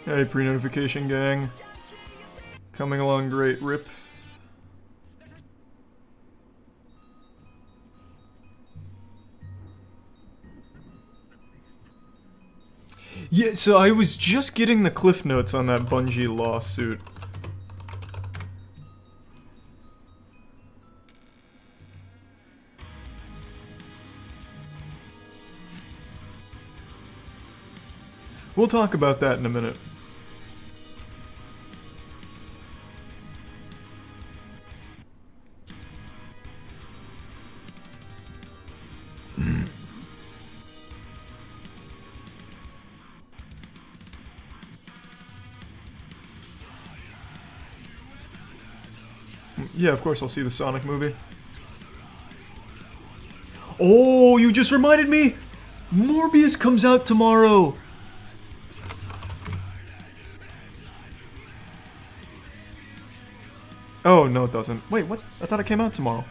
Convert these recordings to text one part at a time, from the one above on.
Hey, pre-notification gang. Coming along great, rip. Yeah, so I was just getting the cliff notes on that Bungie lawsuit. We'll talk about that in a minute. Yeah, of course I'll see the Sonic movie. Oh, you just reminded me! Morbius comes out tomorrow! Oh, no it doesn't. Wait, what? I thought it came out tomorrow.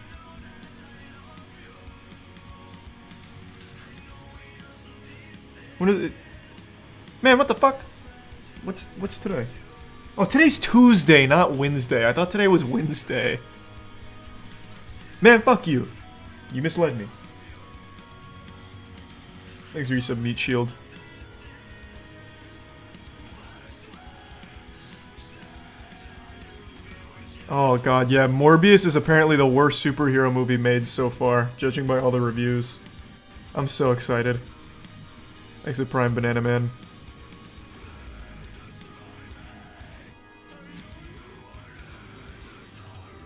When is it? Man, what the fuck? What's today? Oh, today's Tuesday, not Wednesday. I thought today was Wednesday. Man, fuck you. You misled me. Thanks for your sub meat shield. Oh god, yeah, Morbius is apparently the worst superhero movie made so far, judging by all the reviews. I'm so excited. Thanks to Prime Banana Man.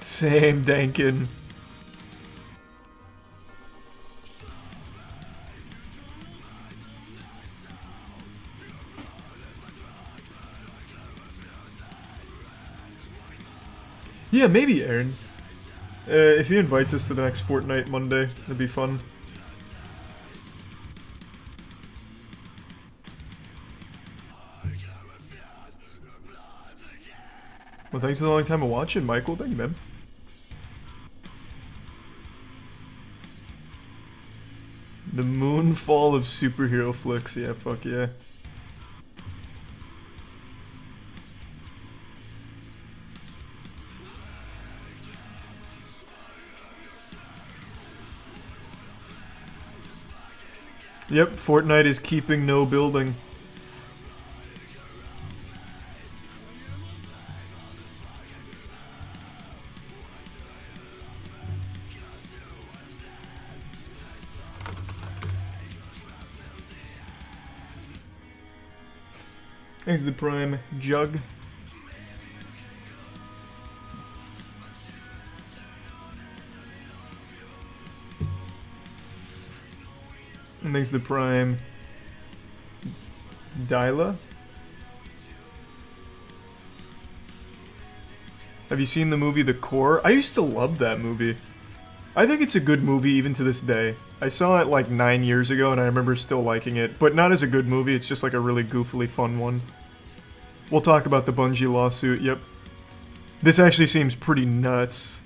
Same, Dankin. Yeah, maybe Aaron. If he invites us to the next Fortnite Monday, that'd be fun. Well, thanks for the long time of watching, Michael. Thank you, man. The moonfall of superhero flicks. Yeah, fuck yeah. Yep, Fortnite is keeping no building. Thanks to the Prime Jug. And thanks to the Prime Dyla. Have you seen the movie The Core? I used to love that movie. I think it's a good movie even to this day. I saw it like 9 years ago and I remember still liking it, but not as a good movie, it's just like a really goofily fun one. We'll talk about the Bungie lawsuit, yep. This actually seems pretty nuts.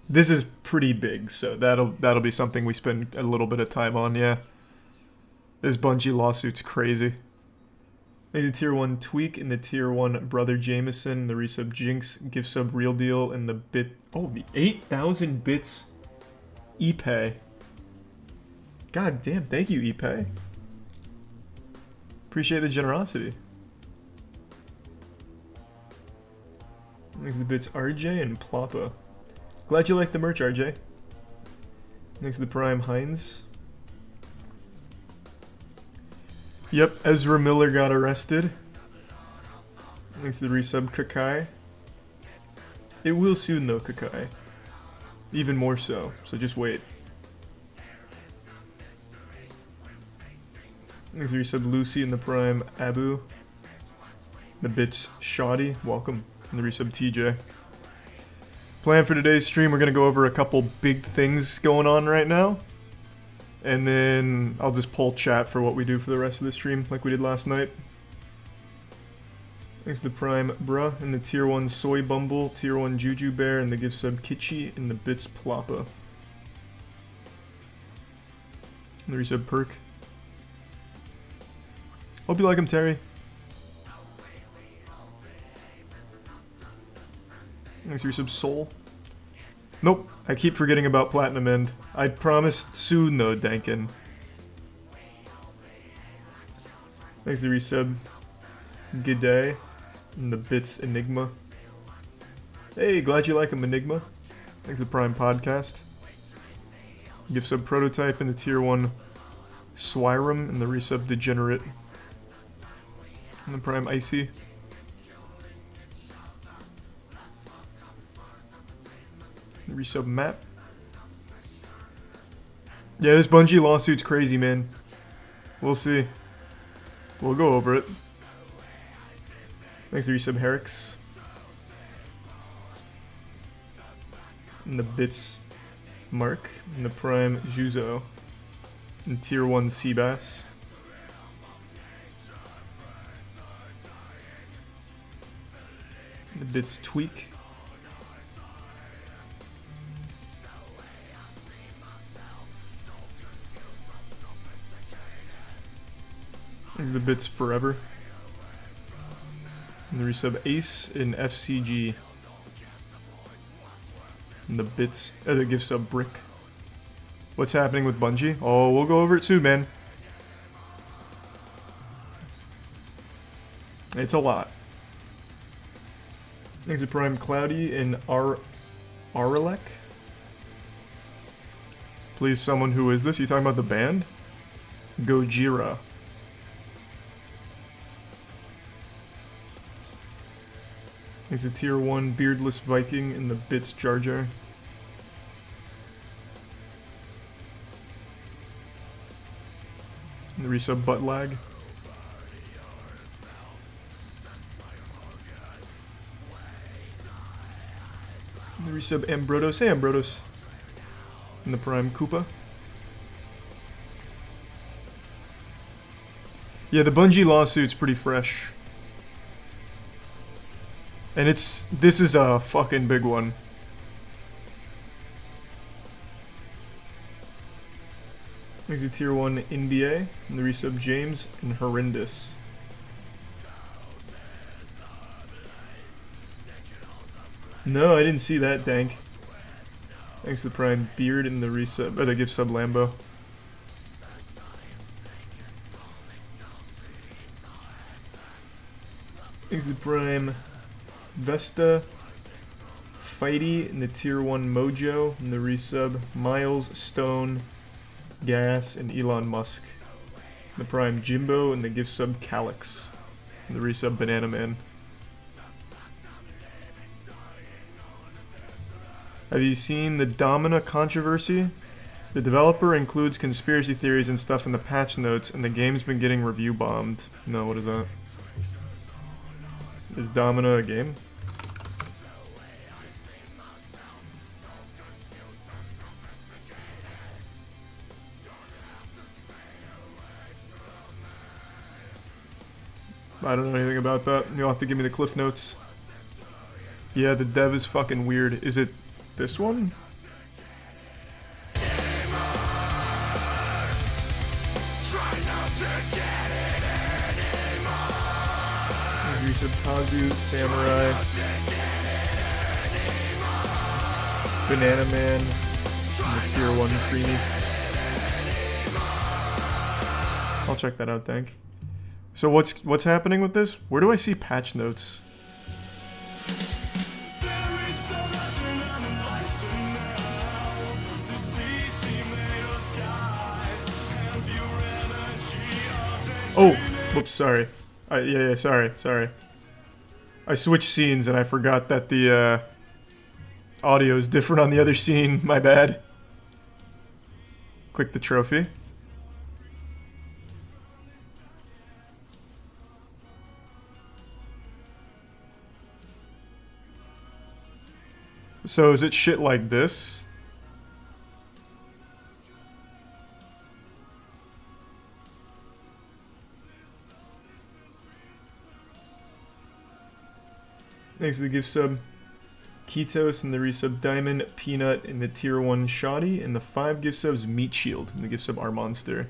This is pretty big, so that'll be something we spend a little bit of time on, yeah. This Bungie lawsuit's crazy. There's a tier 1 tweak in the tier 1 Brother Jameson, the resub Jinx, gift sub Real Deal, and the bit... Oh, the 8,000 bits ePay. God damn, thank you, ePay. Appreciate the generosity. Thanks to the bits RJ and Ploppa. Glad you like the merch, RJ. Thanks to the Prime Heinz. Yep, Ezra Miller got arrested. Thanks to the resub Kakai. It will soon though, Kakai. Even more so just wait. Thanks to the resub Lucy and the Prime Abu. The bits Shoddy, welcome. And the resub TJ. Plan for today's stream, we're gonna go over a couple big things going on right now. And then I'll just poll chat for what we do for the rest of the stream, like we did last night. Thanks to the Prime Bruh, and the Tier 1 Soy Bumble, Tier 1 Juju Bear, and the gift sub Kitschy, and the Bits Plappa. And the resub Perk. Hope you like him, Terry. Thanks for your resub Soul. Nope, I keep forgetting about Platinum End. I promised soon though, Dankin. Thanks to resub G'day. And the Bits Enigma. Hey, glad you like him, Enigma. Thanks to the Prime Podcast. Gift sub Prototype and the Tier 1 Swyram and the resub Degenerate. And the Prime Icy. The resub Map. Yeah, this Bungie lawsuit's crazy, man. We'll see. We'll go over it. Thanks to resub Herix. And the Bits Mark. And the Prime Juzo. And Tier 1 Seabass. The Bits Tweak. These are the Bits Forever. And the resub Ace in FCG. And the Bits, the gift sub Brick. What's happening with Bungie? Oh, we'll go over it soon, man. It's a lot. Thanks to Prime Cloudy and Aralek. Please, someone who is this? You talking about the band? Gojira. He's a Tier 1 Beardless Viking in the Bits Jar Jar. And the resub Butt Lag. And the resub Ambrotos. Hey Ambrotos. And the Prime Koopa. Yeah, the Bungie lawsuit's pretty fresh. And this is a fucking big one. There's a Tier 1 NBA, and the resub James, and Horrendous. No, I didn't see that, Dank. Thanks to the Prime Beard and the resub, or the gift sub Lambo. Thanks to the Prime Vesta, Fighty, and the Tier 1 Mojo, and the resub Miles, Stone, Gas, and Elon Musk. And the Prime Jimbo, and the gift sub Calyx, and the resub Banana Man. Have you seen the Domina controversy? The developer includes conspiracy theories and stuff in the patch notes, and the game's been getting review bombed. No, what is that? Is Domina a game? I don't know anything about that. You'll have to give me the cliff notes. Yeah, the dev is fucking weird. Is it this one? Tazu, Samurai, Banana Man, and the Tier 1 Creamy. I'll check that out, thank. So what's happening with this? Where do I see patch notes? Oh, whoops, sorry. Yeah, sorry. I switched scenes and I forgot that the audio is different on the other scene. My bad. Click the trophy. So is it shit like this? Thanks to the gift sub. Ketos and the resub Diamond, Peanut in the tier 1 Shoddy, and the 5 gift subs Meat Shield and the gift sub Our Monster.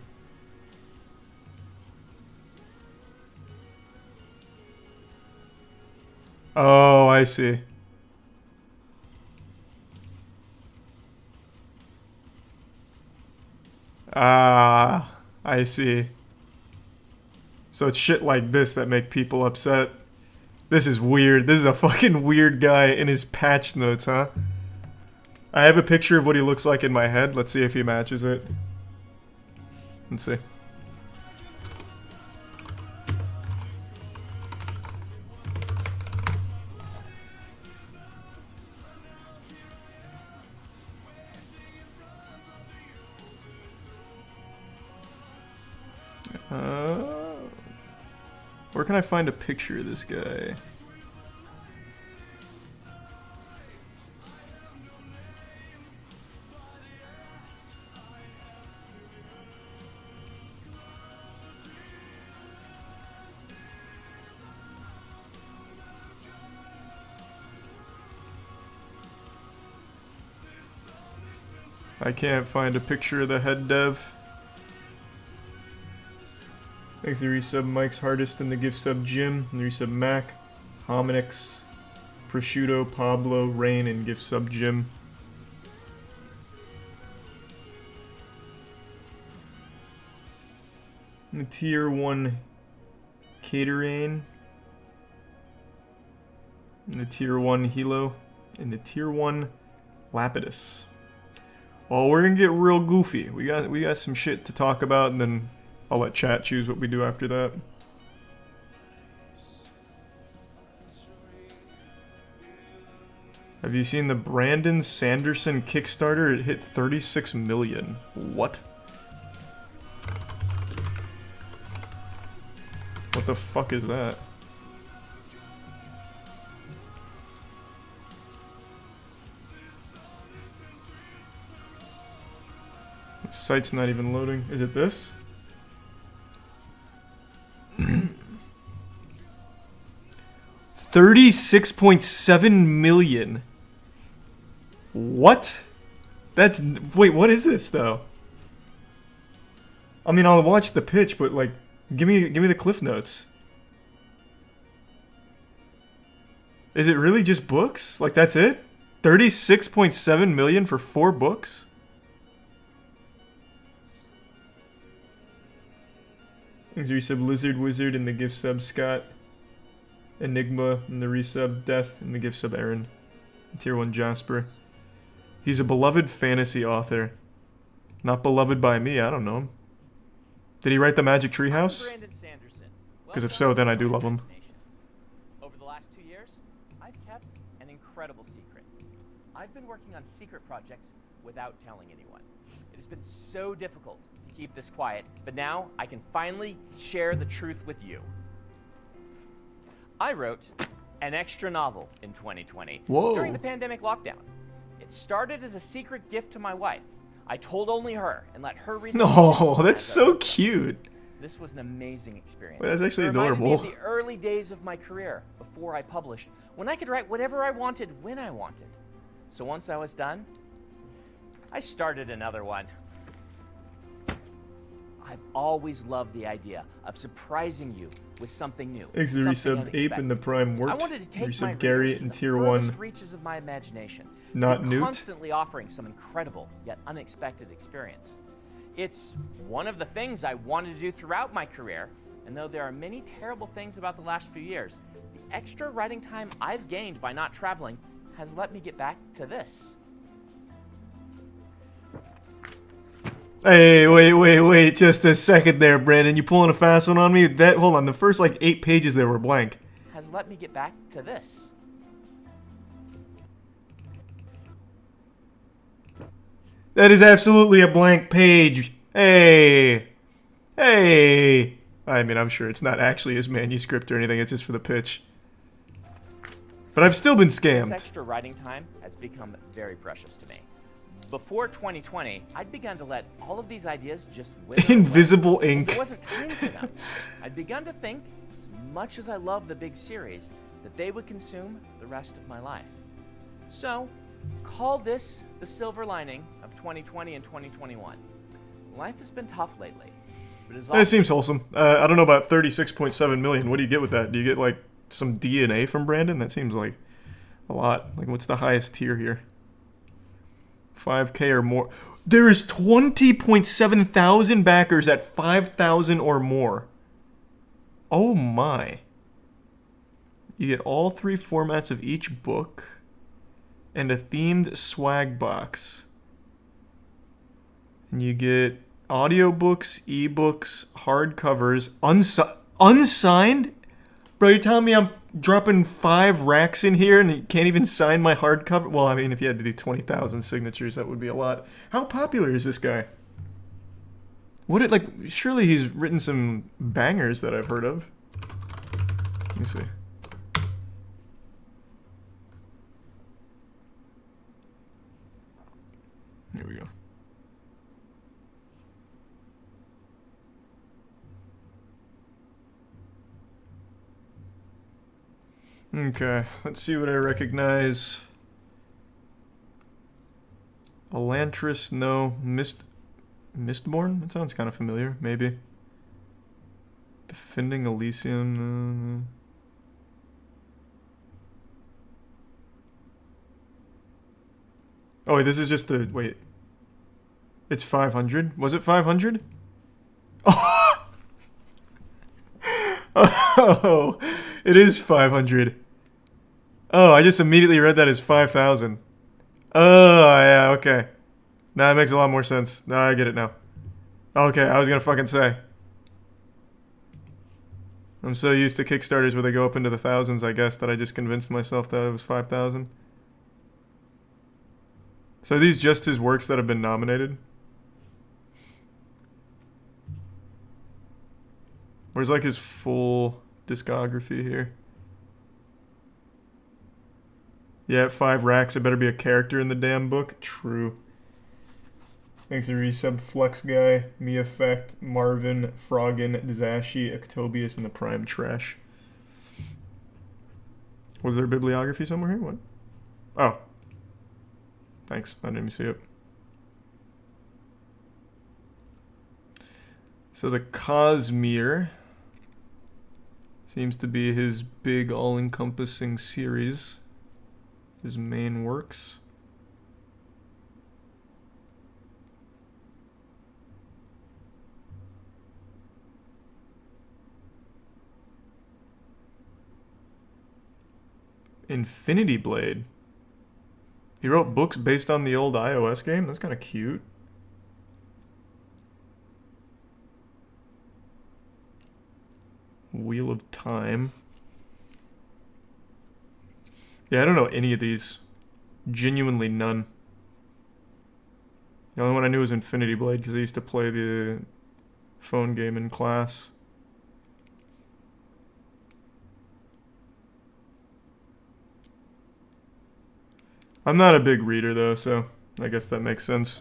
Oh, I see. Ah, I see. So it's shit like this that make people upset. This is weird. This is a fucking weird guy in his patch notes, huh? I have a picture of what he looks like in my head. Let's see if he matches it. Let's see. Where can I find a picture of this guy? I can't find a picture of the head dev. Thanks to the resub Mike's Hardest and the gift sub Jim and the resub Mac, Hominix, Prosciutto, Pablo, Rain and gift sub Jim. And the tier 1 Caterane. And the tier 1 Hilo. And the tier 1 Lapidus. Well, we're gonna get real goofy. We got some shit to talk about, and then I'll let chat choose what we do after that. Have you seen the Brandon Sanderson Kickstarter? It hit 36 million. What? What the fuck is that? The site's not even loading. Is it this? 36.7 million. What? That's... Wait, what is this, though? I mean, I'll watch the pitch, but, like, give me the cliff notes. Is it really just books? Like, that's it? 36.7 million for 4 books? Thanks, resub Lizard Wizard and the gift sub Scott. Enigma and the resub Death and the gift sub Aaron. Tier 1 Jasper. He's a beloved fantasy author. Not beloved by me, I don't know him. Did he write the Magic Treehouse? Because if so, then I do love him. Over the last 2 years, I've kept an incredible secret. I've been working on secret projects without telling anyone. It has been so difficult to keep this quiet, but now I can finally share the truth with you. I wrote an extra novel in 2020 during the pandemic lockdown. It started as a secret gift to my wife. I told only her and let her read. No, that's so cute. This was an amazing experience. Well, that's actually adorable. adorable. Me of the early days of my career before I published, when I could write whatever I wanted when I wanted. So once I was done, I started another one. I've always loved the idea of surprising you with something new. Thanks to the resub Ape and the Prime Worked. I wanted to take my Gary readers in to tier the 1. furthest reaches of my imagination. Not We're Newt. Constantly offering some incredible yet unexpected experience. It's one of the things I wanted to do throughout my career, and though there are many terrible things about the last few years, the extra writing time I've gained by not traveling has let me get back to this. Hey, wait, just a second there, Brandon. You pulling a fast one on me? Hold on, the first, like, 8 pages there were blank. Has let me get back to this. That is absolutely a blank page. Hey. I mean, I'm sure it's not actually his manuscript or anything. It's just for the pitch. But I've still been scammed. This extra writing time has become very precious to me. Before 2020, I'd begun to let all of these ideas just wither Invisible away. ink. There wasn't time for them. I'd begun to think, as much as I love the big series, that they would consume the rest of my life. So, call this the silver lining of 2020 and 2021. Life has been tough lately, but it's It seems wholesome. I don't know about 36.7 million. What do you get with that? Do you get like some DNA from Brandon? That seems like a lot. Like, what's the highest tier here? 5K or more. There is 20.7 thousand backers at 5,000 or more. Oh my. You get all 3 formats of each book and a themed swag box. And you get audiobooks, ebooks, hardcovers, unsigned? Bro, you're telling me I'm dropping 5 racks in here and you can't even sign my hardcover? Well, I mean, if you had to do 20,000 signatures, that would be a lot. How popular is this guy? Would it, like, surely he's written some bangers that I've heard of. Let me see. Here we go. Okay, let's see what I recognize. Elantris, no. Mistborn? That sounds kind of familiar, maybe. Defending Elysium. Oh, wait, this is just the... Wait. It's 500? Was it 500? Oh! Oh, it is 500. Oh, I just immediately read that as 5,000. Oh, yeah, okay. Nah, that makes a lot more sense. Nah, I get it now. Okay, I was gonna fucking say. I'm so used to Kickstarters where they go up into the thousands, I guess, that I just convinced myself that it was 5,000. So are these just his works that have been nominated? Where's like his full discography here? Yeah, 5 racks. It better be a character in the damn book. True. Thanks to resub Flex Guy, Me Effect, Marvin, Froggen, Zashi, Octobius, and the Prime Trash. Was there a bibliography somewhere here? What? Oh. Thanks. I didn't even see it. So the Cosmere seems to be his big all-encompassing series. His main works. Infinity Blade. He wrote books based on the old iOS game? That's kind of cute. Wheel of Time. Yeah, I don't know any of these. Genuinely none. The only one I knew was Infinity Blade because I used to play the phone game in class. I'm not a big reader though, so I guess that makes sense.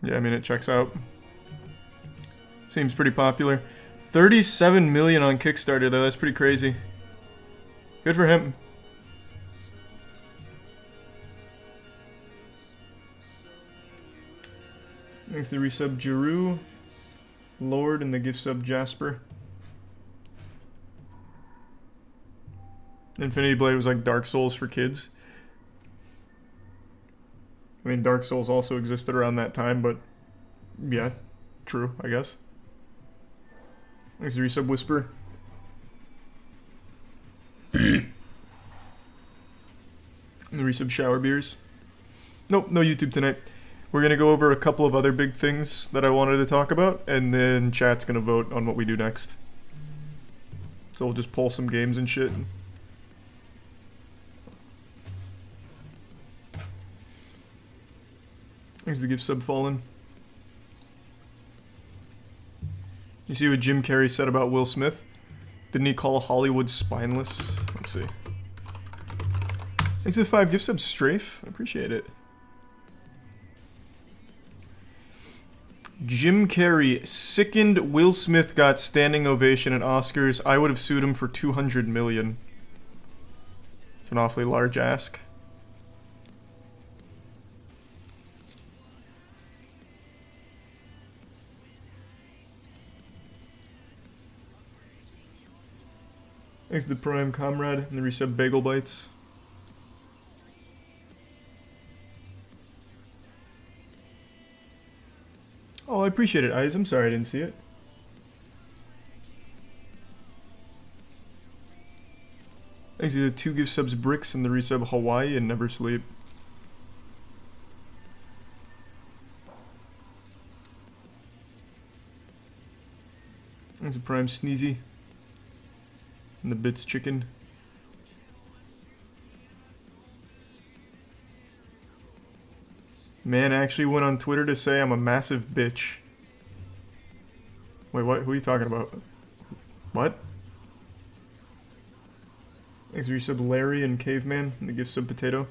Yeah, I mean, it checks out. Seems pretty popular. 37 million on Kickstarter though, that's pretty crazy. Good for him. Thanks to the resub Jeru, Lord, and the gift sub Jasper. Infinity Blade was like Dark Souls for kids. I mean, Dark Souls also existed around that time, but yeah, true, I guess. Thanks to resub Whisper. And the resub Shower Beers. Nope, no YouTube tonight. We're going to go over a couple of other big things that I wanted to talk about, and then chat's going to vote on what we do next. So we'll just pull some games and shit. There's the gift sub Fallen. You see what Jim Carrey said about Will Smith? Didn't he call Hollywood spineless? Let's see. Thanks to the 5 gift subs, Strafe. I appreciate it. Jim Carrey sickened Will Smith got standing ovation at Oscars. I would have sued him for $200 million. It's an awfully large ask. Thanks to the Prime Comrade and the resub Bagel Bites. Oh, I appreciate it, Eyes. I'm sorry I didn't see it. Thanks to the 2 gift subs Bricks and the resub Hawaii and Never Sleep. Thanks to Prime Sneezy. And the Bits Chicken. Man actually went on Twitter to say I'm a massive bitch. Wait, what? Who are you talking about? What? Thanks for your sub Larry and Caveman and the gift sub Potato.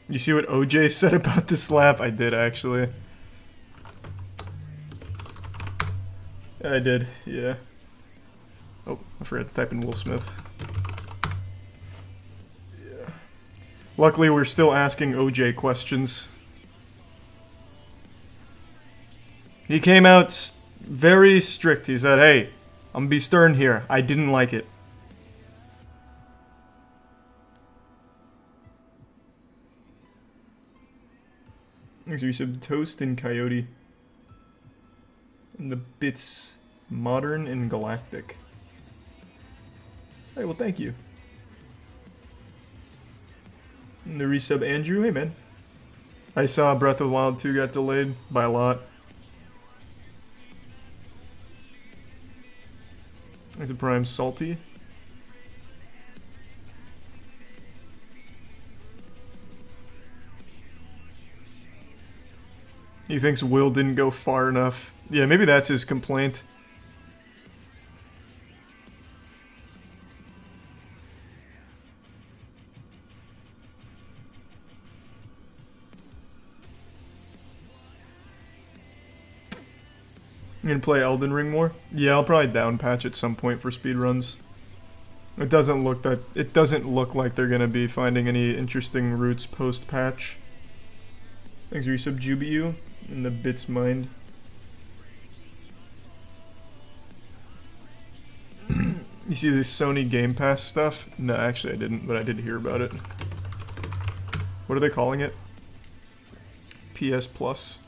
You see what OJ said about the slap? I did actually. I did, yeah. Oh, I forgot to type in Will Smith. Yeah. Luckily, we're still asking OJ questions. He came out very strict. He said, hey, I'm gonna be stern here. I didn't like it. Thanks for your sub Toast and Coyote. And the Bits Modern and Galactic. Hey, well, thank you. And the resub Andrew. Hey, man. I saw Breath of the Wild 2 got delayed by a lot. There's a Prime Salty. He thinks Will didn't go far enough. Yeah, maybe that's his complaint. You gonna play Elden Ring more? Yeah, I'll probably down patch at some point for speedruns. It doesn't look like they're gonna be finding any interesting routes post patch. Thanks for your sub Jubiu in the Bits Mind. You see this Sony Game Pass stuff? No, actually I didn't, but I did hear about it. What are they calling it? PS Plus.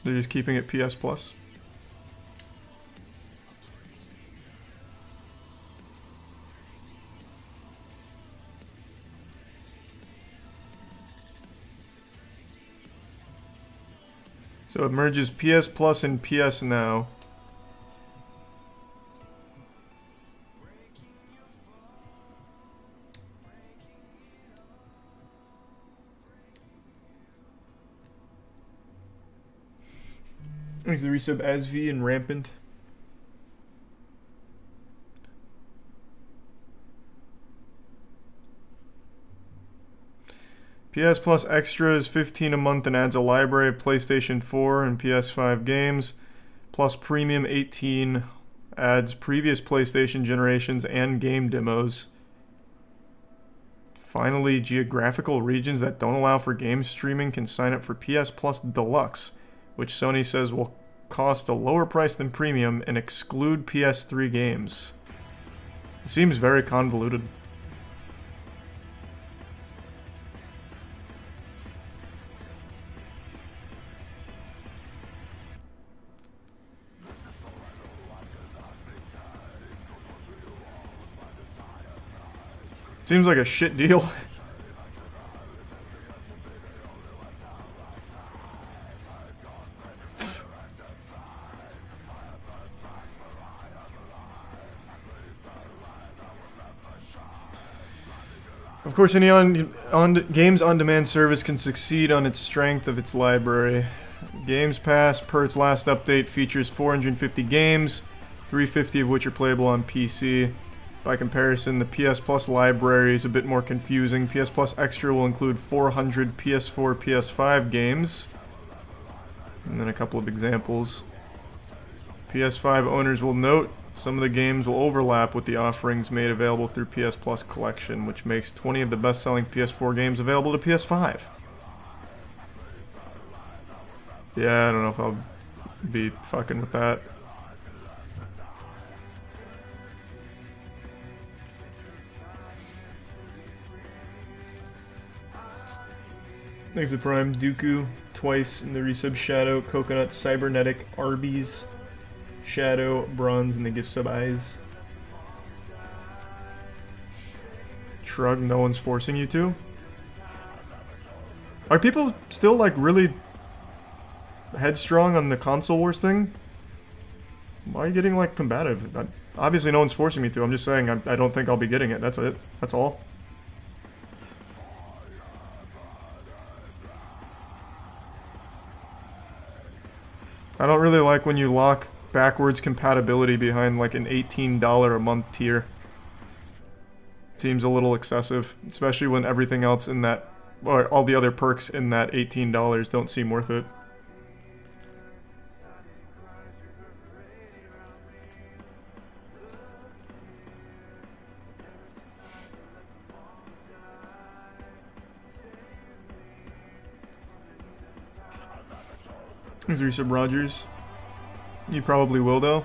They're just keeping it PS Plus. So it merges PS Plus and PS Now. Thanks to the resub ASV and Rampant. PS Plus Extra is $15 a month and adds a library of PlayStation 4 and PS5 games. Plus Premium 18 adds previous PlayStation generations and game demos. Finally, geographical regions that don't allow for game streaming can sign up for PS Plus Deluxe, which Sony says will cost a lower price than Premium and exclude PS3 games. It seems very convoluted. Seems like a shit deal. Of course, any games on demand service can succeed on its strength of its library. Games Pass, per its last update, features 450 games, 350 of which are playable on PC. By comparison, the PS Plus library is a bit more confusing. PS Plus Extra will include 400 PS4, PS5 games. And then a couple of examples. PS5 owners will note some of the games will overlap with the offerings made available through PS Plus Collection, which makes 20 of the best-selling PS4 games available to PS5. Yeah, I don't know if I'll be fucking with that. Thanks to Prime, Dooku, twice in the resub, Shadow, Coconut, Cybernetic, Arby's, Shadow, Bronze, and the gift sub Eyes. Shrug, no one's forcing you to. Are people still like really headstrong on the console wars thing? Why are you getting like combative? Obviously no one's forcing me to, I'm just saying I don't think I'll be getting it, that's it, that's all. I don't really like when you lock backwards compatibility behind like an $18 a month tier. Seems a little excessive, especially when everything else in that, or all the other perks in that $18 don't seem worth it. Is Resub Rogers? You probably will though.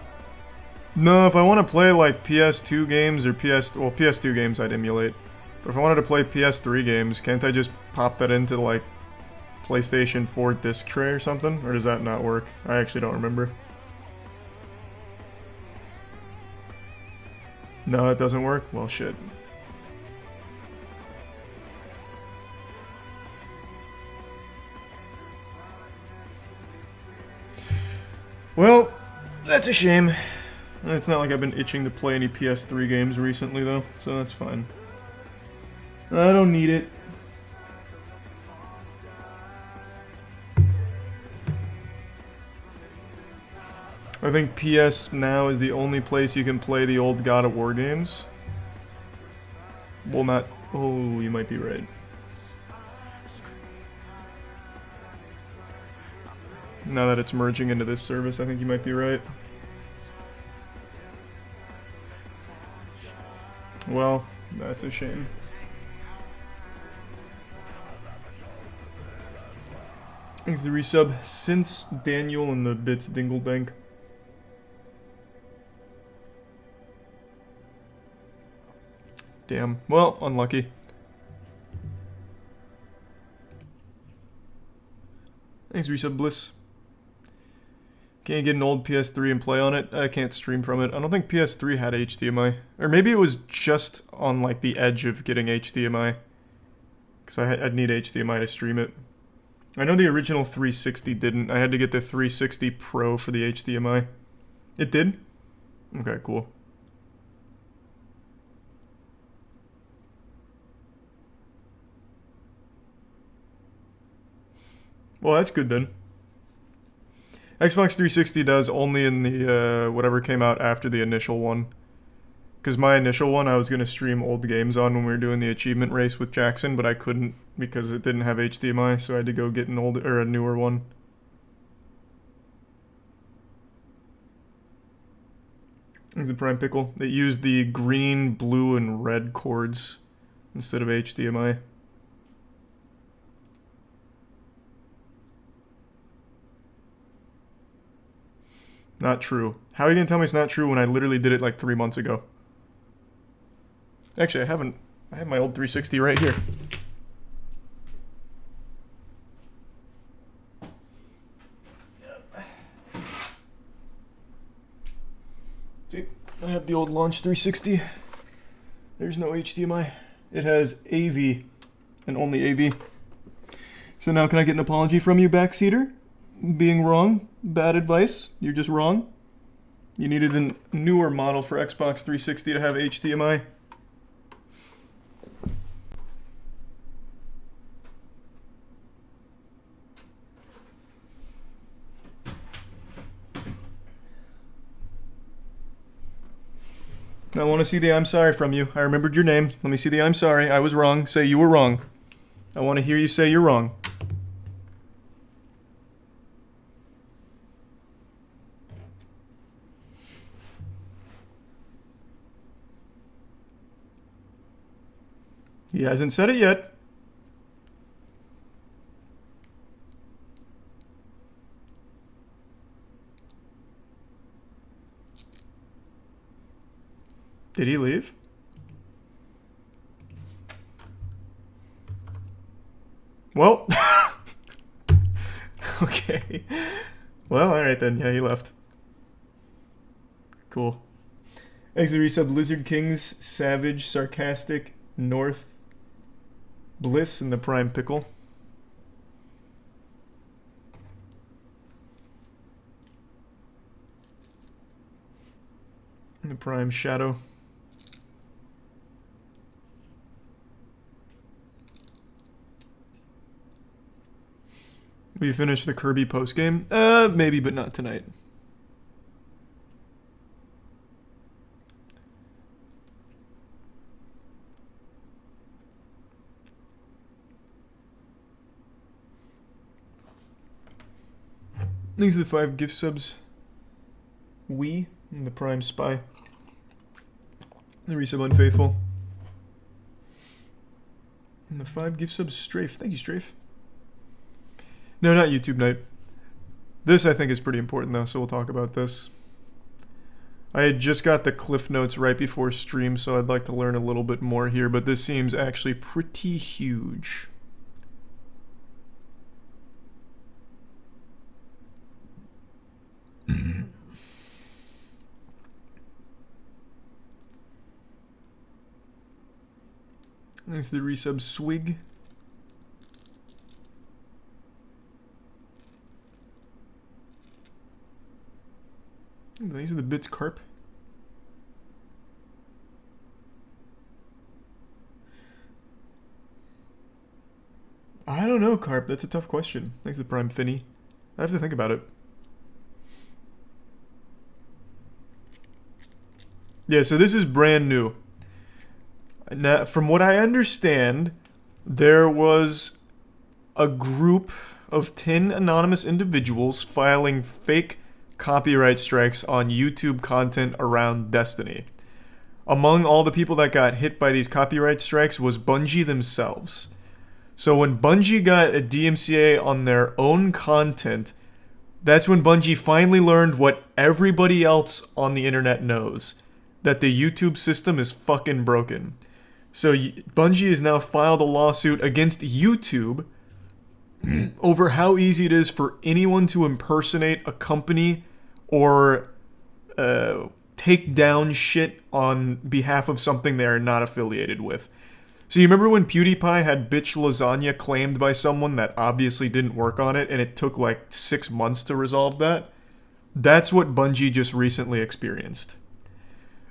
No, if I want to play like PS2 games or PS2 games I'd emulate. But if I wanted to play PS3 games, can't I just pop that into like PlayStation 4 disc tray or something? Or does that not work? I actually don't remember. No, it doesn't work? Well, shit. Well, that's a shame. It's not like I've been itching to play any PS3 games recently, though, so that's fine. I don't need it. I think PS Now is the only place you can play the old God of War games. Well, not... Oh, you might be right. Now that it's merging into this service, I think you might be right. Well, that's a shame. Thanks to the resub since Daniel and the bits dingle dank. Damn. Well, unlucky. Thanks, resub Bliss. Can't get an old PS3 and play on it. I can't stream from it. I don't think PS3 had HDMI. Or maybe it was just on like the edge of getting HDMI. Because I'd need HDMI to stream it. I know the original 360 didn't. I had to get the 360 Pro for the HDMI. It did? Okay, cool. Well, that's good then. Xbox 360 does only in the, whatever came out after the initial one. Because my initial one, I was going to stream old games on when we were doing the achievement race with Jackson, but I couldn't because it didn't have HDMI, so I had to go get an old, or a newer one. It's a Prime Pickle. It used the green, blue, and red cords instead of HDMI. Not true. How are you gonna tell me it's not true when I literally did it like 3 months ago? Actually, I haven't. I have my old 360 right here. See, I have the old launch 360. There's no HDMI. It has AV and only AV. So now can I get an apology from you, backseater? Being wrong, bad advice, you're just wrong. You needed a newer model for Xbox 360 to have HDMI. I want to see the I'm sorry from you. I remembered your name. Let me see the I'm sorry. I was wrong. Say you were wrong. I want to hear you say you're wrong. He hasn't said it yet. Did he leave? Well, okay. Well, alright then. Yeah, he left. Cool. Exit resub Lizard Kings, Savage, Sarcastic, North, Bliss, and the Prime Pickle. And the Prime Shadow. Will you finish the Kirby postgame? Maybe, but not tonight. These are the 5 gift subs. We and the Prime Spy. The resub Unfaithful. And the 5 gift subs Strafe. Thank you, Strafe. No, not YouTube night. This I think is pretty important though, so we'll talk about this. I had just got the cliff notes right before stream, so I'd like to learn a little bit more here, but this seems actually pretty huge. There's the resub Swig. These are the bits carp. I don't know, Carp. That's a tough question. Thanks to Prime Finny. I have to think about it. Yeah, so this is brand new. Now, from what I understand, there was a group of 10 anonymous individuals filing fake copyright strikes on YouTube content around Destiny. Among all the people that got hit by these copyright strikes was Bungie themselves. So when Bungie got a DMCA on their own content, that's when Bungie finally learned what everybody else on the internet knows, that the YouTube system is fucking broken. So Bungie has now filed a lawsuit against YouTube over how easy it is for anyone to impersonate a company or take down shit on behalf of something they are not affiliated with. So you remember when PewDiePie had bitch lasagna claimed by someone that obviously didn't work on it and it took like 6 months to resolve that? That's what Bungie just recently experienced.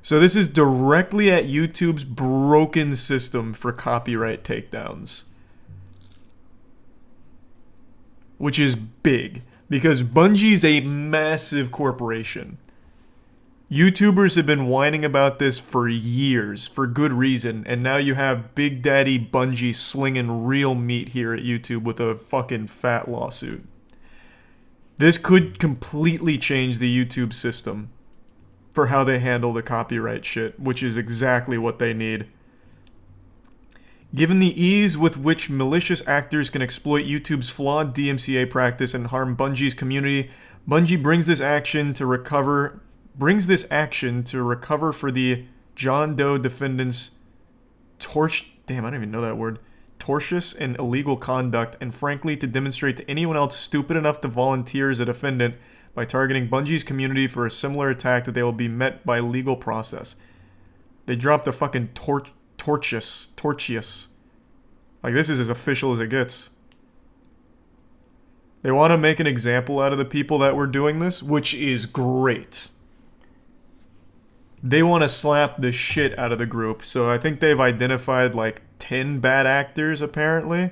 So this is directly at YouTube's broken system for copyright takedowns. Which is big, because Bungie's a massive corporation. YouTubers have been whining about this for years, for good reason, and now you have Big Daddy Bungie slinging real meat here at YouTube with a fucking fat lawsuit. This could completely change the YouTube system for how they handle the copyright shit, which is exactly what they need. Given the ease with which malicious actors can exploit YouTube's flawed DMCA practice and harm Bungie's community, Bungie brings this action to recover for the John Doe defendants' tortious and illegal conduct, and frankly to demonstrate to anyone else stupid enough to volunteer as a defendant by targeting Bungie's community for a similar attack that they will be met by legal process. They dropped the fucking tortious. Like, this is as official as it gets. They want to make an example out of the people that were doing this, which is great. They want to slap the shit out of the group, so I think they've identified like 10 bad actors apparently.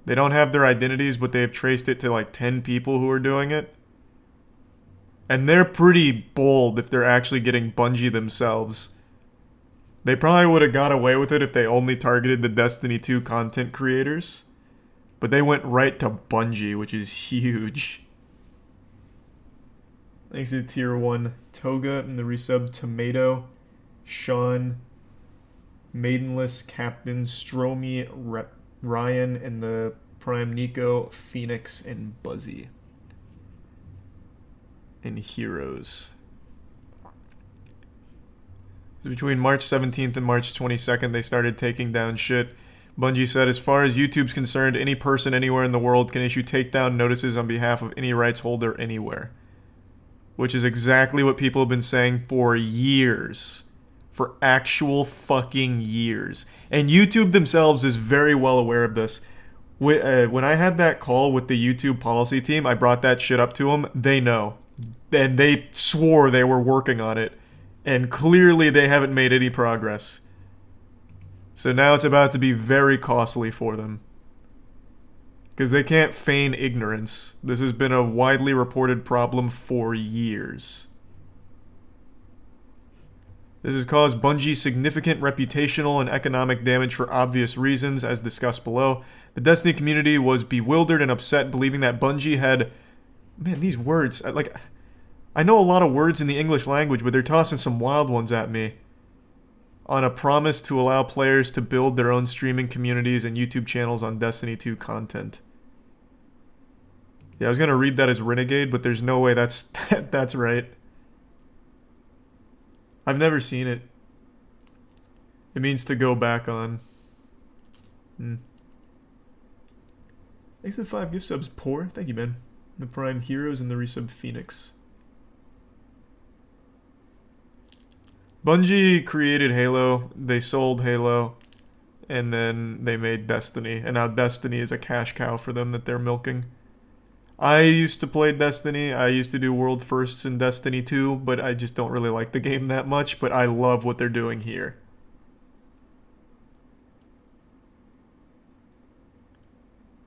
They don't have their identities, but they've traced it to like 10 people who are doing it. And they're pretty bold if they're actually getting Bungie themselves. They probably would have got away with it if they only targeted the Destiny 2 content creators. But they went right to Bungie, which is huge. Thanks to Tier 1 Toga and the resub Tomato, Sean, Maidenless, Captain, Stromy, Ryan, and the Prime Nico, Phoenix, and Buzzy. And Heroes. So between March 17th and March 22nd, they started taking down shit. Bungie said, as far as YouTube's concerned, any person anywhere in the world can issue takedown notices on behalf of any rights holder anywhere. Which is exactly what people have been saying for years. For actual fucking years. And YouTube themselves is very well aware of this. When I had that call with the YouTube policy team, I brought that shit up to them. They know. And they swore they were working on it. And clearly they haven't made any progress. So now it's about to be very costly for them. Because they can't feign ignorance. This has been a widely reported problem for years. This has caused Bungie significant reputational and economic damage for obvious reasons, as discussed below. The Destiny community was bewildered and upset, believing that Bungie had... Man, these words... I know a lot of words in the English language, but they're tossing some wild ones at me. On a promise to allow players to build their own streaming communities and YouTube channels on Destiny 2 content. Yeah, I was going to read that as Renegade, but there's no way that's right. I've never seen it. It means to go back on. Thanks to the 5 gift subs, Poor. Thank you, man. The Prime Heroes and the resub Phoenix. Bungie created Halo, they sold Halo, and then they made Destiny. And now Destiny is a cash cow for them that they're milking. I used to play Destiny. I used to do world firsts in Destiny 2, but I just don't really like the game that much. But I love what they're doing here.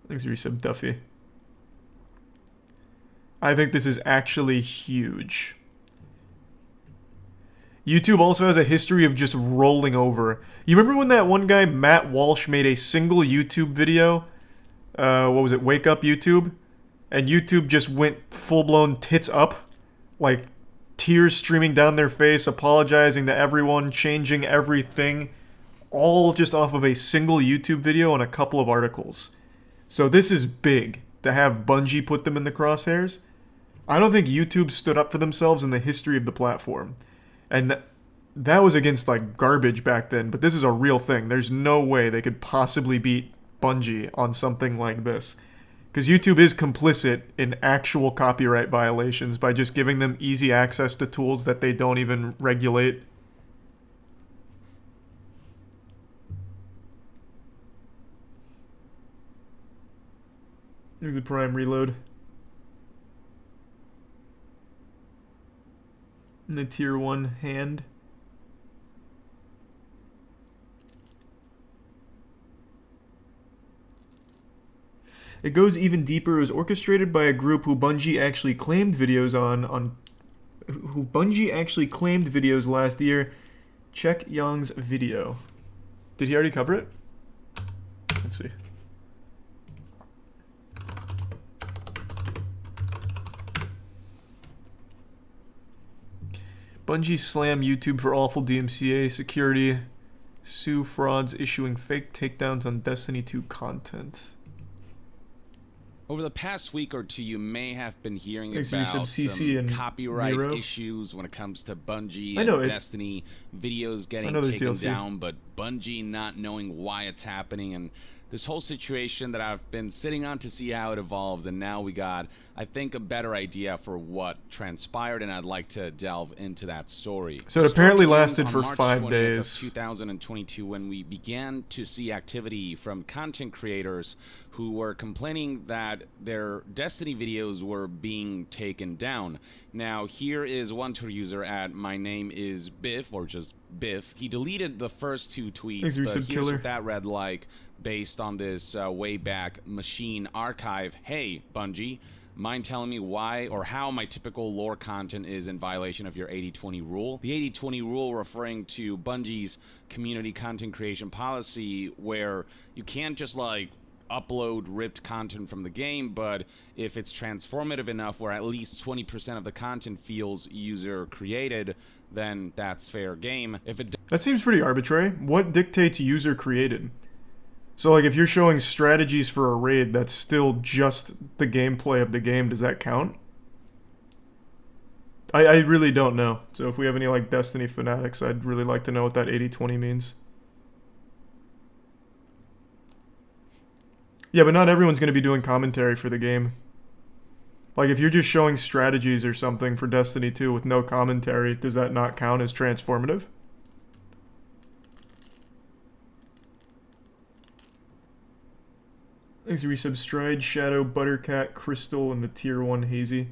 Thanks for resub, Duffy. I think this is actually huge. YouTube also has a history of just rolling over. You remember when that one guy, Matt Walsh, made a single YouTube video? What was it? Wake Up YouTube? And YouTube just went full-blown tits up. Like, tears streaming down their face, apologizing to everyone, changing everything. All just off of a single YouTube video and a couple of articles. So this is big, to have Bungie put them in the crosshairs. I don't think YouTube stood up for themselves in the history of the platform. And that was against, like, garbage back then, but this is a real thing. There's no way they could possibly beat Bungie on something like this. Because YouTube is complicit in actual copyright violations by just giving them easy access to tools that they don't even regulate. Here's the Prime Reload. And the Tier 1 hand. It goes even deeper. It was orchestrated by a group who Bungie actually claimed videos who Bungie actually claimed videos last year. Check Young's video. Did he already cover it? Let's see. Bungie slam YouTube for awful DMCA security. Sue frauds issuing fake takedowns on Destiny 2 content. Over the past week or two, you may have been hearing Thanks about some some copyright Nero. issues when it comes to Bungie I know and it. Destiny videos getting there's taken DLC. down, but Bungie not knowing why it's happening, and this whole situation that I've been sitting on to see how it evolves, and now we got, I think, a better idea for what transpired, and I'd like to delve into that story. So it apparently Story lasted begins for on March 5 20th days. of 2022 when we began to see activity from content creators who were complaining that their Destiny videos were being taken down. Now, here is one Twitter user at my name is Biff, or just Biff. He deleted the first 2 tweets, Thanks, but Resub here's Killer. what that read like based on this Wayback Machine archive. Hey, Bungie. Mind telling me why or how my typical lore content is in violation of your 80-20 rule? The 80-20 rule referring to Bungie's community content creation policy, where you can't just like upload ripped content from the game, but if it's transformative enough where at least 20% of the content feels user created, then that's fair game. If it That seems pretty arbitrary. What dictates user created? So like if you're showing strategies for a raid that's still just the gameplay of the game, does that count? I really don't know. So if we have any like Destiny fanatics, I'd really like to know what that 80-20 means. Yeah, but not everyone's going to be doing commentary for the game. Like if you're just showing strategies or something for Destiny 2 with no commentary, does that not count as transformative? Thanks for resub Stride, Shadow, Buttercat, Crystal, and the Tier 1 Hazy.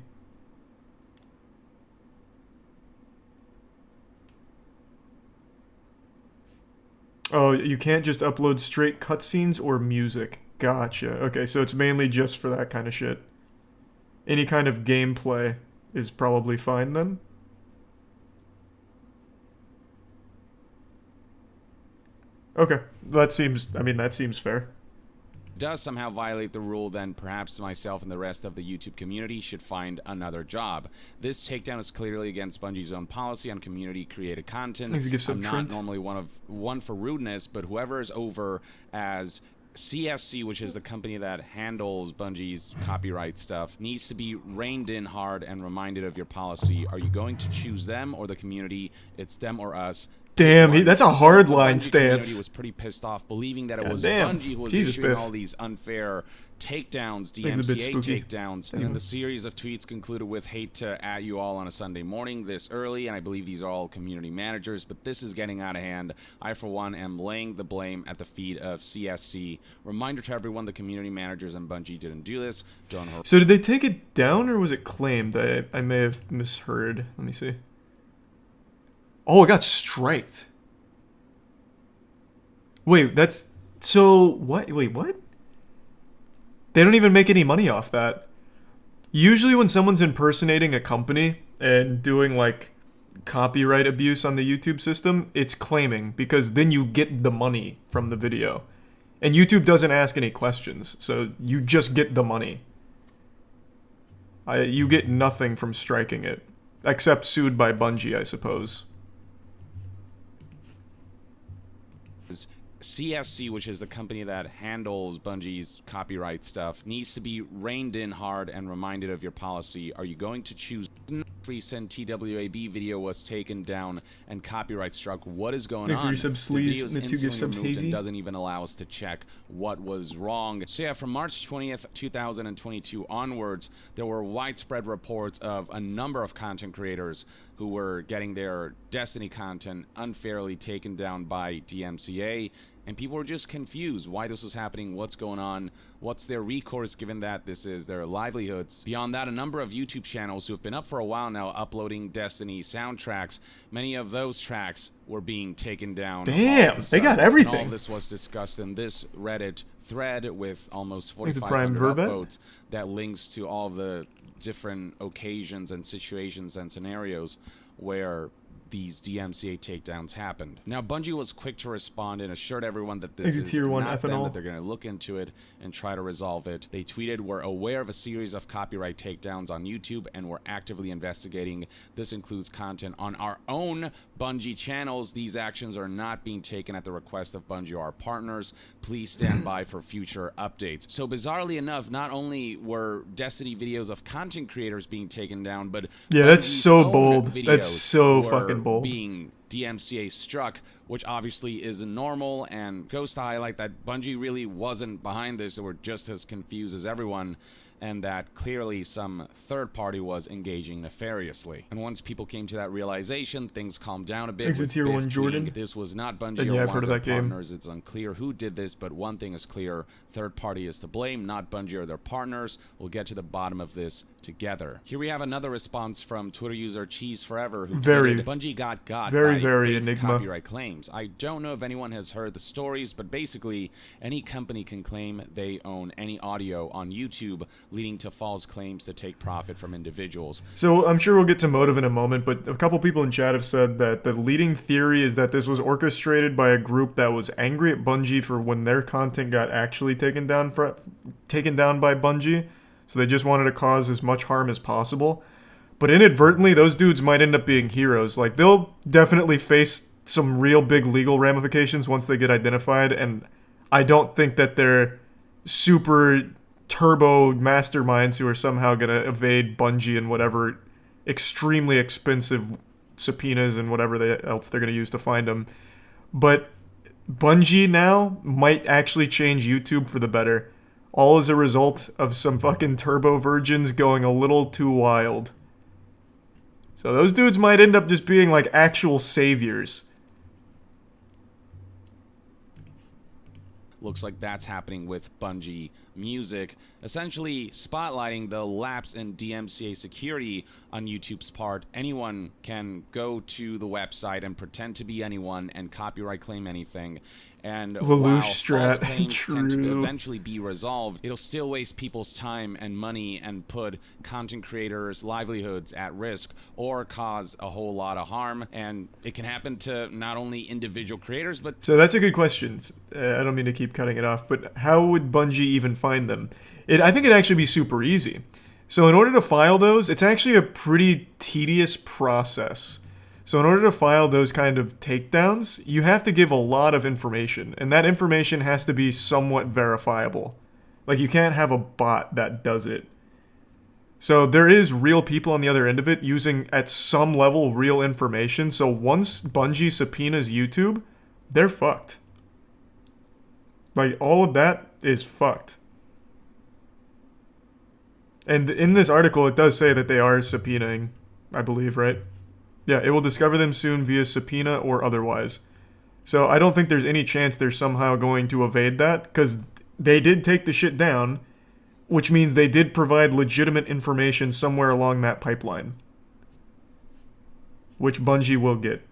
Oh, you can't just upload straight cutscenes or music. Gotcha. Okay, so it's mainly just for that kind of shit. Any kind of gameplay is probably fine then. Okay, that seems fair. does somehow violate the rule, then perhaps myself and the rest of the YouTube community should find another job. This takedown is clearly against Bungie's own policy on community-created content. I'm not normally one for rudeness, but whoever is over as CSC, which is the company that handles Bungie's copyright stuff, needs to be reined in hard and reminded of your policy. Are you going to choose them or the community? It's them or us. Damn, that's a hard line stance. Community was pretty pissed off, believing that it was Bungie who was issuing all these unfair takedowns, DMCA takedowns, and then the series of tweets concluded with "hate to at you all on a Sunday morning this early," and I believe these are all community managers, but this is getting out of hand. I, for one, am laying the blame at the feet of CSC. Reminder to everyone, the community managers and Bungie didn't do this. Don't hurt. So did they take it down, or was it claimed? I may have misheard. Let me see. Oh, it got striked. Wait, that's... So, what? Wait, what? They don't even make any money off that. Usually when someone's impersonating a company and doing, like, copyright abuse on the YouTube system, it's claiming, because then you get the money from the video. And YouTube doesn't ask any questions, so you just get the money. You get nothing from striking it. Except sued by Bungie, I suppose. CSC, which is the company that handles Bungie's copyright stuff, needs to be reined in hard and reminded of your policy. Are you going to choose? Recent TWAB video was taken down and copyright struck. What is going on? The video is instantly removed and doesn't even allow us to check what was wrong. So yeah, from March 20th, 2022 onwards, there were widespread reports of a number of content creators who were getting their Destiny content unfairly taken down by DMCA, and people were just confused why this was happening, what's going on, what's their recourse given that this is their livelihoods. Beyond that, a number of YouTube channels who have been up for a while now uploading Destiny soundtracks, many of those tracks were being taken down. Damn, they got everything. And all of this was discussed in this Reddit thread with almost 4,500 upvotes that links to all of the different occasions and situations and scenarios where these DMCA takedowns happened. Now, Bungie was quick to respond and assured everyone that this is not them, that they're going to look into it and try to resolve it. They tweeted, "We're aware of a series of copyright takedowns on YouTube and we're actively investigating. This includes content on our own Bungie channels. These actions are not being taken at the request of Bungie or our partners. Please stand by for future updates." So bizarrely enough, not only were Destiny videos of content creators being taken down, but yeah, that's so bold. That's so fucking bold. Being DMCA struck, which obviously is normal, and goes to highlight that Bungie really wasn't behind this. They were just as confused as everyone, and that clearly some third party was engaging nefariously. And once people came to that realization, things calmed down a bit. Exit Tier 1 Jordan. This was not Bungie or one of their partners. It's unclear who did this, but one thing is clear: third party is to blame, not Bungie or their partners. We'll get to the bottom of this together. Here we have another response from Twitter user Cheese Forever, who Very- tweeted, Bungie got very, by very fake Enigma. copyright claims. I don't know if anyone has heard the stories, but basically any company can claim they own any audio on YouTube, leading to false claims to take profit from individuals. So I'm sure we'll get to motive in a moment, but a couple people in chat have said that the leading theory is that this was orchestrated by a group that was angry at Bungie for when their content got actually taken down by Bungie. So they just wanted to cause as much harm as possible. But inadvertently, those dudes might end up being heroes. Like, they'll definitely face some real big legal ramifications once they get identified, and I don't think that they're super turbo masterminds who are somehow going to evade Bungie and whatever extremely expensive subpoenas and whatever else they're going to use to find them. But Bungie now might actually change YouTube for the better. All as a result of some fucking turbo virgins going a little too wild. So those dudes might end up just being like actual saviors. Looks like that's happening with Bungie Music, essentially spotlighting the lapse in DMCA security on YouTube's part. Anyone can go to the website and pretend to be anyone and copyright claim anything. And Lelouch while strat, false claims tend to true. eventually be resolved, it'll still waste people's time and money and put content creators' livelihoods at risk or cause a whole lot of harm. And it can happen to not only individual creators, but So that's a good question. I don't mean to keep cutting it off, but how would Bungie even find them? I think it'd actually be super easy. So in order to file those, it's actually a pretty tedious process. So in order to file those kind of takedowns, you have to give a lot of information, and that information has to be somewhat verifiable. Like, you can't have a bot that does it. So there is real people on the other end of it using, at some level, real information. So once Bungie subpoenas YouTube, they're fucked. Like, all of that is fucked. And in this article, it does say that they are subpoenaing, I believe, right? Yeah, it will discover them soon via subpoena or otherwise. So I don't think there's any chance they're somehow going to evade that, because they did take the shit down, which means they did provide legitimate information somewhere along that pipeline, which Bungie will get.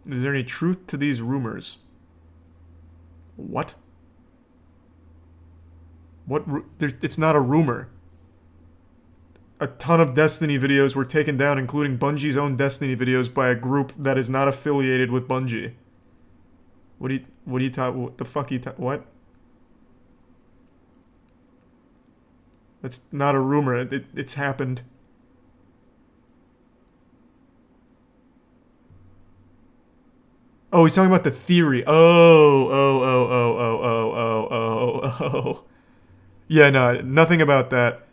Is there any truth to these rumors? What? It's not a rumor. A ton of Destiny videos were taken down, including Bungie's own Destiny videos, by a group that is not affiliated with Bungie. What the fuck what? That's not a rumor. It's happened. Oh, he's talking about the theory. Oh. Yeah, no, nothing about that.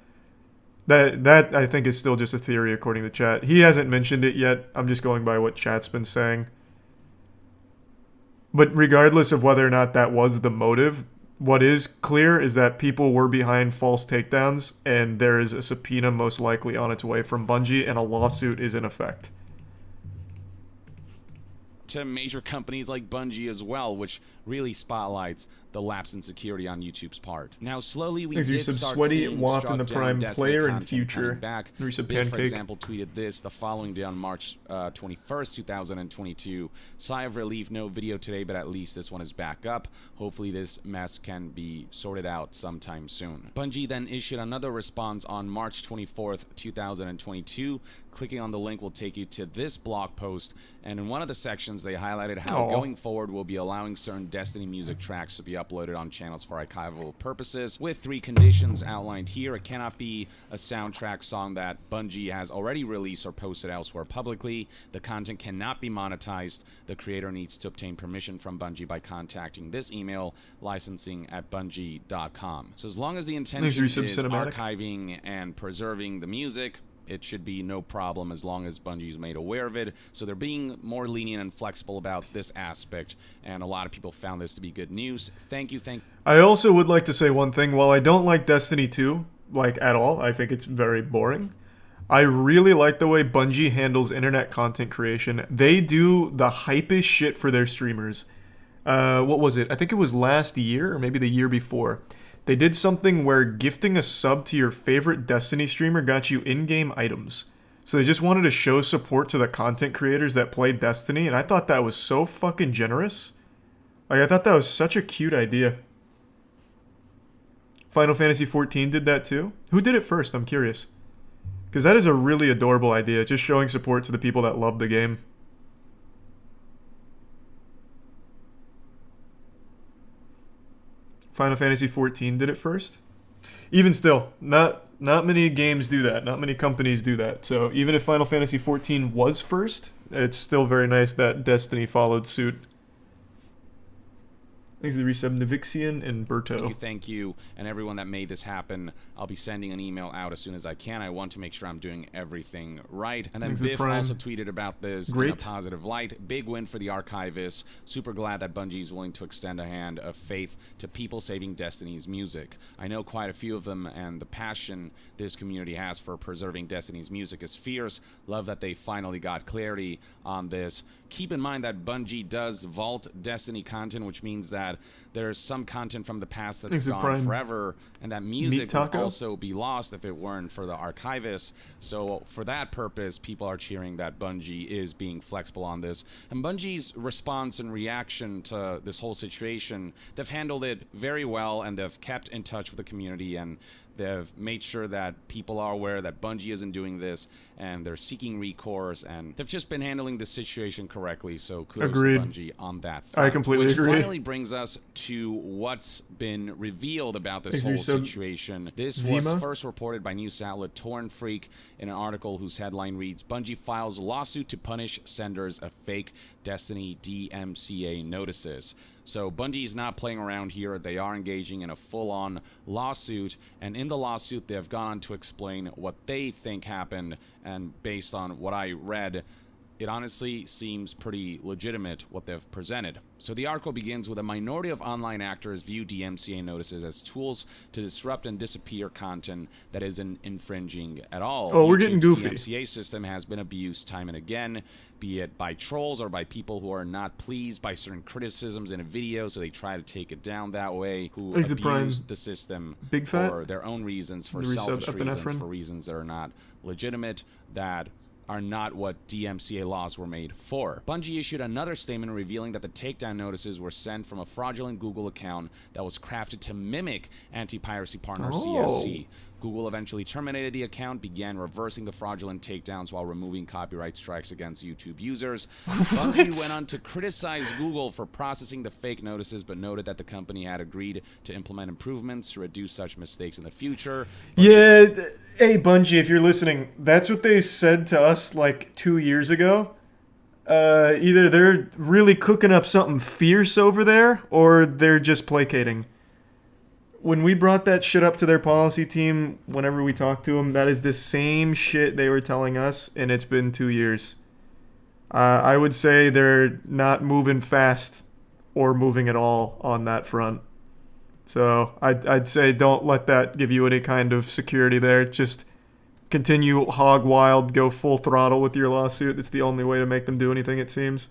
That I think is still just a theory according to chat. He hasn't mentioned it yet. I'm just going by what chat's been saying. But regardless of whether or not that was the motive, what is clear is that people were behind false takedowns, and there is a subpoena most likely on its way from Bungie, and a lawsuit is in effect. to major companies like Bungie as well, which really spotlights the lapse in security on YouTube's part. Now, slowly we Thanks, did Resub start Sweaty, seeing Waft, and the struck-down Prime Destiny player and content future. coming back. Resub Biff, for Pancake. example, tweeted this the following day on March 21st, 2022. Sigh of relief, no video today, but at least this one is back up. Hopefully this mess can be sorted out sometime soon. Bungie then issued another response on March 24th, 2022. Clicking on the link will take you to this blog post, and in one of the sections they highlighted how going forward we'll be allowing certain Destiny music tracks to be uploaded on channels for archival purposes, with 3 conditions outlined here. It cannot be a soundtrack song that Bungie has already released or posted elsewhere publicly. The content cannot be monetized. The creator needs to obtain permission from Bungie by contacting this email, licensing@bungie.com. So as long as the intention is archiving and preserving the music, it should be no problem as long as Bungie's made aware of it. So they're being more lenient and flexible about this aspect, and a lot of people found this to be good news. Thank you. I also would like to say one thing. While I don't like Destiny 2, like, at all, I think it's very boring, I really like the way Bungie handles internet content creation. They do the hypest shit for their streamers. what was it? I think it was last year or maybe the year before. They did something where gifting a sub to your favorite Destiny streamer got you in-game items. So they just wanted to show support to the content creators that play Destiny, and I thought that was so fucking generous. Like, I thought that was such a cute idea. Final Fantasy XIV did that too? Who did it first? I'm curious. Because that is a really adorable idea, just showing support to the people that love the game. Final Fantasy XIV did it first? Even still, not many games do that. Not many companies do that. So even if Final Fantasy XIV was first, it's still very nice that Destiny followed suit. Thanks to the resub, Navixian and Berto. Thank you, and everyone that made this happen. I'll be sending an email out as soon as I can. I want to make sure I'm doing everything right. And then Biff also tweeted about this in a positive light. Big win for the archivists. Super glad that Bungie is willing to extend a hand of faith to people saving Destiny's music. I know quite a few of them, and the passion this community has for preserving Destiny's music is fierce. Love that they finally got clarity on this. Keep in mind that Bungie does vault Destiny content, which means that there's some content from the past that's gone forever, and that music would also be lost if it weren't for the archivists. So for that purpose, people are cheering that Bungie is being flexible on this. And Bungie's response and reaction to this whole situation, they've handled it very well, and they've kept in touch with the community, and they've made sure that people are aware that Bungie isn't doing this, and they're seeking recourse, and they've just been handling the situation correctly, so kudos to Bungie on that front. I completely agree. Which finally brings us to what's been revealed about this whole situation. This was first reported by news outlet Torn Freak in an article whose headline reads, Bungie files lawsuit to punish senders of fake Destiny DMCA notices. So Bungie is not playing around here. They are engaging in a full-on lawsuit, and in the lawsuit they have gone on to explain what they think happened, and based on what I read, it honestly seems pretty legitimate what they've presented. So the article begins with a minority of online actors view DMCA notices as tools to disrupt and disappear content that isn't infringing at all. Oh, we're getting goofy. The DMCA system has been abused time and again, be it by trolls or by people who are not pleased by certain criticisms in a video, so they try to take it down that way, who abuse the system for their own reasons, for selfish reasons, for reasons that are not legitimate, that are not what DMCA laws were made for. Bungie issued another statement revealing that the takedown notices were sent from a fraudulent Google account that was crafted to mimic anti-piracy partner CSC. Google eventually terminated the account, began reversing the fraudulent takedowns while removing copyright strikes against YouTube users. Bungie went on to criticize Google for processing the fake notices, but noted that the company had agreed to implement improvements to reduce such mistakes in the future. Hey Bungie, if you're listening, that's what they said to us like 2 years ago. Either they're really cooking up something fierce over there, or they're just placating. When we brought that shit up to their policy team, whenever we talked to them, that is the same shit they were telling us, and it's been 2 years. I would say they're not moving fast or moving at all on that front. So I'd say don't let that give you any kind of security there. Just continue hog wild, go full throttle with your lawsuit. It's the only way to make them do anything, it seems.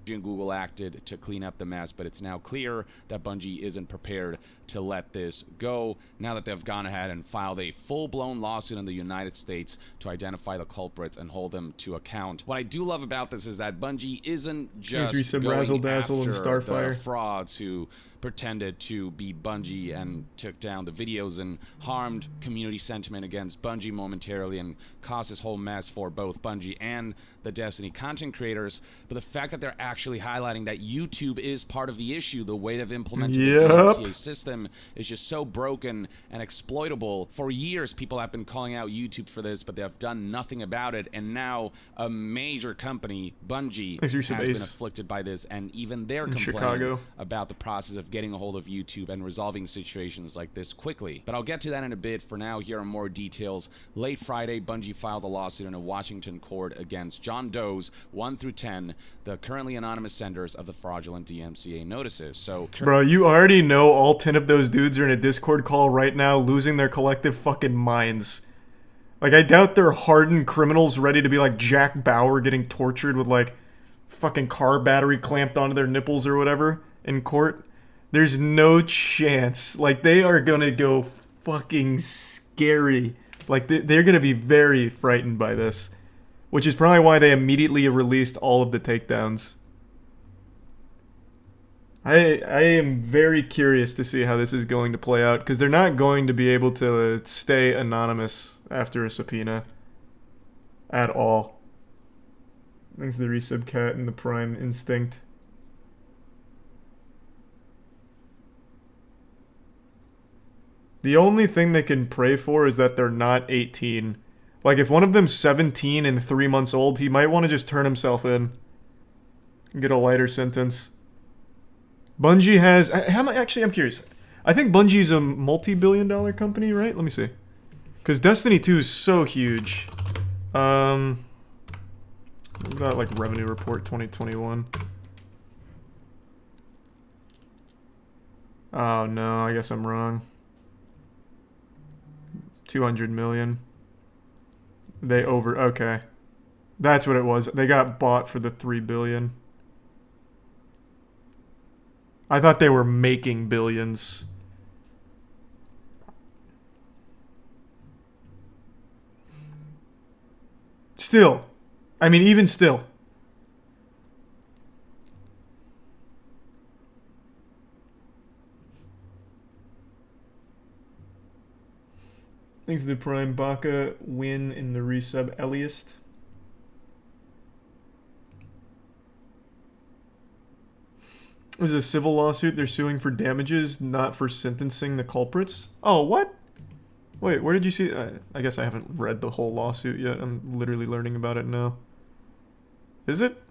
Google acted to clean up the mess, but it's now clear that Bungie isn't prepared to let this go now that they've gone ahead and filed a full-blown lawsuit in the United States to identify the culprits and hold them to account. What I do love about this is that Bungie isn't just going after the frauds who pretended to be Bungie and took down the videos and harmed community sentiment against Bungie momentarily and caused this whole mess for both Bungie and the Destiny content creators, but the fact that they're actually highlighting that YouTube is part of the issue, the way they've implemented the DMCA system is just so broken and exploitable. For years, people have been calling out YouTube for this, but they have done nothing about it, and now a major company, Bungie, has been afflicted by this, and even they're complaining about the process of getting a hold of YouTube and resolving situations like this quickly. But I'll get to that in a bit. For now, here are more details. Late Friday, Bungie filed a lawsuit in a Washington court against John Doe's 1 through 10, the currently anonymous senders of the fraudulent DMCA notices. So, bro, you already know all 10 of those dudes are in a Discord call right now losing their collective fucking minds. Like, I doubt they're hardened criminals ready to be like Jack Bauer getting tortured with like fucking car battery clamped onto their nipples or whatever in court. There's no chance. Like, they are gonna go fucking scary. Like, they're gonna be very frightened by this. Which is probably why they immediately released all of the takedowns. I am very curious to see how this is going to play out, because they're not going to be able to stay anonymous after a subpoena. At all. Thanks to the resub cat and the prime instinct. The only thing they can pray for is that they're not 18. Like, if one of them's 17 and 3 months old, he might want to just turn himself in. And get a lighter sentence. Bungie has... Actually, I'm curious. I think Bungie's a multi-billion-dollar company, right? Let me see. Because Destiny 2 is so huge. We've got, like, revenue report 2021. Oh, no. I guess I'm wrong. 200 million. Okay. That's what it was. They got bought for the 3 billion. I thought they were making billions. Still. I mean, even still. Thanks to the Prime Baka win in the resub Eliast. This is a civil lawsuit. They're suing for damages, not for sentencing the culprits. Oh, what? Wait, where did you see? I guess I haven't read the whole lawsuit yet. I'm literally learning about it now. Is it?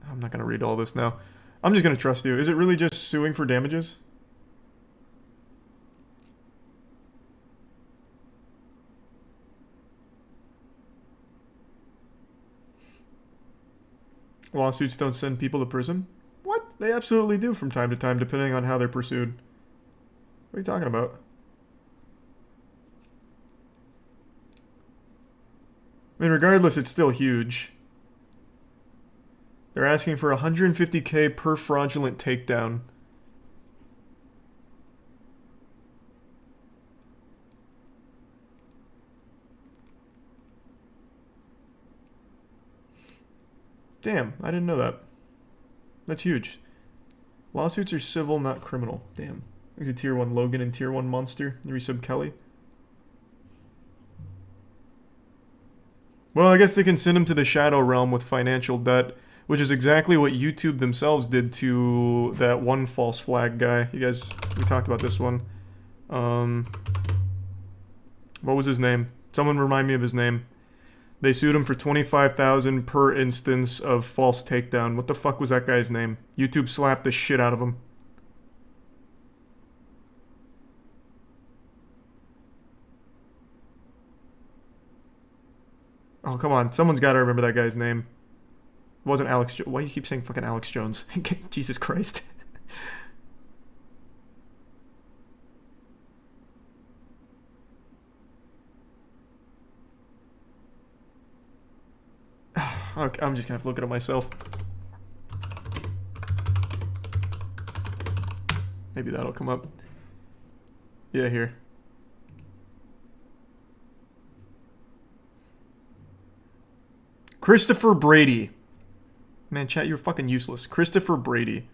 I'm not going to read all this now. I'm just going to trust you. Is it really just suing for damages? Lawsuits don't send people to prison? What? They absolutely do from time to time, depending on how they're pursued. What are you talking about? I mean, regardless, it's still huge. They're asking for 150K per fraudulent takedown. Damn, I didn't know that. That's huge. Lawsuits are civil, not criminal. Damn. There's a tier 1 Logan and tier 1 Monster. Resub Kelly. Well, I guess they can send him to the Shadow Realm with financial debt, which is exactly what YouTube themselves did to that one false flag guy. You guys, we talked about this one. What was his name? Someone remind me of his name. They sued him for $25,000 per instance of false takedown. What the fuck was that guy's name? YouTube slapped the shit out of him. Oh, come on. Someone's got to remember that guy's name. It wasn't Alex Jones. Why do you keep saying fucking Alex Jones? Jesus Christ. Okay, I'm just gonna have to look at it myself. Maybe that'll come up. Yeah, here. Christopher Brady. Man, chat, you're fucking useless. Christopher Brady.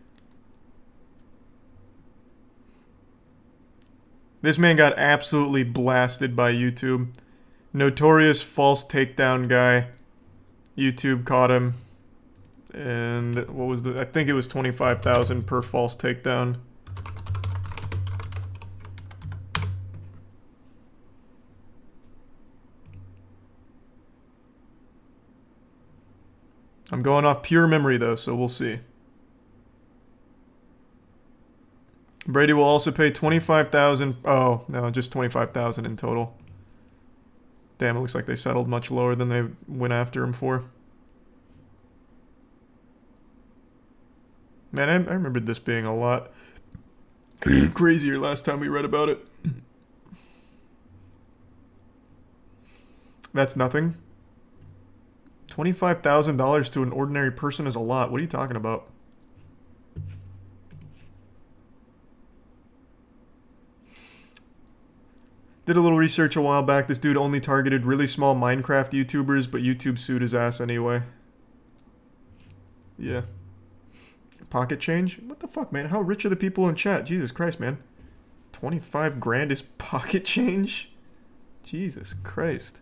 This man got absolutely blasted by YouTube. Notorious false takedown guy. YouTube caught him. And what was I think it was 25,000 per false takedown. I'm going off pure memory though, so we'll see. Brady will also pay 25,000. Oh, no, just 25,000 in total. Damn, it looks like they settled much lower than they went after him for. Man, I remembered this being a lot crazier last time we read about it. That's nothing. $25,000 to an ordinary person is a lot. What are you talking about? Did a little research a while back. This dude only targeted really small Minecraft YouTubers, but YouTube sued his ass anyway. Yeah. Pocket change? What the fuck, man? How rich are the people in chat? Jesus Christ, man. 25 grand is pocket change? Jesus Christ.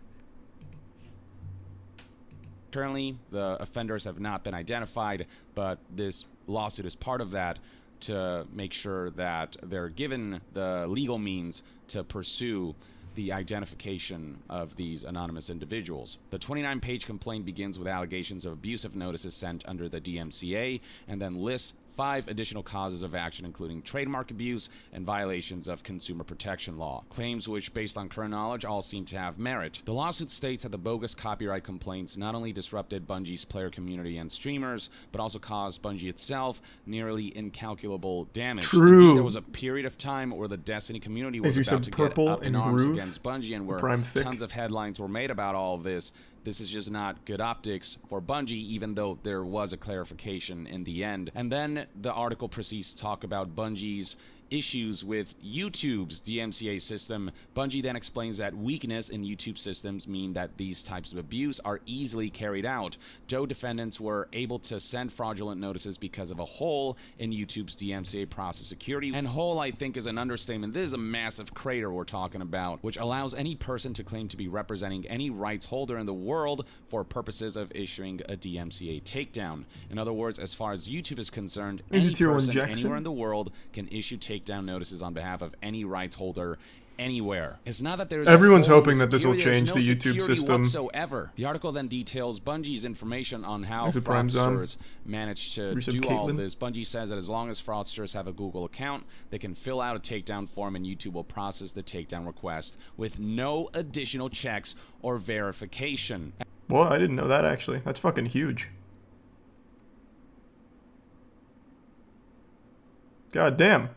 Currently, the offenders have not been identified, but this lawsuit is part of that to make sure that they're given the legal means to pursue the identification of these anonymous individuals. The 29-page complaint begins with allegations of abusive notices sent under the DMCA and then lists 5 additional causes of action, including trademark abuse and violations of consumer protection law. Claims which, based on current knowledge, all seem to have merit. The lawsuit states that the bogus copyright complaints not only disrupted Bungie's player community and streamers, but also caused Bungie itself nearly incalculable damage. True. Indeed, there was a period of time where the Destiny community was about to get up in arms against Bungie, and where tons of headlines were made about all of this. This is just not good optics for Bungie, even though there was a clarification in the end. And then the article proceeds to talk about Bungie's issues with YouTube's DMCA system. Bungie then explains that weakness in YouTube systems mean that these types of abuse are easily carried out. Though defendants were able to send fraudulent notices because of a hole in YouTube's DMCA process security. And hole, I think, is an understatement. This is a massive crater we're talking about, which allows any person to claim to be representing any rights holder in the world for purposes of issuing a DMCA takedown. In other words, as far as YouTube is concerned, any person anywhere in the world can issue takedown notices on behalf of any rights holder anywhere. It's not that there's everyone's hoping that this will change the YouTube system whatsoever. The article then details Bungie's information on how fraudsters managed to do all of this. Bungie says that as long as fraudsters have a Google account, they can fill out a takedown form and YouTube will process the takedown request with no additional checks or verification. Well, I didn't know that actually. That's fucking huge. God damn.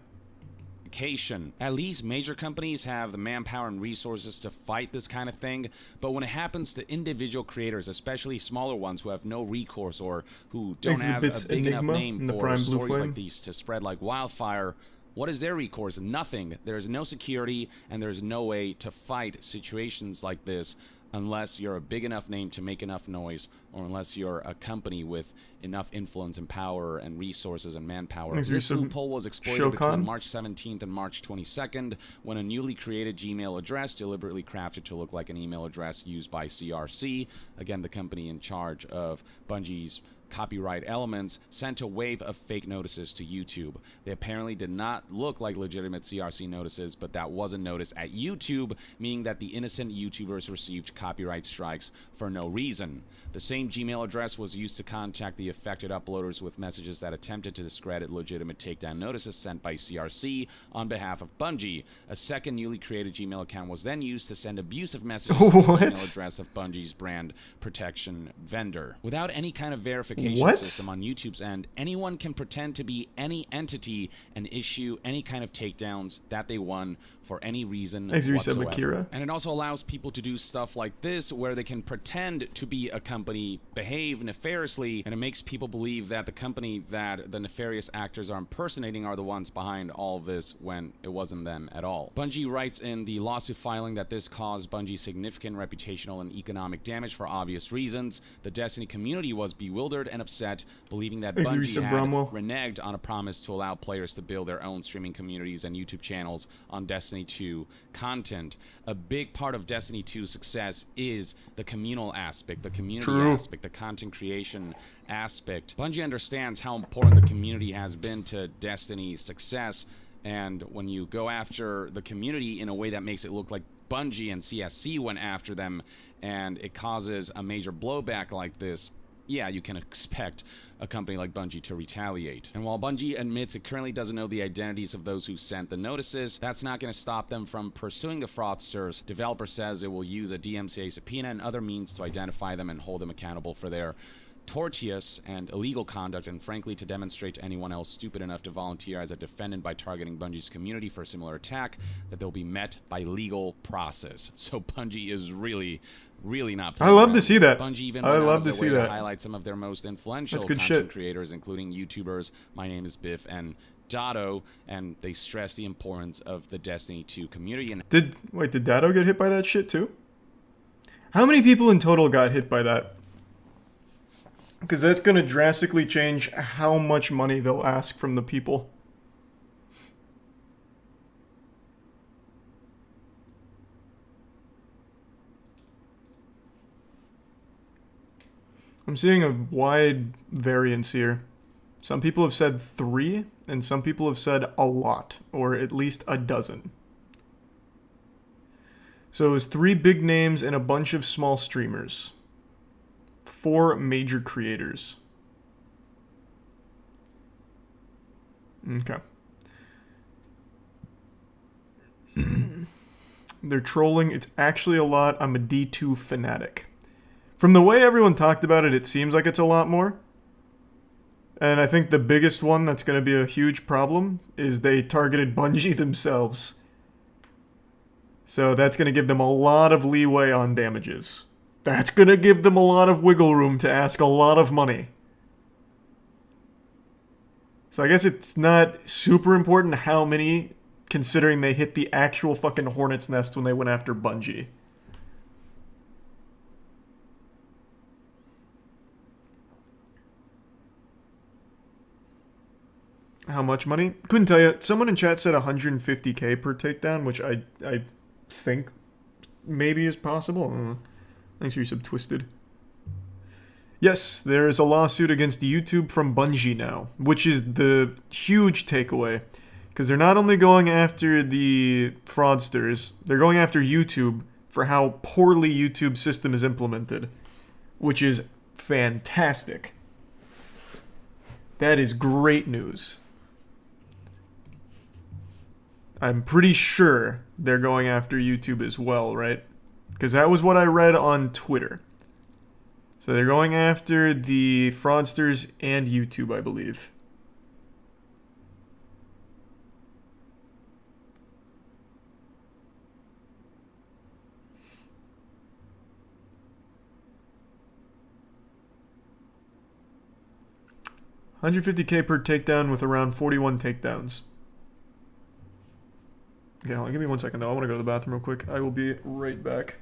At least major companies have the manpower and resources to fight this kind of thing, but when it happens to individual creators, especially smaller ones who have no recourse or who don't have a big enough name for stories like these to spread like wildfire, what is their recourse? Nothing. There's no security and there's no way to fight situations like this unless you're a big enough name to make enough noise, or unless you're a company with enough influence and power and resources and manpower. This loophole was exploited between March 17th and March 22nd when a newly created Gmail address, deliberately crafted to look like an email address used by CRC, again the company in charge of Bungie's copyright elements, sent a wave of fake notices to YouTube. They apparently did not look like legitimate CRC notices, but that was a notice at YouTube, meaning that the innocent YouTubers received copyright strikes for no reason. The same Gmail address was used to contact the affected uploaders with messages that attempted to discredit legitimate takedown notices sent by CRC on behalf of Bungie. A second newly created Gmail account was then used to send abusive messages to the email address of Bungie's brand protection vendor. Without any kind of verification system on YouTube's end, anyone can pretend to be any entity and issue any kind of takedowns that they won for any reason whatsoever. And it also allows people to do stuff like this where they can pretend to be a company, behave nefariously, and it makes people believe that the company that the nefarious actors are impersonating are the ones behind all of this when it wasn't them at all. Bungie writes in the lawsuit filing that this caused Bungie significant reputational and economic damage for obvious reasons. The Destiny community was bewildered and upset, believing that Bungie had reneged on a promise to allow players to build their own streaming communities and YouTube channels on Destiny 2 content. A big part of Destiny 2's success is the communal aspect, the community aspect, the content creation aspect. Bungie understands how important the community has been to Destiny's success, and when you go after the community in a way that makes it look like Bungie and CSC went after them, and it causes a major blowback like this, yeah, you can expect a company like Bungie to retaliate. And while Bungie admits it currently doesn't know the identities of those who sent the notices, that's not going to stop them from pursuing the fraudsters. Developer says it will use a DMCA subpoena and other means to identify them and hold them accountable for their tortious and illegal conduct, and frankly to demonstrate to anyone else stupid enough to volunteer as a defendant by targeting Bungie's community for a similar attack that they'll be met by legal process. So Bungie is really not playing I love around. to see that. Bungie even I went out love of to their see way that. to highlight some of their most influential That's good content shit. creators, including YouTubers. My name is Biff and Dotto, and they stress the importance of the Destiny 2 community. And Did Dado get hit by that shit too? How many people in total got hit by that? Because that's going to drastically change how much money they'll ask from the people. I'm seeing a wide variance here. Some people have said 3, and some people have said a lot, or at least a dozen. So it was 3 big names and a bunch of small streamers. 4 major creators. Okay. They're trolling. It's actually a lot. I'm a D2 fanatic. From the way everyone talked about it, it seems like it's a lot more. And I think the biggest one that's going to be a huge problem is they targeted Bungie themselves. So that's going to give them a lot of leeway on damages. That's going to give them a lot of wiggle room to ask a lot of money. So I guess it's not super important how many, considering they hit the actual fucking hornet's nest when they went after Bungie. How much money? Couldn't tell you. Someone in chat said 150k per takedown, which I think maybe is possible. I don't know. Thanks for your sub, Twisted. Yes, there is a lawsuit against YouTube from Bungie now, which is the huge takeaway. Because they're not only going after the fraudsters, they're going after YouTube for how poorly YouTube's system is implemented, which is fantastic. That is great news. I'm pretty sure they're going after YouTube as well, right? Because that was what I read on Twitter. So they're going after the fraudsters and YouTube, I believe. $150k per takedown with around 41 takedowns. Okay, hold on, give me 1 second though. I want to go to the bathroom real quick. I will be right back.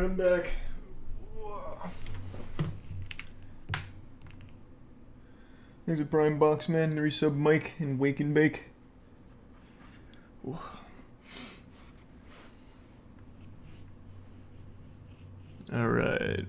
I'm back. There's a Prime Boxman, resub Mike, and Wake and Bake. Alright.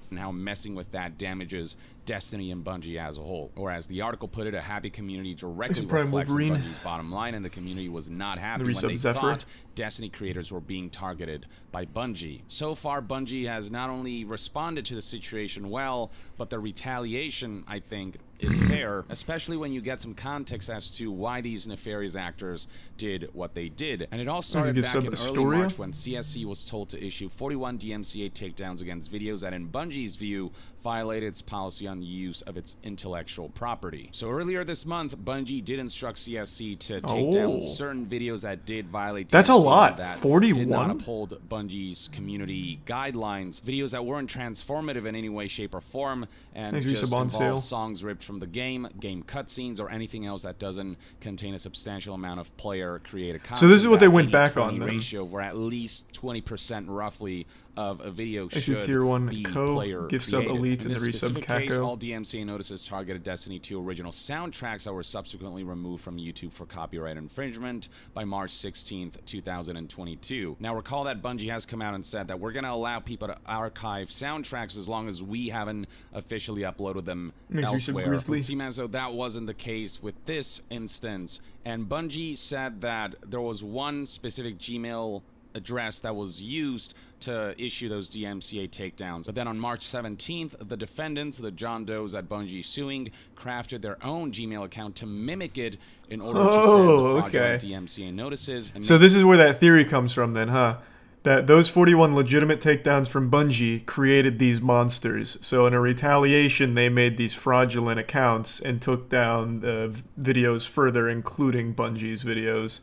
And how messing with that damages Destiny and Bungie as a whole. Or as the article put it, a happy community directly reflects Bungie's bottom line, and the community was not happy when they thought Destiny creators were being targeted by Bungie. So far, Bungie has not only responded to the situation well, but the retaliation, I think, is fair, especially when you get some context as to why these nefarious actors did what they did. And it all started back in early March when CSC was told to issue 41 DMCA takedowns against videos that, in Bungie's view, violated its policy on use of its intellectual property. So earlier this month, Bungie did instruct CSC to take down certain videos that did violate That's a lot. that 41? did not uphold Bungie's community guidelines. Videos that weren't transformative in any way, shape, or form, and just involve songs ripped from the game cutscenes, or anything else that doesn't contain a substantial amount of player-created content. So this is what they went back on, then. Ratio where at least 20% roughly of a video should tier 1 be player gift sub elite and the resub case, all DMCA notices targeted Destiny 2 original soundtracks that were subsequently removed from YouTube for copyright infringement by March 16th, 2022. Now recall that Bungie has come out and said that we're going to allow people to archive soundtracks as long as we haven't officially uploaded them elsewhere. It seems as though that wasn't the case with this instance, and Bungie said that there was one specific Gmail address that was used to issue those DMCA takedowns. But then on March 17th, the defendants, the John Does at Bungie suing, crafted their own Gmail account to mimic it in order to send the fraudulent DMCA notices. And so this is where that theory comes from then, huh? That those 41 legitimate takedowns from Bungie created these monsters. So in a retaliation, they made these fraudulent accounts and took down the videos further, including Bungie's videos.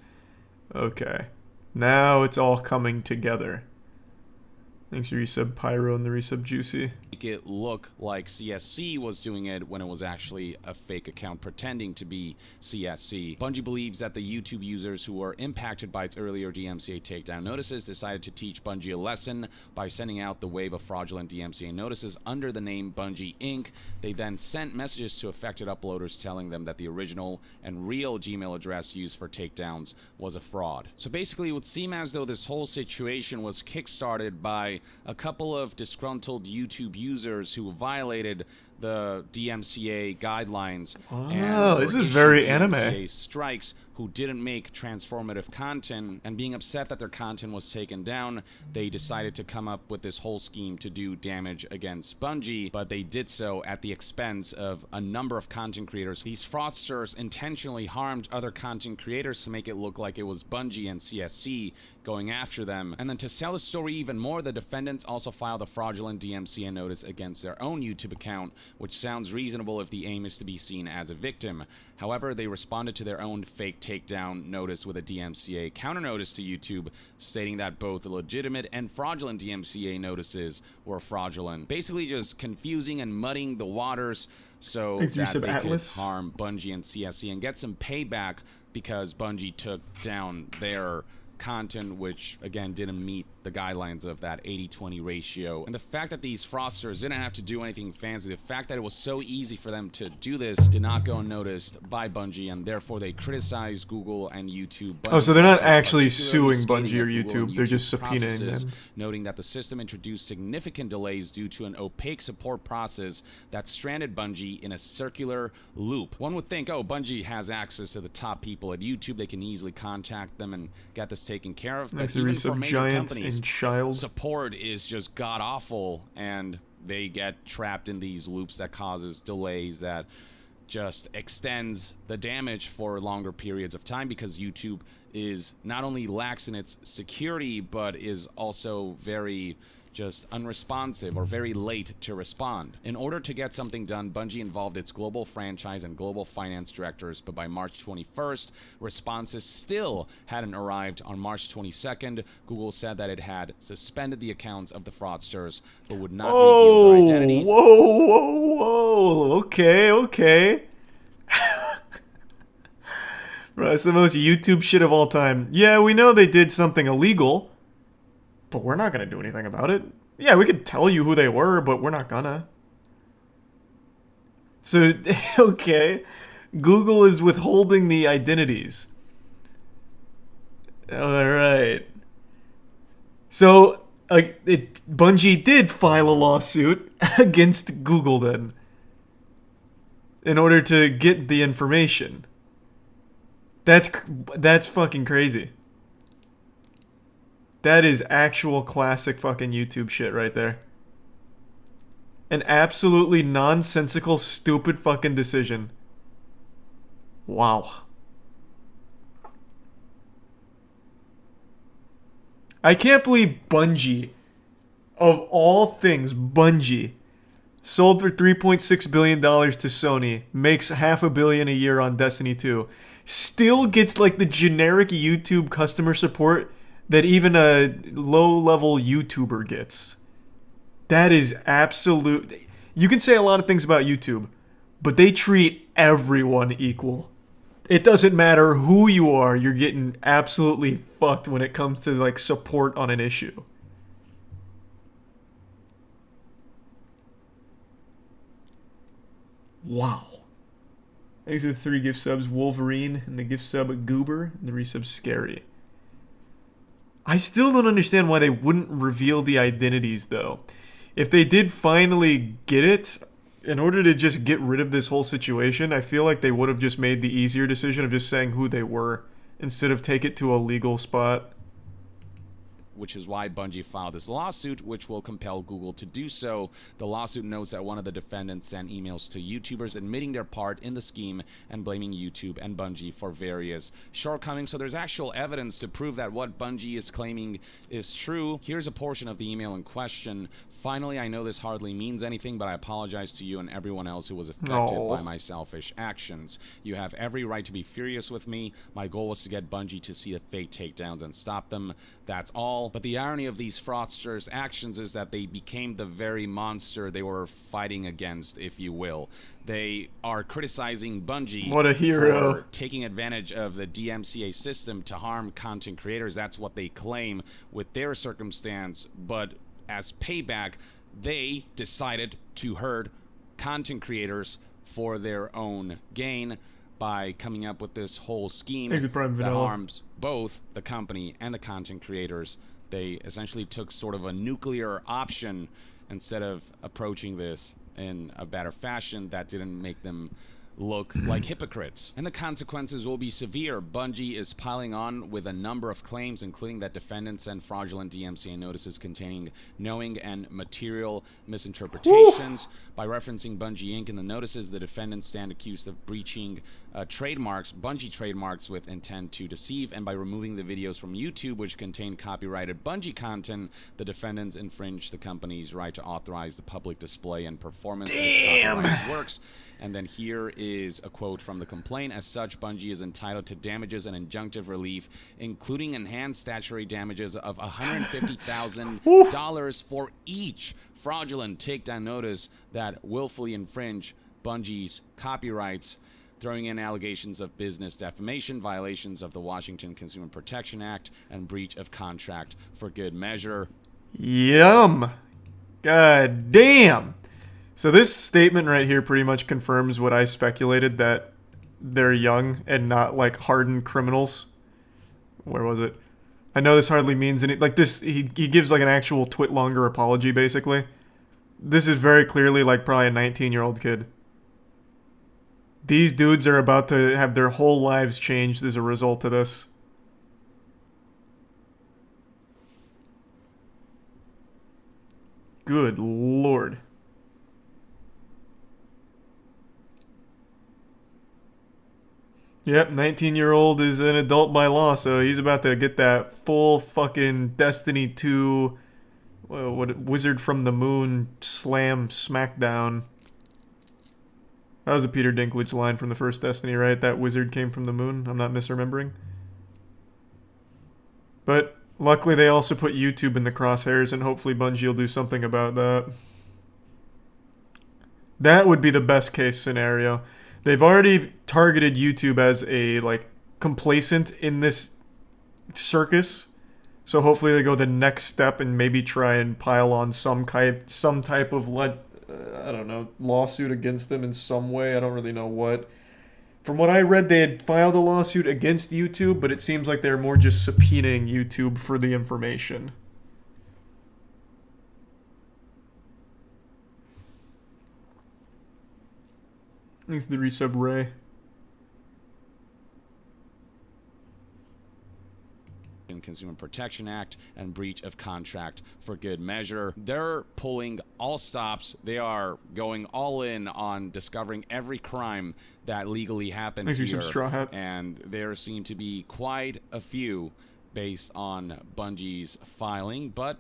Okay. Now it's all coming together. Thanks, resub Pyro and the resub Juicy. Make it look like CSC was doing it when it was actually a fake account pretending to be CSC. Bungie believes that the YouTube users who were impacted by its earlier DMCA takedown notices decided to teach Bungie a lesson by sending out the wave of fraudulent DMCA notices under the name Bungie Inc. They then sent messages to affected uploaders telling them that the original and real Gmail address used for takedowns was a fraud. So basically it would seem as though this whole situation was kickstarted by a couple of disgruntled YouTube users who violated the DMCA guidelines. And this is very anime. Strikes who didn't make transformative content, and being upset that their content was taken down, they decided to come up with this whole scheme to do damage against Bungie, but they did so at the expense of a number of content creators. These fraudsters intentionally harmed other content creators to make it look like it was Bungie and CSC going after them. And then to sell the story even more, the defendants also filed a fraudulent DMCA notice against their own YouTube account, which sounds reasonable if the aim is to be seen as a victim. However, they responded to their own fake takedown notice with a DMCA counter notice to YouTube, stating that both the legitimate and fraudulent DMCA notices were fraudulent. Basically just confusing and muddying the waters so that they could harm Bungie and CSC and get some payback because Bungie took down their content, which again didn't meet the guidelines of that 80-20 ratio. And the fact that these fraudsters didn't have to do anything fancy, the fact that it was so easy for them to do this did not go unnoticed by Bungie, and therefore they criticized Google and YouTube. Oh, so they're not actually suing Bungie or YouTube, they're just subpoenaing them. Noting that the system introduced significant delays due to an opaque support process that stranded Bungie in a circular loop. One would think, oh, Bungie has access to the top people at YouTube, they can easily contact them and get this taken care of. But even for major companies, support is just god-awful, and they get trapped in these loops that causes delays that just extends the damage for longer periods of time, because YouTube is not only lax in its security, but is also very just unresponsive or very late to respond. In order to get something done, Bungie involved its global franchise and global finance directors, but by March 21st, responses still hadn't arrived. On March 22nd, Google said that it had suspended the accounts of the fraudsters, but would not reveal their identities. Whoa, okay. Bro, that's the most YouTube shit of all time. Yeah, we know they did something illegal. but we're not gonna do anything about it. Yeah, we could tell you who they were, but we're not gonna. So, okay. Google is withholding the identities. Alright. So, Bungie did file a lawsuit against Google then, in order to get the information. That's fucking crazy. That is actual classic fucking YouTube shit right there. An absolutely nonsensical, stupid fucking decision. Wow. I can't believe Bungie, of all things, Bungie, sold for $3.6 billion to Sony, makes $500 million a year on Destiny 2, still gets like the generic YouTube customer support that even a low-level YouTuber gets. That is absolute. You can say a lot of things about YouTube, but they treat everyone equal. It doesn't matter who you are, you're getting absolutely fucked when it comes to like support on an issue. Wow. These are the 3 gift subs: Wolverine, and the gift sub Goober, and the resub Scary. I still don't understand why they wouldn't reveal the identities though. If they did finally get it, in order to just get rid of this whole situation, I feel like they would have just made the easier decision of just saying who they were instead of take it to a legal spot. Which is why Bungie filed this lawsuit, which will compel Google to do so. The lawsuit notes that one of the defendants sent emails to YouTubers admitting their part in the scheme and blaming YouTube and Bungie for various shortcomings. So there's actual evidence to prove that what Bungie is claiming is true. Here's a portion of the email in question. Finally, I know this hardly means anything, but I apologize to you and everyone else who was affected by my selfish actions. You have every right to be furious with me. My goal was to get Bungie to see the fake takedowns and stop them. That's all. But the irony of these fraudsters' actions is that they became the very monster they were fighting against, if you will. They are criticizing Bungie What a hero. for taking advantage of the DMCA system to harm content creators. That's what they claim with their circumstance. But as payback, they decided to hurt content creators for their own gain by coming up with this whole scheme that harms both the company and the content creators. They essentially took sort of a nuclear option instead of approaching this in a better fashion that didn't make them look like hypocrites. And the consequences will be severe. Bungie is piling on with a number of claims, including that defendants sent fraudulent DMCA notices containing knowing and material misinterpretations. By referencing Bungie Inc. in the notices, the defendants stand accused of breaching trademarks, Bungie trademarks, with intent to deceive, and by removing the videos from YouTube which contain copyrighted Bungie content, the defendants infringe the company's right to authorize the public display and performance of its copyrighted works. And then here is a quote from the complaint. As such, Bungie is entitled to damages and injunctive relief, including enhanced statutory damages of $150,000 for each fraudulent takedown notice that willfully infringe Bungie's copyrights, throwing in allegations of business defamation, violations of the Washington Consumer Protection Act, and breach of contract for good measure. Yum. God damn. So this statement right here pretty much confirms what I speculated, that they're young and not like hardened criminals. Where was it? I know this hardly means any, like this, he gives like an actual twit longer apology basically. This is very clearly like probably a 19-year-old kid. These dudes are about to have their whole lives changed as a result of this. Good lord. Yep, 19-year-old is an adult by law, so he's about to get that full fucking Destiny 2, what Wizard from the Moon slam smackdown. That was a Peter Dinklage line from the first Destiny, right? That wizard came from the moon. I'm not misremembering. But luckily they also put YouTube in the crosshairs, and hopefully Bungie will do something about that. That would be the best case scenario. They've already targeted YouTube as a, like, complacent in this circus. So hopefully they go the next step and maybe try and pile on some type of I don't know, lawsuit against them in some way. I don't really know what. From what I read, they had filed a lawsuit against YouTube, but it seems like they're more just subpoenaing YouTube for the information. Thanks to the resub, Ray. Consumer Protection Act and breach of contract for good measure. They're pulling all stops. They are going all in on discovering every crime that legally happens Thanks for here. some straw hat. And there seem to be quite a few based on Bungie's filing. But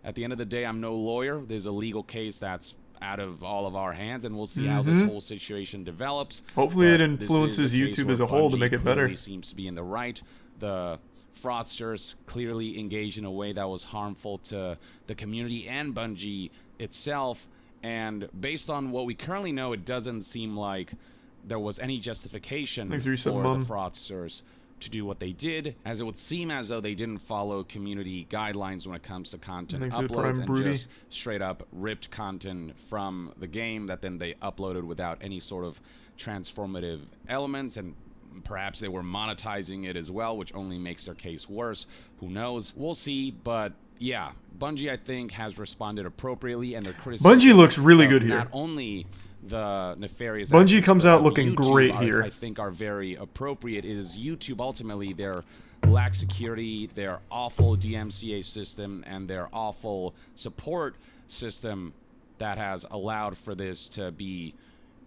at the end of the day, I'm no lawyer. There's a legal case that's out of all of our hands, and we'll see how this whole situation develops. Hopefully but it influences YouTube as a whole to make it better. Bungie seems to be in the right. The fraudsters clearly engaged in a way that was harmful to the community and Bungie itself. And based on what we currently know, it doesn't seem like there was any justification for the fraudsters to do what they did, as it would seem as though they didn't follow community guidelines when it comes to content uploads and just straight up ripped content from the game that then they uploaded without any sort of transformative elements, and perhaps they were monetizing it as well, which only makes their case worse. Who knows? We'll see, but yeah, Bungie, I think, has responded appropriately, and their criticism Bungie looks really good here. Not only the nefarious Bungie comes out looking great here. I think are very appropriate. Is YouTube ultimately their lack security, their awful DMCA system, and their awful support system that has allowed for this to be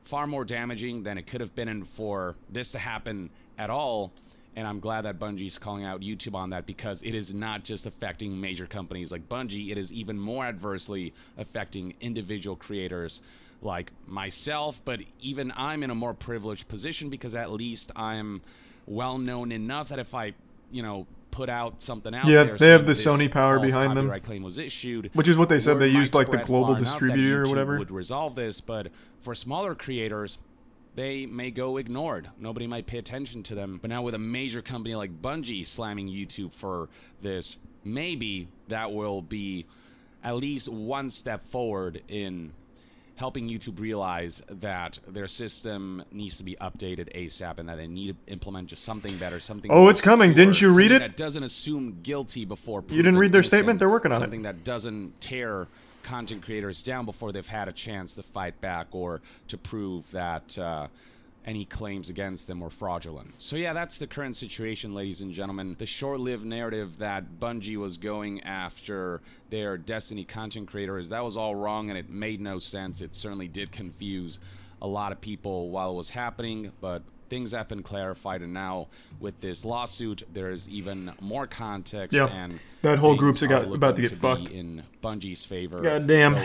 far more damaging than it could have been, and for this to happen at all. And I'm glad that Bungie's calling out YouTube on that, because it is not just affecting major companies like Bungie, it is even more adversely affecting individual creators like myself. But even I'm in a more privileged position, because at least I'm well known enough that if I, put out something out there, they have the Sony power behind them, claim was issued, which is what they said. They used like the global distributor or whatever would resolve this. But for smaller creators, they may go ignored. Nobody might pay attention to them. But now with a major company like Bungie slamming YouTube for this, maybe that will be at least one step forward in helping YouTube realize that their system needs to be updated ASAP, and that they need to implement just something better, something. Oh, it's coming! Didn't you read it? That doesn't assume guilty before. You didn't read their statement? They're working on it. Something that doesn't tear content creators down before they've had a chance to fight back or to prove that any claims against them were fraudulent. So yeah, that's the current situation, ladies and gentlemen. The short-lived narrative that Bungie was going after their Destiny content creators, that was all wrong, and it made no sense. It certainly did confuse a lot of people while it was happening, but things have been clarified, and now with this lawsuit, there's even more context. Yep. And that whole group's about to get fucked. In Bungie's favor. God damn.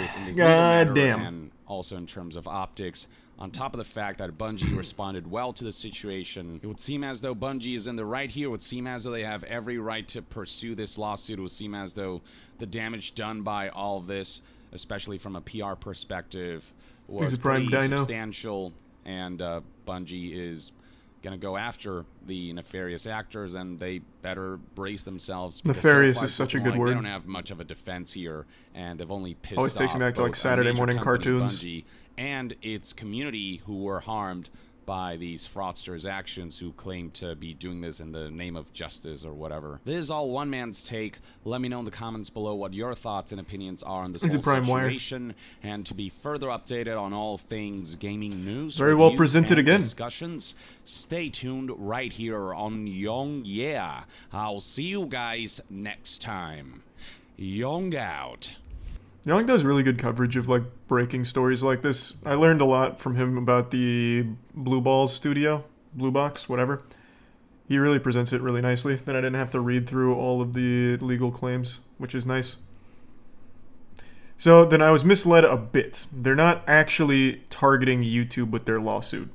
And also in terms of optics. On top of the fact that Bungie responded well to the situation, it would seem as though Bungie is in the right here. It would seem as though they have every right to pursue this lawsuit. It would seem as though the damage done by all of this, especially from a PR perspective, was pretty substantial. And Bungie is going to go after the nefarious actors, and they better brace themselves. Nefarious is such a good word. They don't have much of a defense here, and they've only pissed always takes off me back to like Saturday morning cartoons. Bungie and its community, who were harmed by these fraudsters' actions, who claim to be doing this in the name of justice or whatever. This is all one man's take. Let me know in the comments below what your thoughts and opinions are on this whole situation. And to be further updated on all things gaming news, very well presented again, discussions, stay tuned right here on Young Yeah. I'll see you guys next time. Young out. Young does really good coverage of like breaking stories like this. I learned a lot from him about the Blue Balls studio, Blue Box, whatever. He really presents it really nicely. Then I didn't have to read through all of the legal claims, which is nice. So then I was misled a bit. They're not actually targeting YouTube with their lawsuit.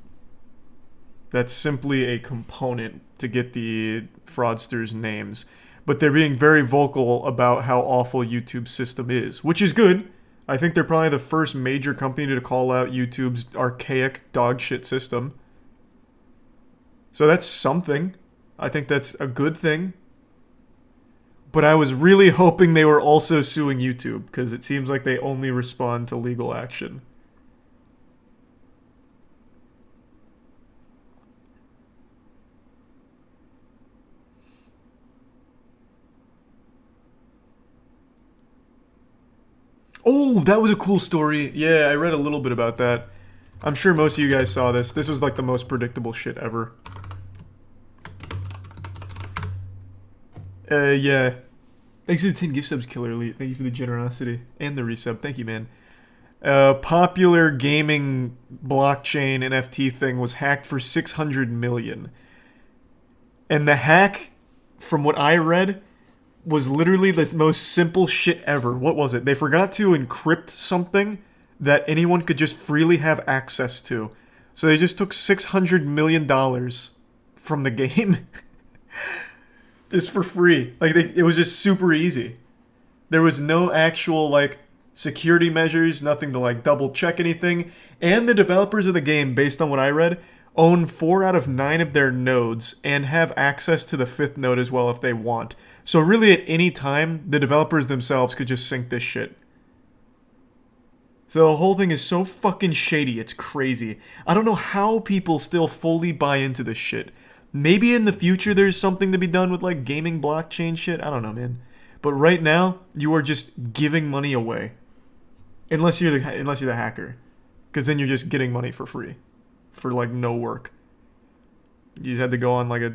That's simply a component to get the fraudsters' names. But they're being very vocal about how awful YouTube's system is, which is good. I think they're probably the first major company to call out YouTube's archaic dogshit system. So that's something. I think that's a good thing. But I was really hoping they were also suing YouTube, because it seems like they only respond to legal action. Oh, that was a cool story. Yeah, I read a little bit about that. I'm sure most of you guys saw this. This was like the most predictable shit ever. Yeah. Thanks for the 10 gift subs, Killer Elite. Thank you for the generosity. And the resub. Thank you, man. Popular gaming blockchain NFT thing was hacked for 600 million. And the hack, from what I read, was literally the most simple shit ever. What was it? They forgot to encrypt something that anyone could just freely have access to. So they just took $600 million from the game. Just for free. Like, it was just super easy. There was no actual, like, security measures, nothing to, like, double check anything. And the developers of the game, based on what I read, own 4 out of 9 of their nodes and have access to the 5th node as well if they want. So really at any time, the developers themselves could just sync this shit. So the whole thing is so fucking shady, it's crazy. I don't know how people still fully buy into this shit. Maybe in the future there's something to be done with like gaming blockchain shit, I don't know, man. But right now, you are just giving money away. Unless you're the hacker. Because then you're just getting money for free. For like no work. You just had to go on like a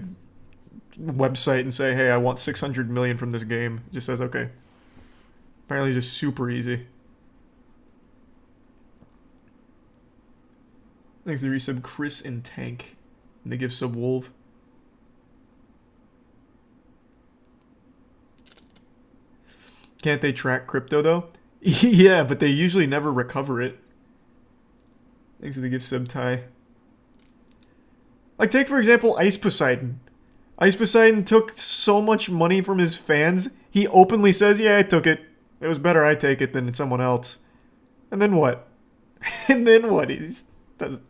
website and say, hey, I want 600 million from this game. It just says, okay. Apparently just super easy. Thanks to the resub Chris and Tank. And they give sub Wolf. Can't they track crypto though? Yeah, but they usually never recover it. Thanks to the gift sub Ty. Like take for example Ice Poseidon. Ice Poseidon took so much money from his fans, he openly says, yeah, I took it. It was better I take it than someone else. And then what? And then what?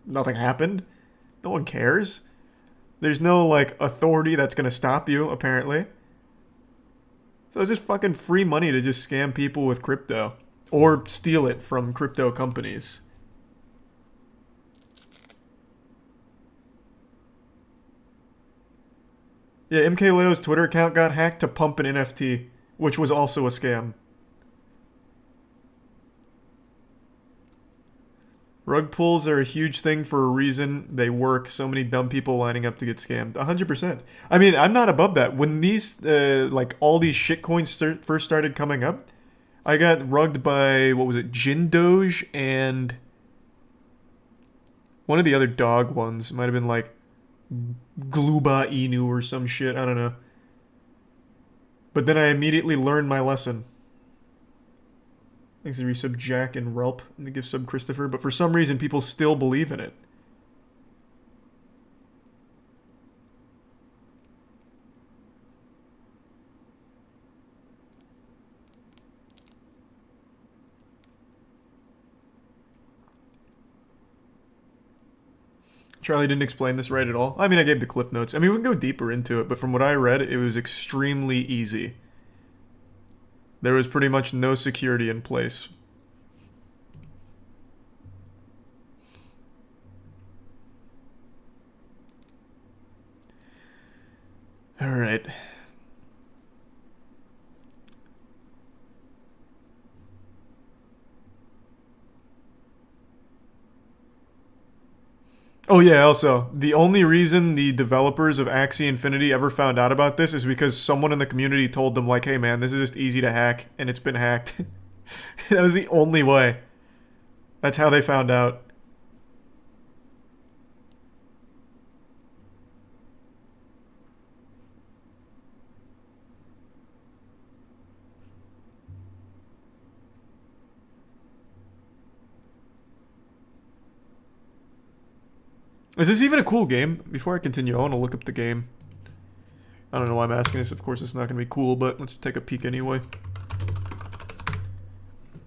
Nothing happened. No one cares. There's no, like, authority that's gonna stop you, apparently. So it's just fucking free money to just scam people with crypto. Or steal it from crypto companies. Yeah, MK Leo's Twitter account got hacked to pump an NFT, which was also a scam. Rug pulls are a huge thing for a reason. They work. So many dumb people lining up to get scammed. 100%. I mean, I'm not above that. When these, like, all these shitcoins first started coming up, I got rugged by, what was it, Jin Doge and one of the other dog ones. It might have been, like, Gluba Inu or some shit. I don't know. But then I immediately learned my lesson. Thanks to resub Jack and Relp and the gift sub Christopher. But for some reason, people still believe in it. Charlie didn't explain this right at all. I mean, I gave the cliff notes. I mean, we can go deeper into it, but from what I read, it was extremely easy. There was pretty much no security in place. All right. Oh yeah, also, the only reason the developers of Axie Infinity ever found out about this is because someone in the community told them, like, hey man, this is just easy to hack, and it's been hacked. That was the only way. That's how they found out. Is this even a cool game? Before I continue, I want to look up the game. I don't know why I'm asking this. Of course, it's not going to be cool, but let's take a peek anyway.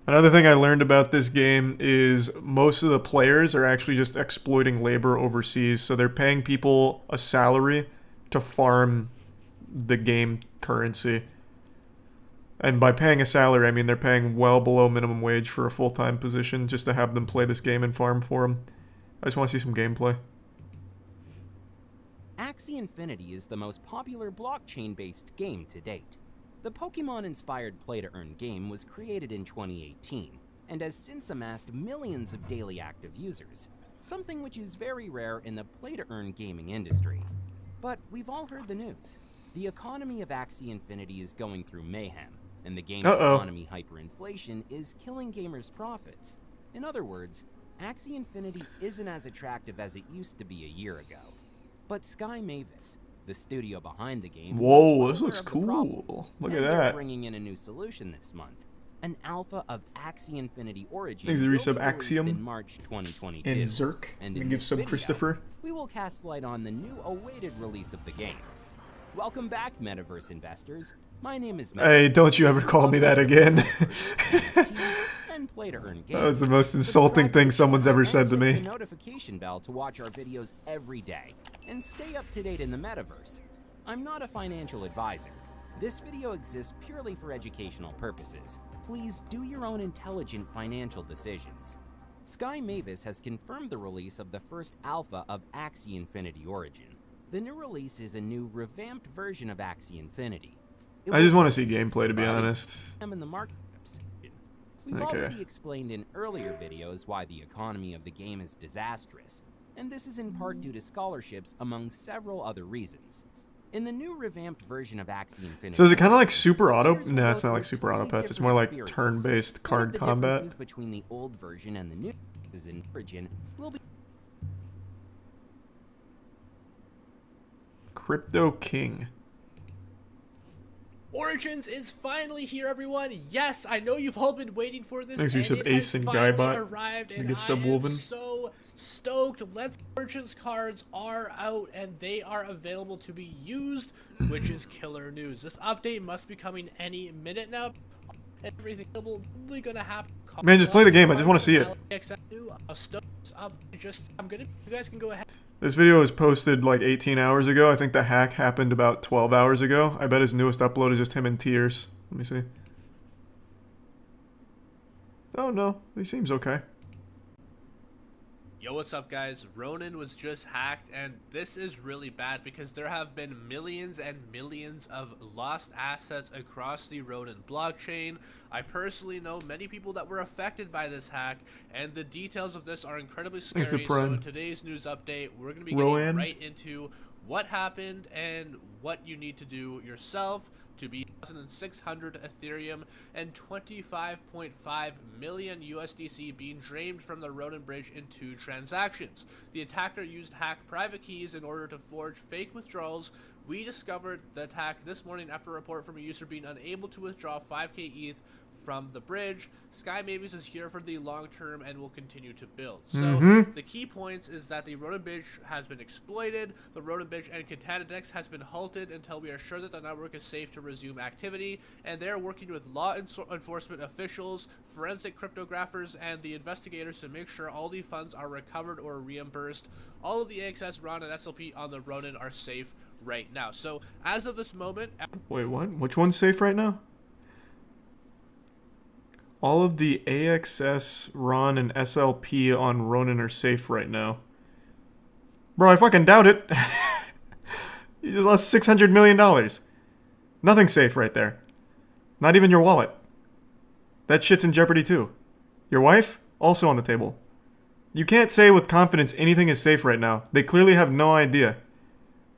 Another thing I learned about this game is most of the players are actually just exploiting labor overseas. So they're paying people a salary to farm the game currency. And by paying a salary, I mean they're paying well below minimum wage for a full-time position just to have them play this game and farm for them. I just want to see some gameplay. Axie Infinity is the most popular blockchain-based game to date. The Pokemon-inspired play-to-earn game was created in 2018, and has since amassed millions of daily active users, something which is very rare in the play-to-earn gaming industry. But we've all heard the news. The economy of Axie Infinity is going through mayhem, and the game's economy hyperinflation is killing gamers' profits. In other words, Axie Infinity isn't as attractive as it used to be a year ago. But Sky Mavis, the studio behind the game, whoa, this looks cool. Look at they're that. bringing in a new solution this month. An alpha of Axie Infinity Origin Thanks to will resub be released Axiom in March 2022. And Zerk. And And in give this sub video, Christopher. we will cast light on the new awaited release of the game. Welcome back, Metaverse investors. My name is Matt. Hey, don't you ever call me that again. And play to earn games. That was the most insulting thing someone's ever said to me. Hit the notification bell to watch our videos every day and stay up to date in the metaverse. I'm not a financial advisor. This video exists purely for educational purposes. Please do your own intelligent financial decisions. Sky Mavis has confirmed the release of the first alpha of Axie Infinity Origin. The new release is a new revamped version of Axie Infinity. I just want to see gameplay, to be honest. In the market. We've already explained in earlier videos why the economy of the game is disastrous, and this is in part due to scholarships among several other reasons. In the new revamped version of Axie Infinity... So is it kind of like Super Auto? No, it's not like Super Auto Pets. It's more like turn-based card combat. The differences between the old version and the new is in Origin will be... Crypto King. Origins is finally here, everyone. Yes, I know you've all been waiting for this. Thanks for sub it Ace has and finally Guybot. arrived, and Give I sub am Wolven. so stoked. Let's Origins cards are out, and they are available to be used, which is killer news. This update must be coming any minute now. Everything probably gonna happen. Man, just play the game. I just want to see it. You guys can go ahead. This video was posted like 18 hours ago. I think the hack happened about 12 hours ago. I bet his newest upload is just him in tears. Let me see. Oh no, he seems okay. Yo, what's up, guys? Ronin was just hacked, and this is really bad because there have been millions and millions of lost assets across the Ronin blockchain. I personally know many people that were affected by this hack, and the details of this are incredibly scary. So in today's news update, we're going to be getting right into what happened and what you need to do yourself to be 1,600 Ethereum and 25.5 million USDC being drained from the Ronin bridge in 2 transactions. The attacker used hack private keys in order to forge fake withdrawals. We discovered the attack this morning after a report from a user being unable to withdraw 5k ETH from the bridge. Sky Mavis is here for the long term and will continue to build. So the key points is that the Ronin bridge has been exploited, the Ronin bridge and Katana Dex has been halted until we are sure that the network is safe to resume activity, and they are working with law enforcement officials, forensic cryptographers, and the investigators to make sure all the funds are recovered or reimbursed. All of the AXS, RON, and SLP on the Ronin are safe right now. So as of this moment... Wait, what? Which one's safe right now? All of the AXS, RON, and SLP on Ronin are safe right now. Bro, I fucking doubt it. You just lost $600 million. Nothing's safe right there. Not even your wallet. That shit's in jeopardy too. Your wife? Also on the table. You can't say with confidence anything is safe right now. They clearly have no idea.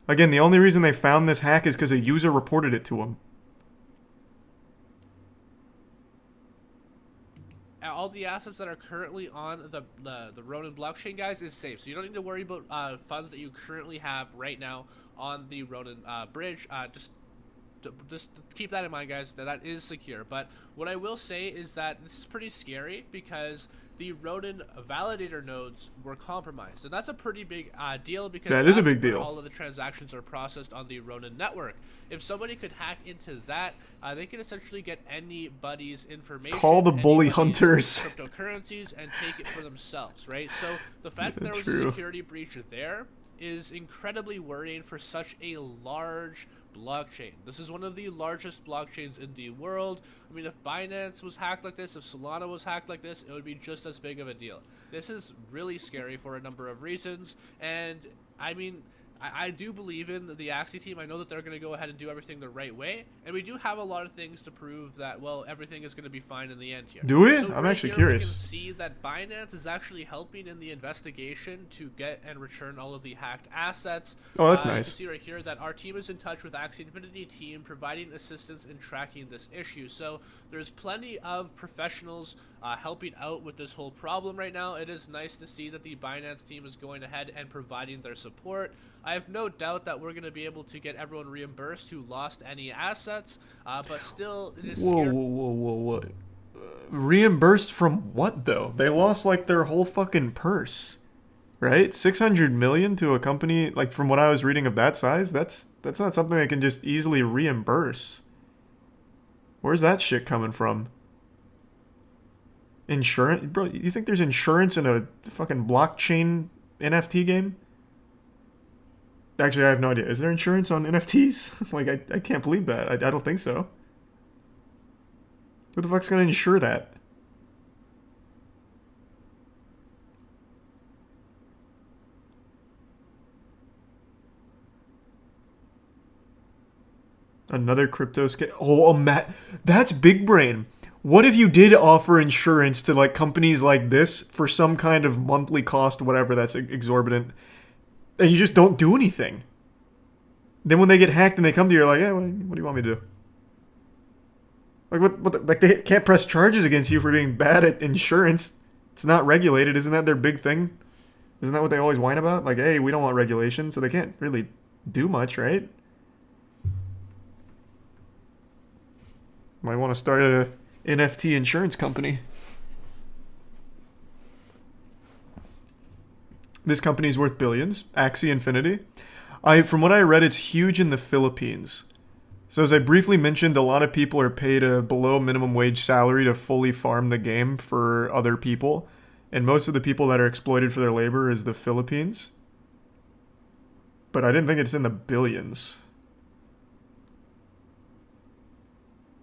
Again, the only reason they found this hack is because a user reported it to them. All the assets that are currently on the Ronin blockchain, guys, is safe. So you don't need to worry about funds that you currently have right now on the Ronin bridge. Just keep that in mind, guys, that is secure. But what I will say is that this is pretty scary because the Ronin validator nodes were compromised, and that's a pretty big deal because that is a big deal. All of the transactions are processed on the Ronin network. If somebody could hack into that, they can essentially get anybody's information. Call the bully hunters. Cryptocurrencies and take it for themselves, right? So the fact that there was a security breach there is incredibly worrying for such a large blockchain. This is one of the largest blockchains in the world. I mean, if Binance was hacked like this, if Solana was hacked like this, it would be just as big of a deal. This is really scary for a number of reasons, and I mean, I do believe in the Axie team. I know that they're going to go ahead and do everything the right way, and we do have a lot of things to prove that, well, everything is going to be fine in the end here. Do we? So I'm right actually here curious. We can see that Binance is actually helping in the investigation to get and return all of the hacked assets. Oh, that's You nice. can see right here that our team is in touch with Axie Infinity team, providing assistance in tracking this issue. So there's plenty of professionals helping out with this whole problem right now. It is nice to see that the Binance team is going ahead and providing their support. I have no doubt that we're going to be able to get everyone reimbursed who lost any assets, but still, it is scary. Whoa. Reimbursed from what, though? They lost, like, their whole fucking purse, right? 600 million to a company, like, from what I was reading of that size, that's not something they can just easily reimburse. Where's that shit coming from? Insurance? Bro, you think there's insurance in a fucking blockchain NFT game? Actually, I have no idea. Is there insurance on NFTs? Like, I can't believe that. I don't think so. Who the fuck's gonna insure that? Another crypto scam. Oh, Matt, that's big brain. What if you did offer insurance to like companies like this for some kind of monthly cost, whatever that's exorbitant, and you just don't do anything? Then when they get hacked and they come to you, you're like, "Yeah, what do you want me to do?" Like like they can't press charges against you for being bad at insurance. It's not regulated, isn't that their big thing? Isn't that what they always whine about? Like, hey, we don't want regulation, so they can't really do much, right? Might want to start a NFT insurance company. This company is worth billions. Axie Infinity. From what I read, it's huge in the Philippines. So as I briefly mentioned, a lot of people are paid a below minimum wage salary to fully farm the game for other people. And most of the people that are exploited for their labor is the Philippines. But I didn't think it's in the billions.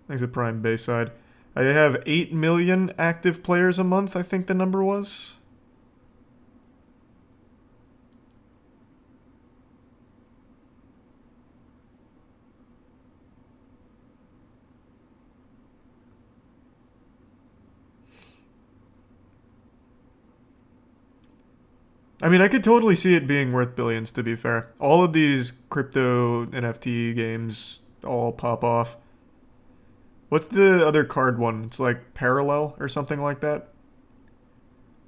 Thanks to Prime Bayside. I have 8 million active players a month, I think the number was. I mean, I could totally see it being worth billions, to be fair. All of these crypto NFT games all pop off. What's the other card one? It's like Parallel or something like that.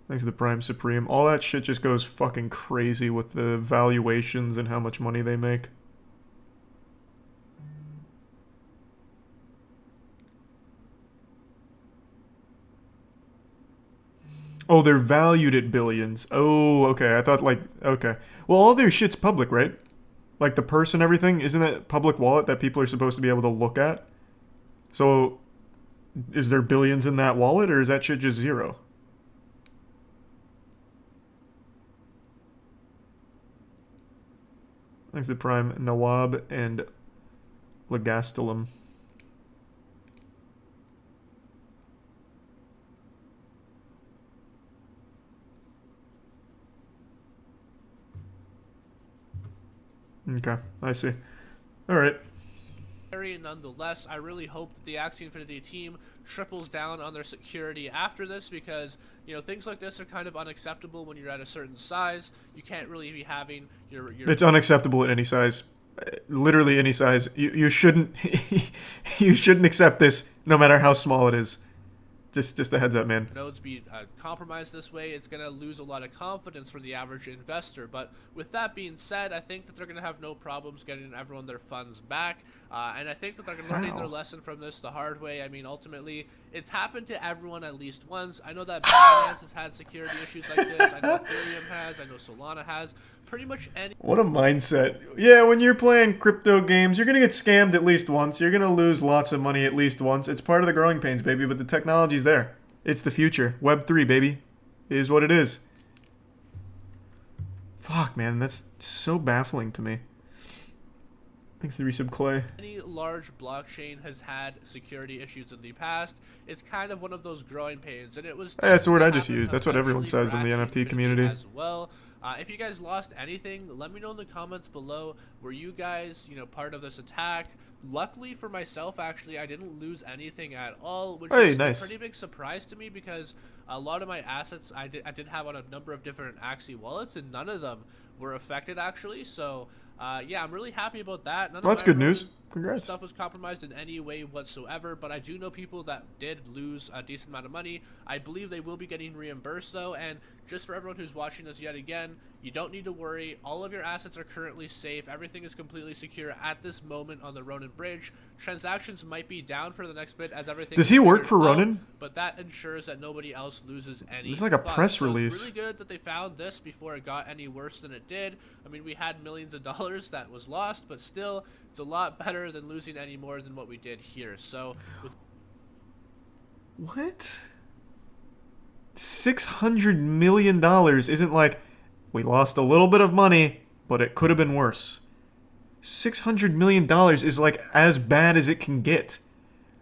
Thanks to the Prime Supreme. All that shit just goes fucking crazy with the valuations and how much money they make. Oh, they're valued at billions. Oh, okay. I thought like, okay. Well, all their shit's public, right? Like the purse and everything. Isn't it public wallet that people are supposed to be able to look at? So, is there billions in that wallet, or is that shit just zero? Thanks to Prime, Nawab, and Legastelum. Okay, I see. Alright. Nonetheless, I really hope that the Axie Infinity team triples down on their security after this, because you know things like this are kind of unacceptable when you're at a certain size. You can't really be having your It's unacceptable at any size. Literally any size. You shouldn't you shouldn't accept this no matter how small it is. Just a heads up, man. nodes be compromised this way. It's going to lose a lot of confidence for the average investor. But with that being said, I think that they're going to have no problems getting everyone their funds back. And I think that they're going to learn their lesson from this the hard way. I mean, ultimately, it's happened to everyone at least once. I know that Binance has had security issues like this. I know Ethereum has. I know Solana has. Pretty much any... What a mindset. Yeah, when you're playing crypto games, you're going to get scammed at least once. You're going to lose lots of money at least once. It's part of the growing pains, baby, but the technology's there. It's the future. Web 3, baby. It is what it is. Fuck, man, that's so baffling to me. Thanks to resub Clay. Any large blockchain has had security issues in the past. It's kind of one of those growing pains, and it was. Hey, that's the word I just happened used. That's what everyone eventually says for in the Axie NFT Infinity community. as well. If you guys lost anything, let me know in the comments below. Were you guys, part of this attack? Luckily for myself, actually, I didn't lose anything at all, which is nice. a pretty big surprise to me because a lot of my assets I did have on a number of different Axie wallets, and none of them were affected actually. So yeah, I'm really happy about that. None of Well, that's my good news. Ronin Congrats. stuff was compromised in any way whatsoever, but I do know people that did lose a decent amount of money. I believe they will be getting reimbursed though, and just for everyone who's watching this yet again, you don't need to worry. All of your assets are currently safe. Everything is completely secure at this moment on the Ronin bridge. Transactions might be down for the next bit as everything Does is he work figured for out, Ronin? but that ensures that nobody else loses any. It's like a funds. press So release. It's really good that they found this before it got any worse than it did. I mean, we had millions of dollars that was lost, but still, it's a lot better than losing any more than what we did here. So, with What? $600 million isn't like, we lost a little bit of money, but it could have been worse. $600 million is like as bad as it can get.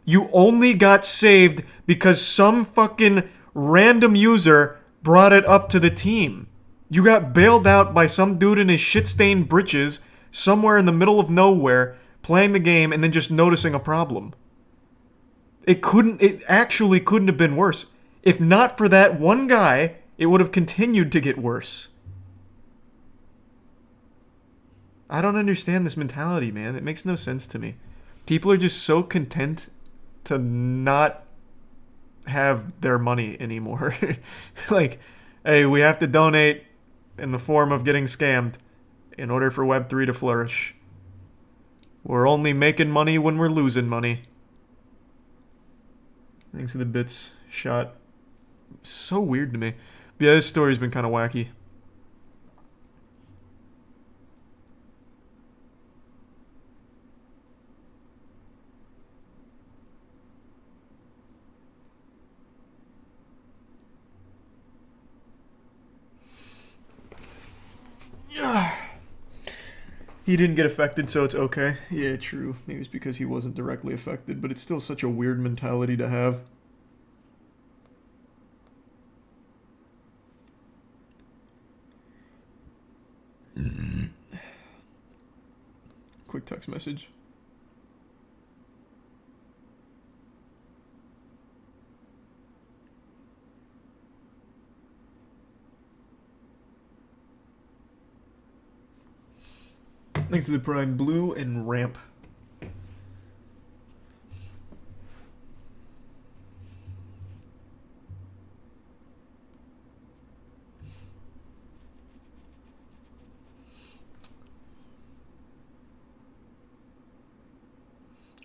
You only got saved because some fucking random user brought it up to the team. You got bailed out by some dude in his shit-stained britches somewhere in the middle of nowhere playing the game and then just noticing a problem. It actually couldn't have been worse. If not for that one guy, it would have continued to get worse. I don't understand this mentality, man. It makes no sense to me. People are just so content to not have their money anymore. Like, hey, we have to donate in the form of getting scammed in order for Web3 to flourish. We're only making money when we're losing money. Thanks to the bits shot. So weird to me. But yeah, this story's been kind of wacky. He didn't get affected, so it's okay. Yeah, true. Maybe it's because he wasn't directly affected, but it's still such a weird mentality to have. Quick text message. Thanks to the Prime Blue and Ramp.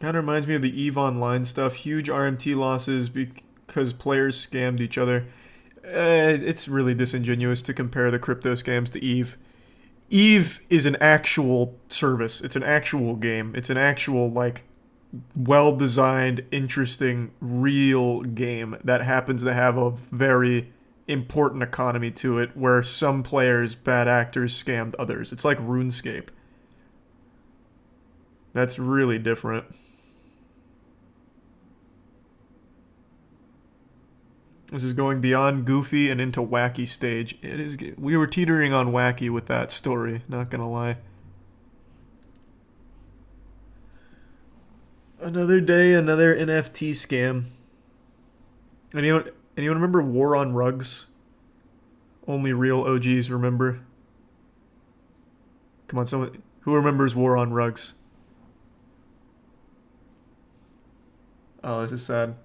Kind of reminds me of the EVE Online stuff. Huge RMT losses because players scammed each other. It's really disingenuous to compare the crypto scams to EVE. EVE is an actual service. It's an actual game. It's an actual, like, well-designed, interesting, real game that happens to have a very important economy to it where some players, bad actors, scammed others. It's like RuneScape. That's really different. This is going beyond goofy and into wacky stage. It is. We were teetering on wacky with that story, not gonna lie. Another day, another NFT scam. Anyone remember War on Rugs? Only real OGs remember. Come on, someone who remembers War on Rugs? Oh, this is sad.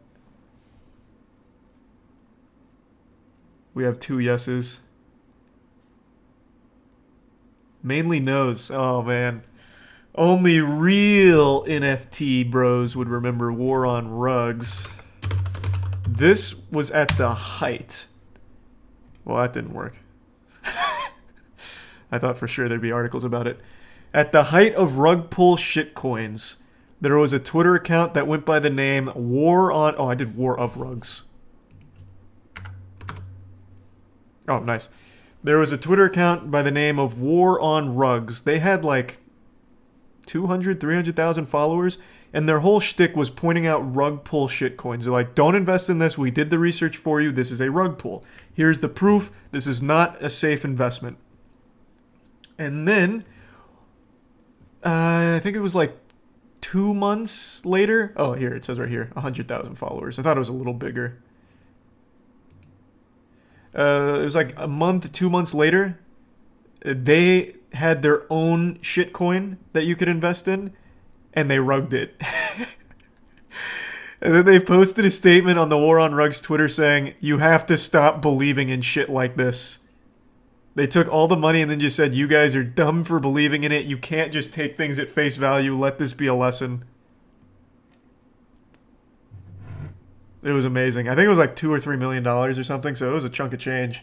We have 2 yeses. Mainly no's. Oh, man. Only real NFT bros would remember War on Rugs. This was at the height. Well, that didn't work. I thought for sure there'd be articles about it. At the height of rug pull shitcoins, there was a Twitter account that went by the name War on... Oh, I did War of Rugs. Oh, nice. There was a Twitter account by the name of War on Rugs. They had like 200, 300,000 followers, and their whole shtick was pointing out rug pull shitcoins. They're like, don't invest in this. We did the research for you. This is a rug pull. Here's the proof. This is not a safe investment. And then, I think it was like 2 months later. Oh, here, it says right here, 100,000 followers. I thought it was a little bigger. It was like a month, 2 months later, they had their own shitcoin that you could invest in, and they rugged it. And then they posted a statement on the War on Rugs Twitter saying, you have to stop believing in shit like this. They took all the money and then just said, you guys are dumb for believing in it. You can't just take things at face value. Let this be a lesson. It was amazing. I think it was like $2 or $3 million or something, so it was a chunk of change.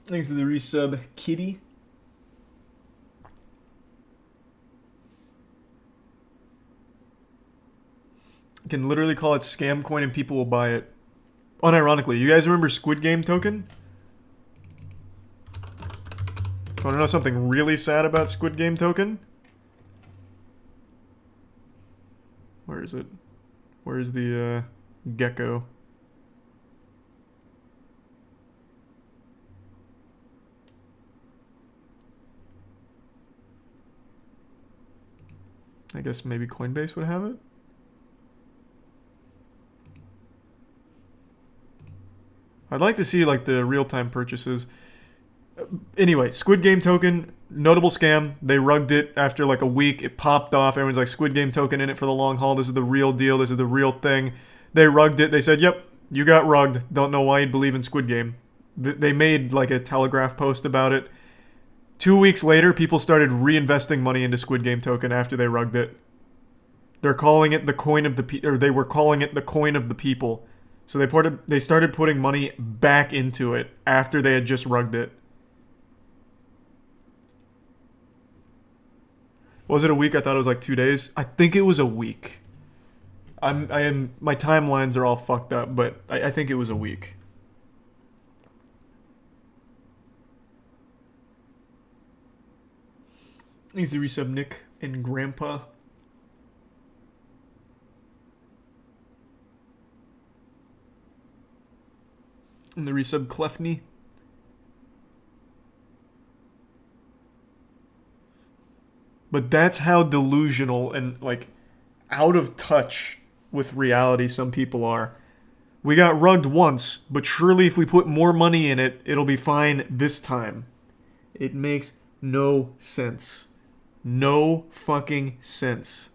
Thanks to the resub, Kitty. You can literally call it scam coin and people will buy it. Unironically, you guys remember Squid Game token? Want to know something really sad about Squid Game token? Where is it? Where's the gecko? I guess maybe Coinbase would have it. I'd like to see like the real-time purchases. Anyway, Squid Game token, notable scam. They rugged it after like a week. It popped off. Everyone's like, Squid Game token in it for the long haul. This is the real deal. This is the real thing. They rugged it. They said, yep, you got rugged. Don't know why you'd believe in Squid Game. They made like a Telegraph post about it. 2 weeks later, people started reinvesting money into Squid Game token after they rugged it. They're calling it the coin of the or they were calling it the coin of the people. So they started putting money back into it after they had just rugged it. Was it a week? I thought it was like 2 days. I think it was a week. My timelines are all fucked up, but I think it was a week. Thanks to resub Nick and Grandpa. And the resub Clefney. But that's how delusional and like out of touch with reality some people are. We got rugged once, but surely if we put more money in it, it'll be fine this time. It makes no sense. No fucking sense.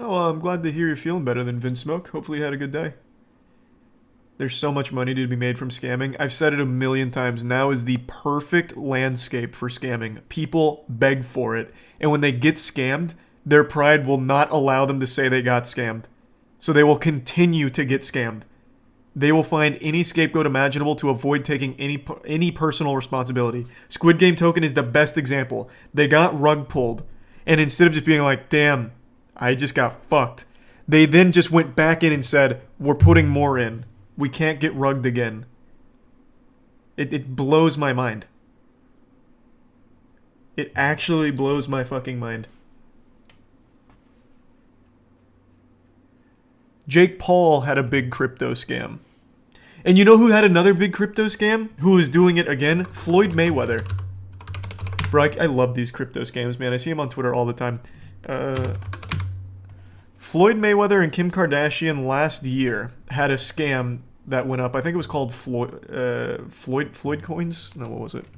Oh, well, I'm glad to hear you're feeling better than Vince Smoke. Hopefully you had a good day. There's so much money to be made from scamming. I've said it a million times. Now is the perfect landscape for scamming. People beg for it. And when they get scammed, their pride will not allow them to say they got scammed. So they will continue to get scammed. They will find any scapegoat imaginable to avoid taking any personal responsibility. Squid Game token is the best example. They got rug pulled. And instead of just being like, damn, I just got fucked, they then just went back in and said, we're putting more in. We can't get rugged again. It blows my mind. It actually blows my fucking mind. Jake Paul had a big crypto scam. And you know who had another big crypto scam? Who is doing it again? Floyd Mayweather. Bro, I love these crypto scams, man. I see him on Twitter all the time. Floyd Mayweather and Kim Kardashian last year had a scam that went up. I think it was called Floyd coins? No, what was it?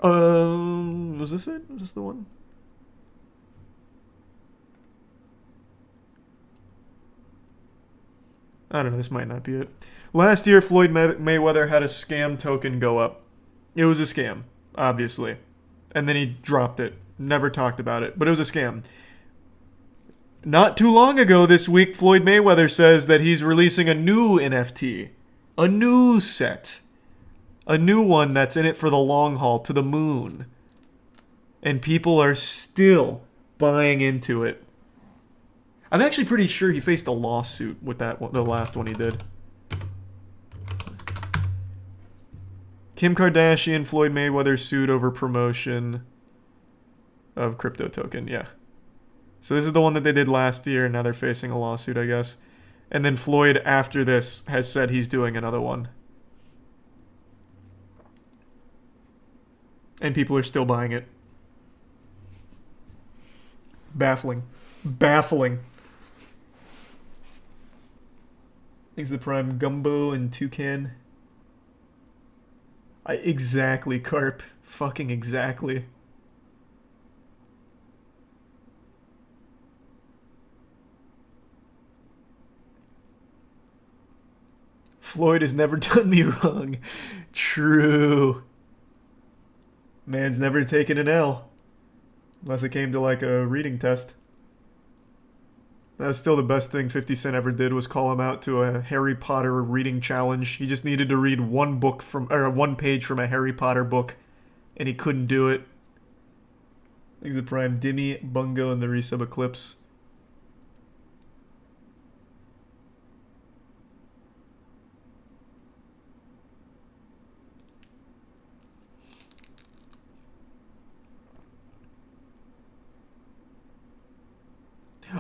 Was this it? Was this the one? I don't know, this might not be it. Last year, Floyd Mayweather had a scam token go up. It was a scam, obviously. And then he dropped it. Never talked about it, but it was a scam. Not too long ago this week, Floyd Mayweather says that he's releasing a new NFT. A new set. A new one that's in it for the long haul, to the moon. And people are still buying into it. I'm actually pretty sure he faced a lawsuit with that one, the last one he did. Kim Kardashian, Floyd Mayweather sued over promotion of crypto token. Yeah. So this is the one that they did last year, and now they're facing a lawsuit, I guess. And then Floyd, after this, has said he's doing another one. And people are still buying it. Baffling. Baffling. Thanks to the Prime Gumbo and Toucan. Exactly, Carp. Fucking exactly. Floyd has never done me wrong. True. Man's never taken an L. Unless it came to like a reading test. That was still the best thing 50 Cent ever did, was call him out to a Harry Potter reading challenge. He just needed to read one page from a Harry Potter book, and he couldn't do it. Thanks to Prime Dimmy, Bungo, and the Resub Eclipse.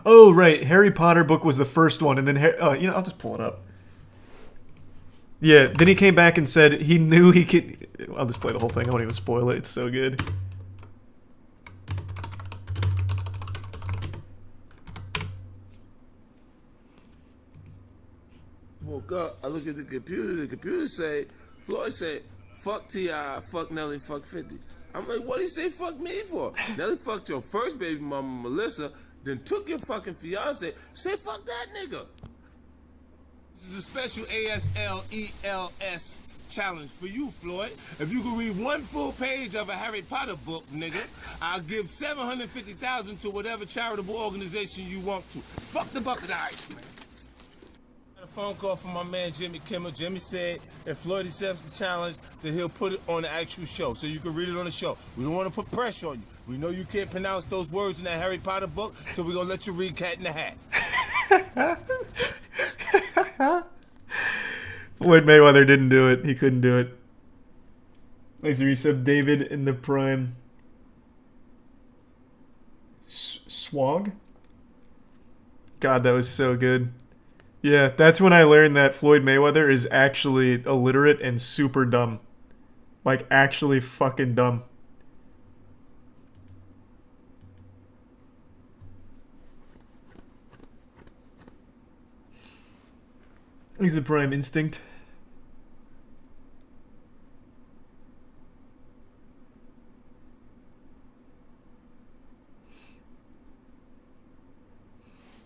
Oh, right. Harry Potter book was the first one, and then, I'll just pull it up. Yeah, then he came back and said he knew he could... I'll just play the whole thing. I won't even spoil it. It's so good. Woke up, I look at the computer say, Floyd said, fuck T.I., fuck Nelly, fuck 50. I'm like, what'd he say fuck me for? Nelly fucked your first baby mama, Melissa, then took your fucking fiance. Say fuck that nigga. This is a special ASLELS challenge for you, Floyd. If you can read one full page of a Harry Potter book, nigga, I'll give $750,000 to whatever charitable organization you want to. Fuck the bucket of ice, man. A phone call from my man Jimmy Kimmel. Jimmy said if Floyd accepts the challenge, then he'll put it on the actual show, so you can read it on the show. We don't want to put pressure on you. We know you can't pronounce those words in that Harry Potter book, so we're gonna let you read Cat in the Hat. Floyd Mayweather didn't do it. He couldn't do it. Thanks to resub David in the Prime. Swag? God, that was so good. Yeah, that's when I learned that Floyd Mayweather is actually illiterate and super dumb. Like, actually fucking dumb. He's the Prime Instinct.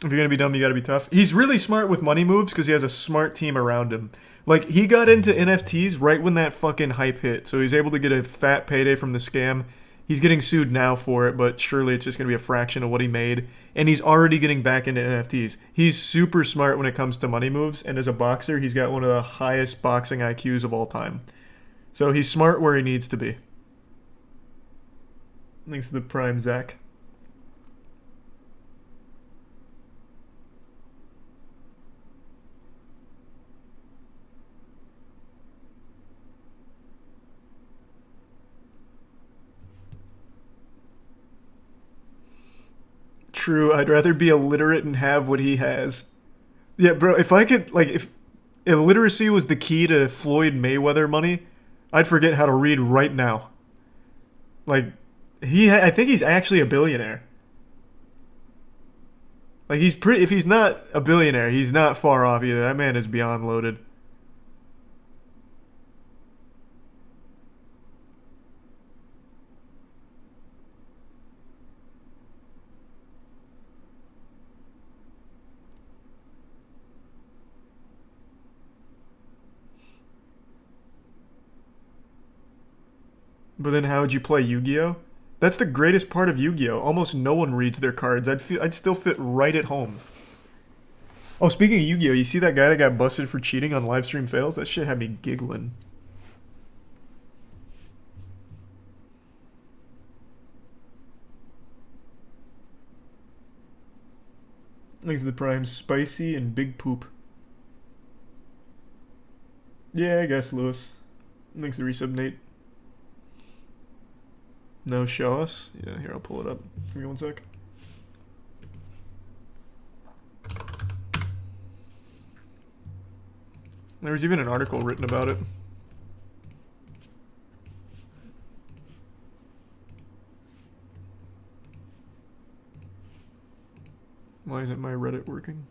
If you're gonna be dumb, you gotta be tough. He's really smart with money moves because he has a smart team around him. Like, he got into NFTs right when that fucking hype hit, so he's able to get a fat payday from the scam. He's getting sued now for it, but surely it's just gonna be a fraction of what he made. And he's already getting back into NFTs. He's super smart when it comes to money moves, and as a boxer, he's got one of the highest boxing IQs of all time. So he's smart where he needs to be. Thanks to the Prime Zach. True, I'd rather be illiterate and have what he has. Yeah, bro, if I could, like, if illiteracy was the key to Floyd Mayweather money, I'd forget how to read right now. Like, I think he's actually a billionaire. Like, if he's not a billionaire, he's not far off either. That man is beyond loaded. But then how would you play Yu-Gi-Oh? That's the greatest part of Yu-Gi-Oh! Almost no one reads their cards. I'd still fit right at home. Oh, speaking of Yu-Gi-Oh, you see that guy that got busted for cheating on live stream fails? That shit had me giggling. Thanks to the Prime. Spicy and Big Poop. Yeah, I guess, Lewis. Thanks to resub, Nate. No, show us? Yeah, here, I'll pull it up. Give me one sec. There was even an article written about it. Why isn't my Reddit working?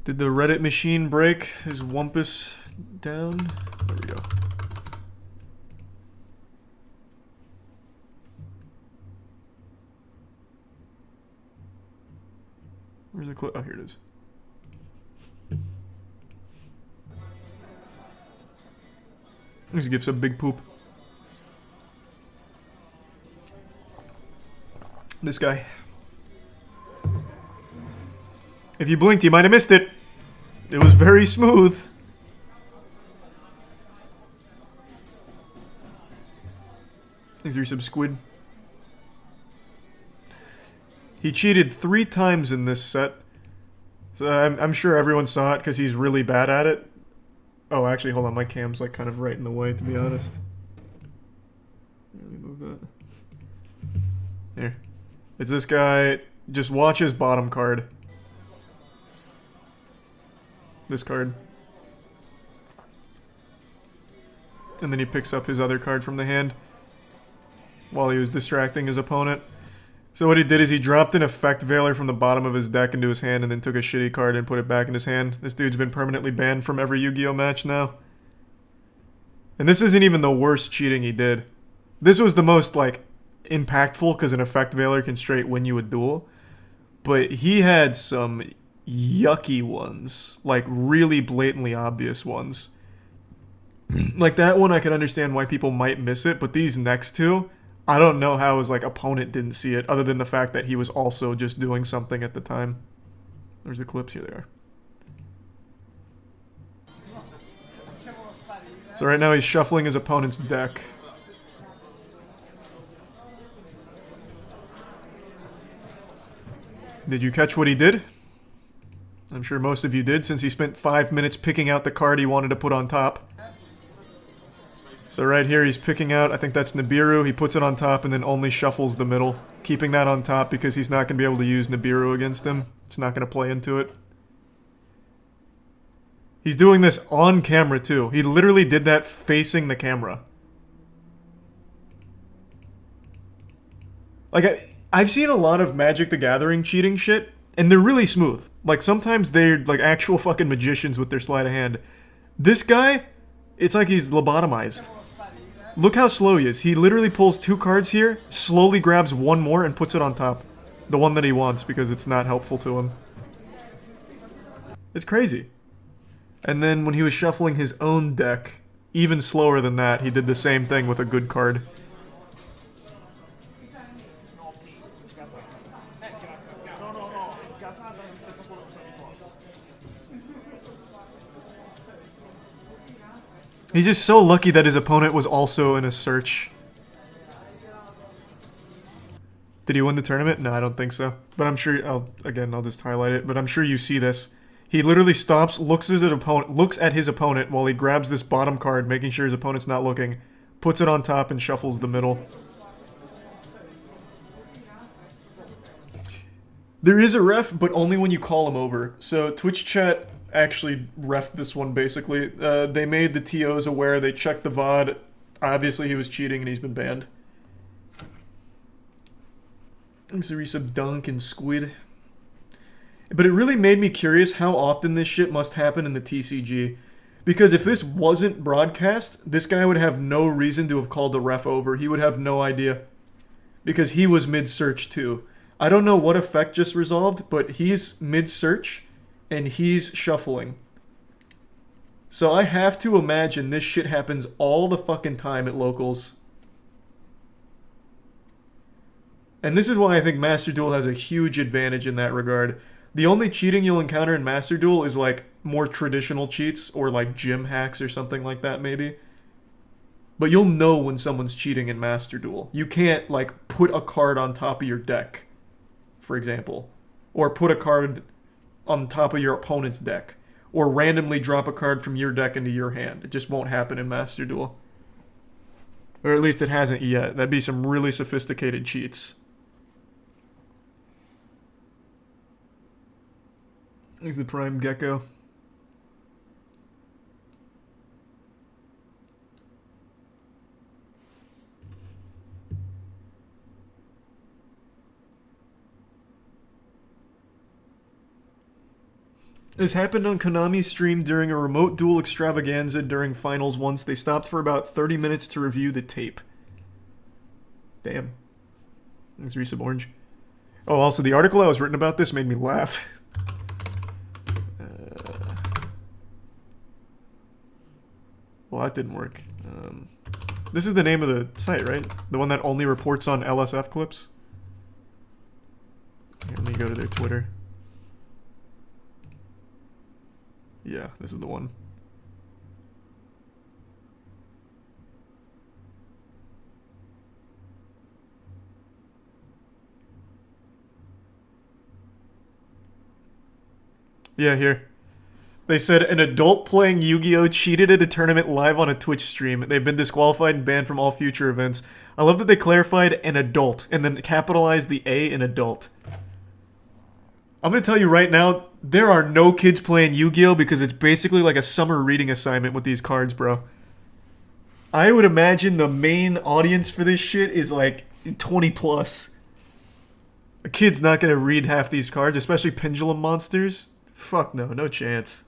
Did the Reddit machine break? Is Wumpus down? There we go. Where's the clip? Oh, here it is. These gifts a big poop. This guy. If you blinked, you might have missed it. It was very smooth. Is there some squid? He cheated 3 times in this set. So I'm sure everyone saw it because he's really bad at it. Oh, actually, hold on. My cam's like kind of right in the way, to be honest. Let me move that. Here. It's this guy. Just watch his bottom card. This card. And then he picks up his other card from the hand while he was distracting his opponent. So what he did is he dropped an effect veiler from the bottom of his deck into his hand and then took a shitty card and put it back in his hand. This dude's been permanently banned from every Yu-Gi-Oh match now. And this isn't even the worst cheating he did. This was the most, like, impactful because an effect veiler can straight win you a duel. But he had some yucky ones. Like, really blatantly obvious ones. Like, that one I can understand why people might miss it, but these next two, I don't know how his, like, opponent didn't see it, other than the fact that he was also just doing something at the time. There's the clips. Here they are. So right now he's shuffling his opponent's deck. Did you catch what he did? I'm sure most of you did, since he spent 5 minutes picking out the card he wanted to put on top. So right here he's picking out, I think that's Nibiru, he puts it on top and then only shuffles the middle, keeping that on top because he's not going to be able to use Nibiru against him. It's not going to play into it. He's doing this on camera too. He literally did that facing the camera. Like, I've seen a lot of Magic the Gathering cheating shit, and they're really smooth. Like, sometimes they're like actual fucking magicians with their sleight of hand. This guy, it's like he's lobotomized. Look how slow he is. He literally pulls 2 cards here, slowly grabs one more, and puts it on top. The one that he wants, because it's not helpful to him. It's crazy. And then when he was shuffling his own deck, even slower than that, he did the same thing with a good card. He's just so lucky that his opponent was also in a search. Did he win the tournament? No, I don't think so. But I'm sure, I'll just highlight it, but I'm sure you see this. He literally stops, looks at his opponent while he grabs this bottom card, making sure his opponent's not looking, puts it on top, and shuffles the middle. There is a ref, but only when you call him over. So Twitch chat actually refed this one, basically. They made the TOs aware, they checked the VOD. Obviously he was cheating and he's been banned. Thanks to resub Dunk and Squid. But it really made me curious how often this shit must happen in the TCG. Because if this wasn't broadcast, this guy would have no reason to have called the ref over. He would have no idea. Because he was mid-search too. I don't know what effect just resolved, but he's mid-search and he's shuffling. So I have to imagine this shit happens all the fucking time at locals. And this is why I think Master Duel has a huge advantage in that regard. The only cheating you'll encounter in Master Duel is like more traditional cheats or like gym hacks or something like that maybe. But you'll know when someone's cheating in Master Duel. You can't like put a card on top of your deck, for example. Or put a card on top of your opponent's deck. Or randomly drop a card from your deck into your hand. It just won't happen in Master Duel. Or at least it hasn't yet. That'd be some really sophisticated cheats. Here's the Prime Gecko. This happened on Konami's stream during a remote duel extravaganza during finals once. They stopped for about 30 minutes to review the tape. Damn. Thanks, Resub Orange. Oh, also, the article I was written about this made me laugh. Well, that didn't work. This is the name of the site, right? The one that only reports on LSF clips? Here, let me go to their Twitter. Yeah, this is the one. Yeah, here. They said an adult playing Yu-Gi-Oh! Cheated at a tournament live on a Twitch stream. They've been disqualified and banned from all future events. I love that they clarified an adult and then capitalized the A in adult. I'm going to tell you right now, there are no kids playing Yu-Gi-Oh! Because it's basically like a summer reading assignment with these cards, bro. I would imagine the main audience for this shit is like 20 plus. A kid's not going to read half these cards, especially Pendulum Monsters. Fuck no, no chance.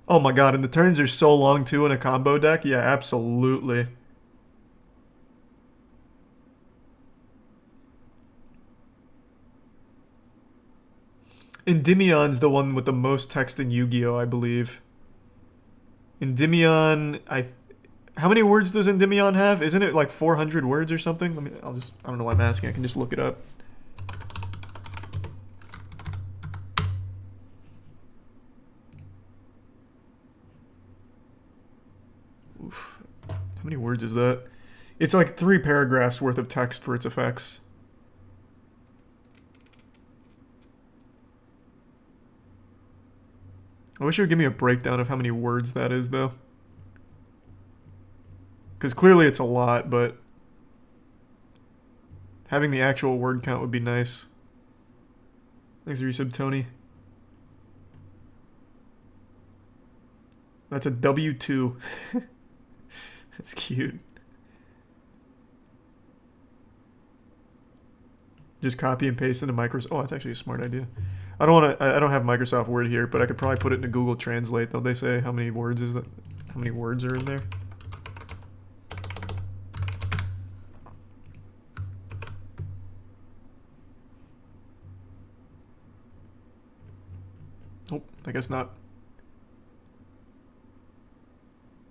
Oh my god, and the turns are so long too in a combo deck? Yeah, absolutely. Endymion's the one with the most text in Yu-Gi-Oh, I believe. Endymion, how many words does Endymion have? Isn't it like 400 words or something? I don't know why I'm asking, I can just look it up. Oof. How many words is that? It's like 3 paragraphs worth of text for its effects. I wish it would give me a breakdown of how many words that is, though. Because clearly it's a lot, but having the actual word count would be nice. Thanks for your sub, Tony. That's a W2. That's cute. Just copy and paste into Microsoft. Oh, that's actually a smart idea. I don't have Microsoft Word here, but I could probably put it into Google Translate. Though they say how many words is that? How many words are in there? Oh, I guess not.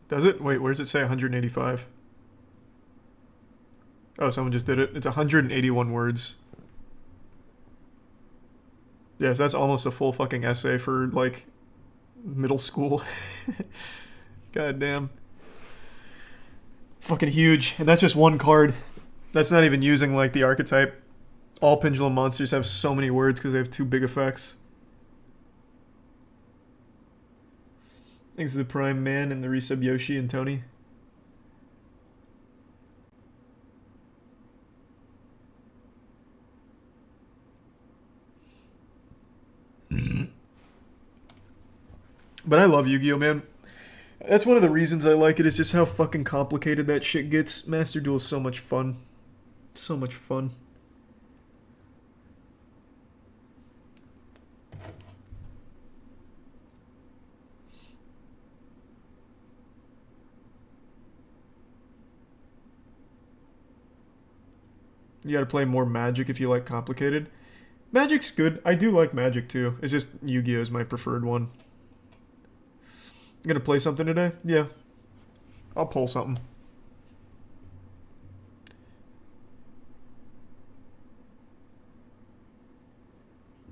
Does it? Wait, where does it say 185? Oh, someone just did it. It's 181 words. Yes, that's almost a full fucking essay for, like, middle school. God damn. Fucking huge. And that's just one card. That's not even using, like, the archetype. All Pendulum Monsters have so many words because they have 2 big effects. Thanks to the Prime Man and the resub Yoshi and Tony. But I love Yu-Gi-Oh, man. That's one of the reasons I like it, is just how fucking complicated that shit gets. Master Duel is so much fun. So much fun. You gotta play more Magic if you like complicated. Magic's good. I do like Magic too. It's just Yu-Gi-Oh is my preferred one. You gonna play something today? Yeah. I'll pull something.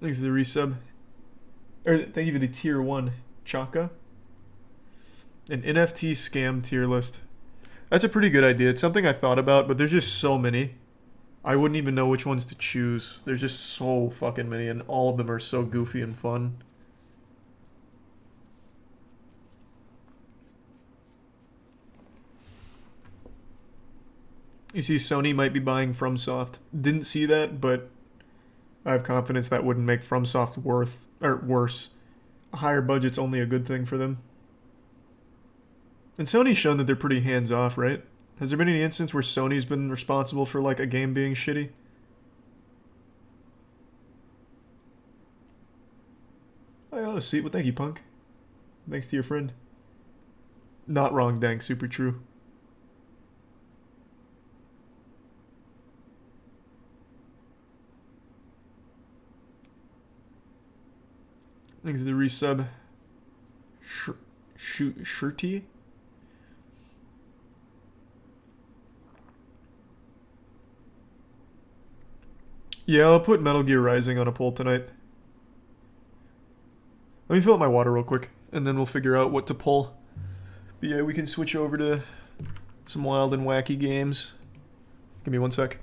Thanks for the resub. Or thank you for the tier 1 Chaka. An NFT scam tier list. That's a pretty good idea. It's something I thought about, but there's just so many. I wouldn't even know which ones to choose. There's just so fucking many, and all of them are so goofy and fun. You see, Sony might be buying FromSoft. Didn't see that, but I have confidence that wouldn't make FromSoft worse. A higher budget's only a good thing for them. And Sony's shown that they're pretty hands-off, right? Has there been any instance where Sony's been responsible for, like, a game being shitty? Oh, sweet. Well, thank you, Punk. Thanks to your friend. Not wrong, Dank. Super true. Thanks to the resub. Shirty? Yeah, I'll put Metal Gear Rising on a poll tonight. Let me fill up my water real quick, and then we'll figure out what to pull. But yeah, we can switch over to some wild and wacky games. Give me one sec.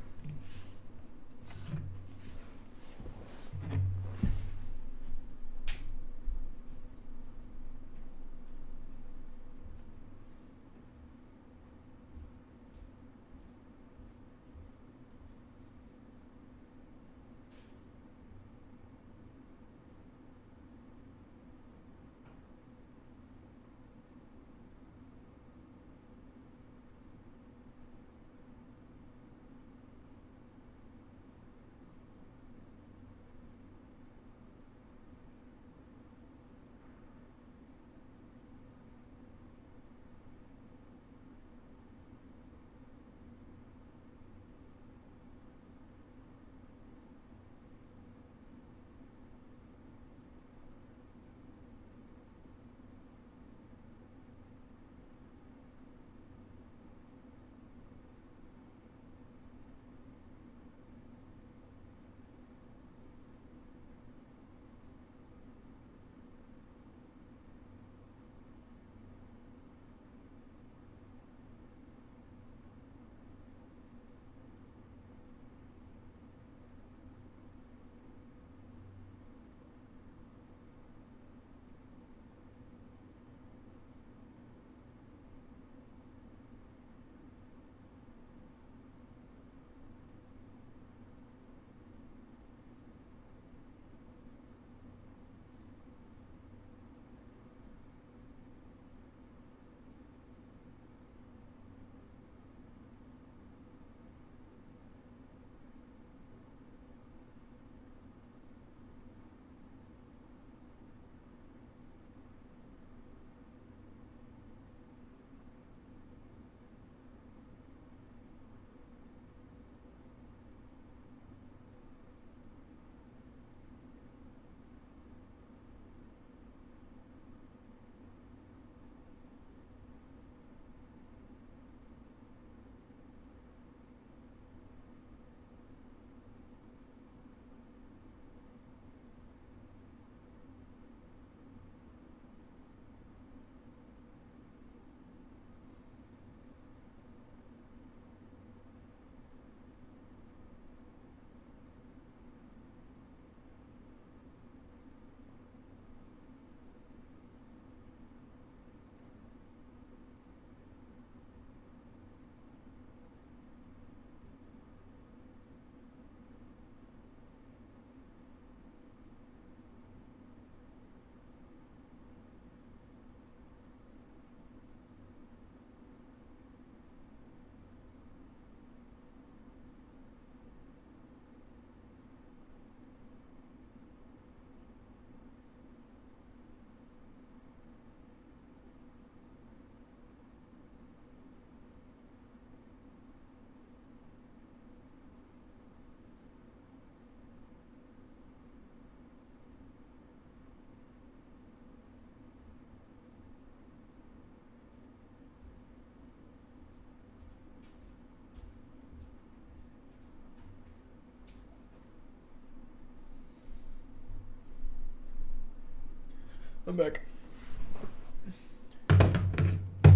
I'm back.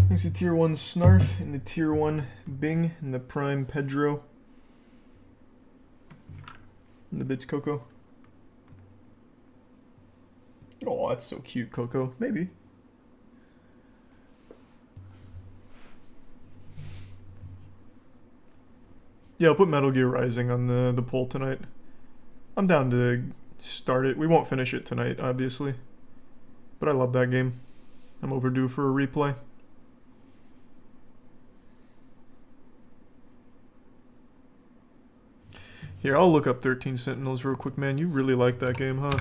Thanks to Tier 1 Snarf and the Tier 1 Bing and the Prime Pedro. And the bits Coco. Oh, that's so cute, Coco. Maybe. Yeah, I'll put Metal Gear Rising on the poll tonight. I'm down to start it. We won't finish it tonight, obviously. But I love that game. I'm overdue for a replay. Here, I'll look up 13 Sentinels real quick, man. You really like that game, huh?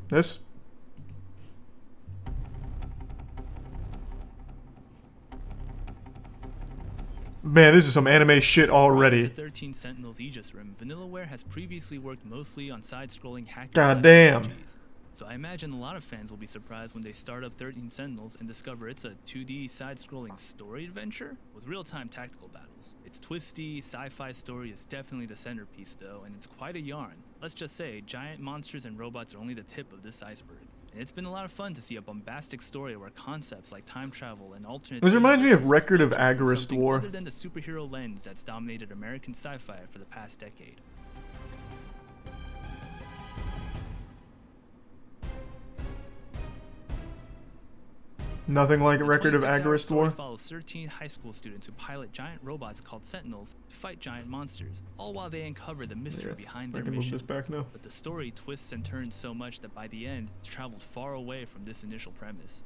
This? Man, this is some anime shit already. 13 Sentinels Aegis Rim, Vanillaware has previously worked mostly on side-scrolling hack God damn. RPGs. So I imagine a lot of fans will be surprised when they start up 13 Sentinels and discover it's a 2D side-scrolling story adventure with real-time tactical battles. Its twisty, sci-fi story is definitely the centerpiece though, and it's quite a yarn. Let's just say, giant monsters and robots are only the tip of this iceberg. And it's been a lot of fun to see a bombastic story where concepts like time travel and alternate... This reminds me of universes Record of feature Agarist something War. other than the superhero lens that's dominated American sci-fi for the past decade. Nothing like a The Record of 26-hour Agarist story War. follows 13 high school students who pilot giant robots called Sentinels to fight giant monsters, all while they uncover the mystery Yeah, behind I their can move mission. this back now. But the story twists and turns so much that by the end, it's traveled far away from this initial premise.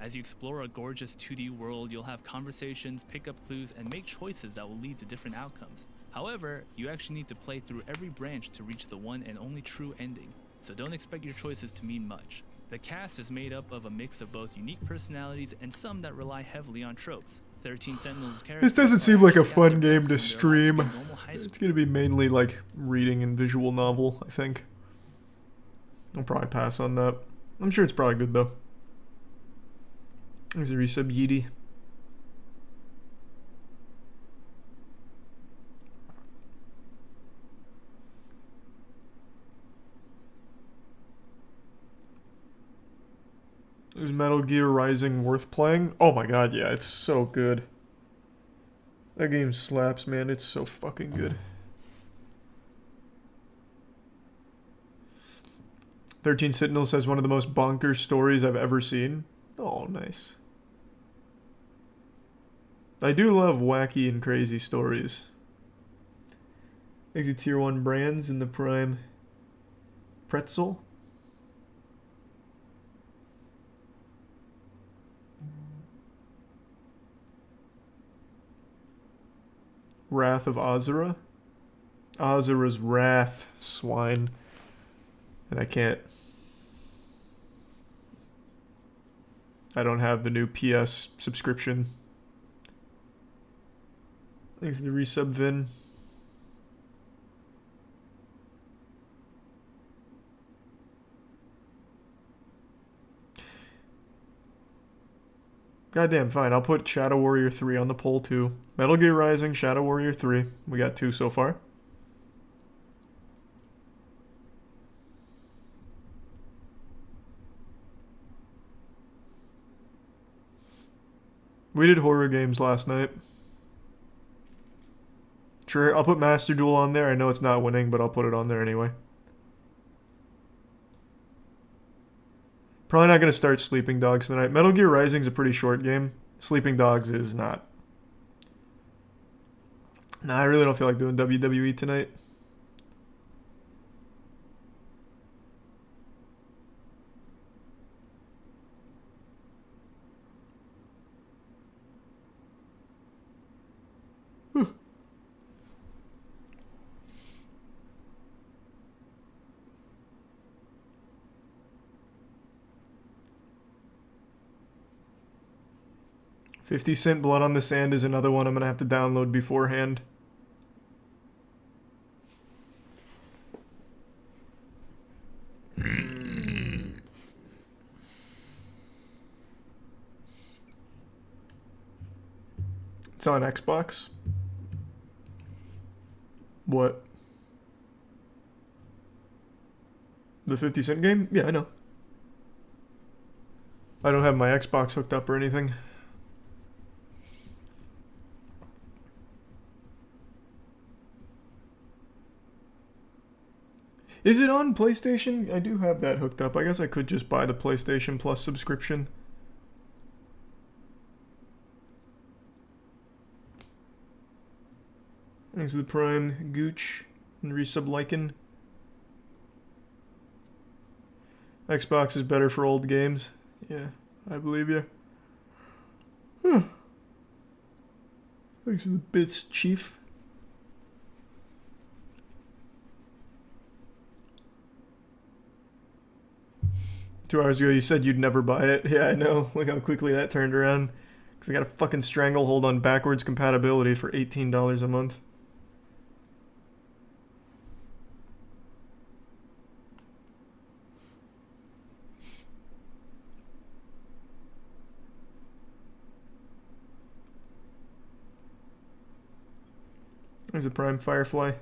As you explore a gorgeous 2D world, you'll have conversations, pick up clues, and make choices that will lead to different outcomes. However, you actually need to play through every branch to reach the one and only true ending, so don't expect your choices to mean much. The cast is made up of a mix of both unique personalities and some that rely heavily on tropes. 13 Sentinels characters This doesn't are seem like a actually fun active game parts to in their life stream. be normal high school. It's gonna be mainly like reading and visual novel, I think. I'll probably pass on that. I'm sure it's probably good though. There's a resub Yeety. Is Metal Gear Rising worth playing? Oh my god, yeah, it's so good. That game slaps, man. It's so fucking good. 13 Sentinels has one of the most bonkers stories I've ever seen. Oh, nice. I do love wacky and crazy stories. Exit Tier 1 brands in the Prime Pretzel. Wrath of Azura. Azura's Wrath, swine. And I can't. I don't have the new PS subscription. Thanks to the resub Vin. Goddamn, fine. I'll put Shadow Warrior 3 on the poll too. Metal Gear Rising, Shadow Warrior 3. We got 2 so far. We did horror games last night. Sure, I'll put Master Duel on there. I know it's not winning, but I'll put it on there anyway. Probably not going to start Sleeping Dogs tonight. Metal Gear Rising's a pretty short game. Sleeping Dogs is not. Nah, I really don't feel like doing WWE tonight. Whew. $50 Blood on the Sand is another one I'm going to have to download beforehand. It's on Xbox. What? The 50 Cent game? Yeah, I know. I don't have my Xbox hooked up or anything. Is it on PlayStation? I do have that hooked up. I guess I could just buy the PlayStation Plus subscription. Thanks to the Prime, Gooch, and Resub Lycan. Xbox is better for old games. Yeah, I believe you. Huh. Thanks for the bits, Chief. Two hours ago, you said you'd never buy it. Yeah, I know. Look how quickly that turned around. Because I got a fucking stranglehold on backwards compatibility for $18 a month. There's a Prime Firefly.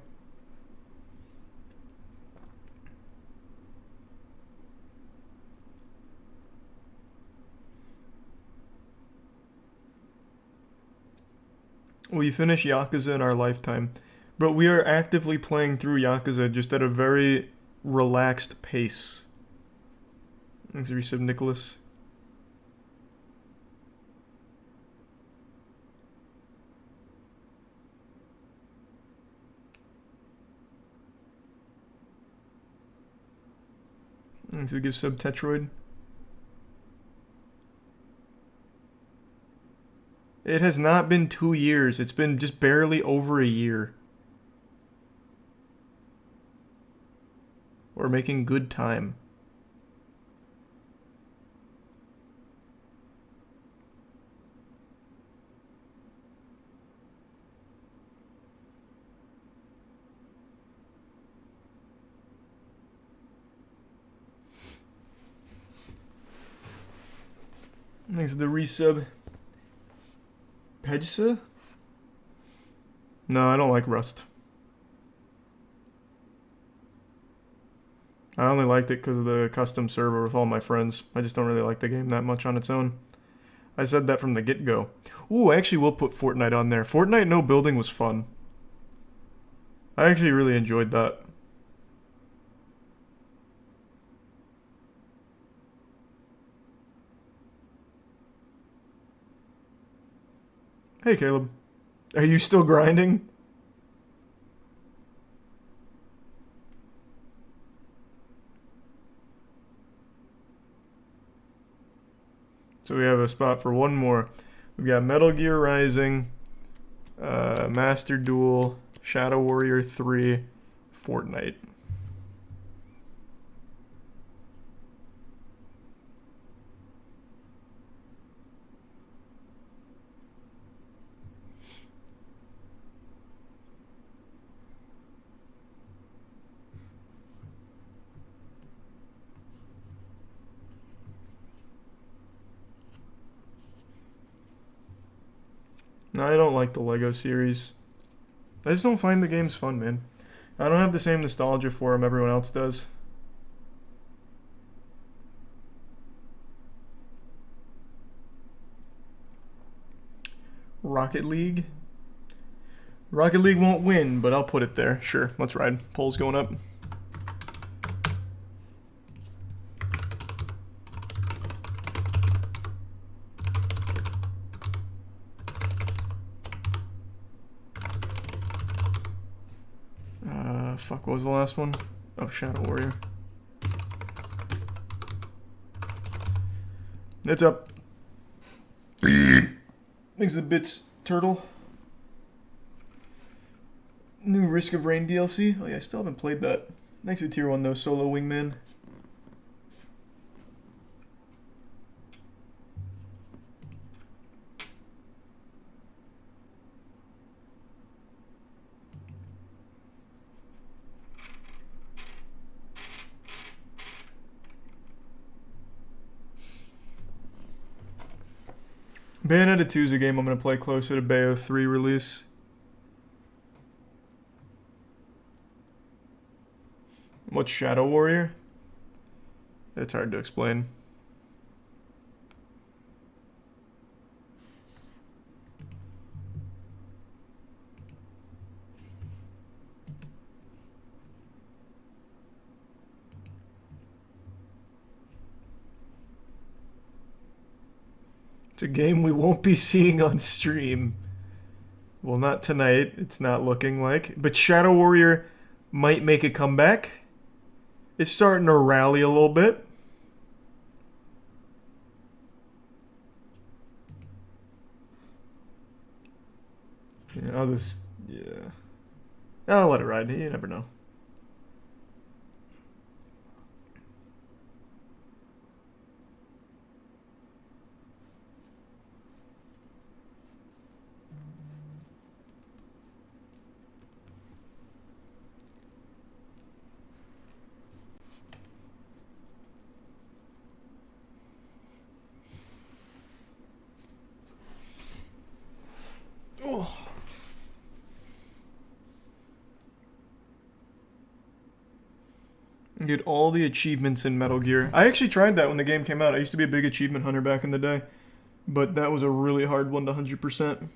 We finish Yakuza in our lifetime, but we are actively playing through Yakuza just at a very relaxed pace. Thanks, Resub Nicholas. Thanks to give sub Tetroid. It has not been 2 years. It's been just barely over a year. We're making good time. Thanks to the resub. Pegsa? No, I don't like Rust. I only liked it because of the custom server with all my friends. I just don't really like the game that much on its own. I said that from the get-go. Ooh, I actually will put Fortnite on there. Fortnite No Building was fun. I actually really enjoyed that. Hey, Caleb. Are you still grinding? So we have a spot for one more. We've got Metal Gear Rising, Master Duel, Shadow Warrior 3, Fortnite. No, I don't like the Lego series. I just don't find the games fun, man. I don't have the same nostalgia for them everyone else does. Rocket League? Rocket League won't win, but I'll put it there. Sure, let's ride. Polls going up. Fuck, what was the last one? Oh, Shadow Warrior. It's up. Thanks to the bits, Turtle. New Risk of Rain DLC. Oh yeah, I still haven't played that. Thanks for tier 1 though, Solo Wingman. Bayonetta 2 is a game I'm going to play closer to Bayo 3 release. What's Shadow Warrior? It's hard to explain. It's a game we won't be seeing on stream. Well, not tonight. It's not looking like. But Shadow Warrior might make a comeback. It's starting to rally a little bit. Yeah, I'll let it ride. You never know. Oh. Get all the achievements in Metal Gear. I actually tried that when the game came out. I used to be a big achievement hunter back in the day. But that was a really hard one to 100%.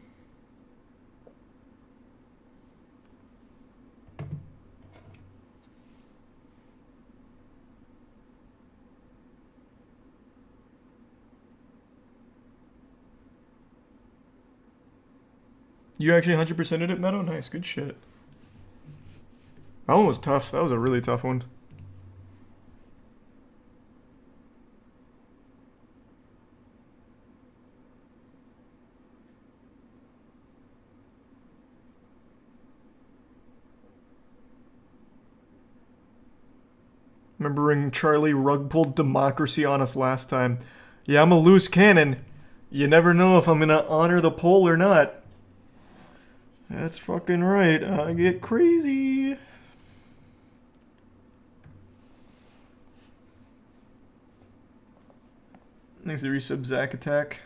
You actually 100%ed it, Meadow? Nice, good shit. That one was tough. That was a really tough one. Remembering Charlie rug pulled democracy on us last time. Yeah, I'm a loose cannon. You never know if I'm gonna honor the poll or not. That's fucking right. I get crazy. Thanks to resub Zack Attack.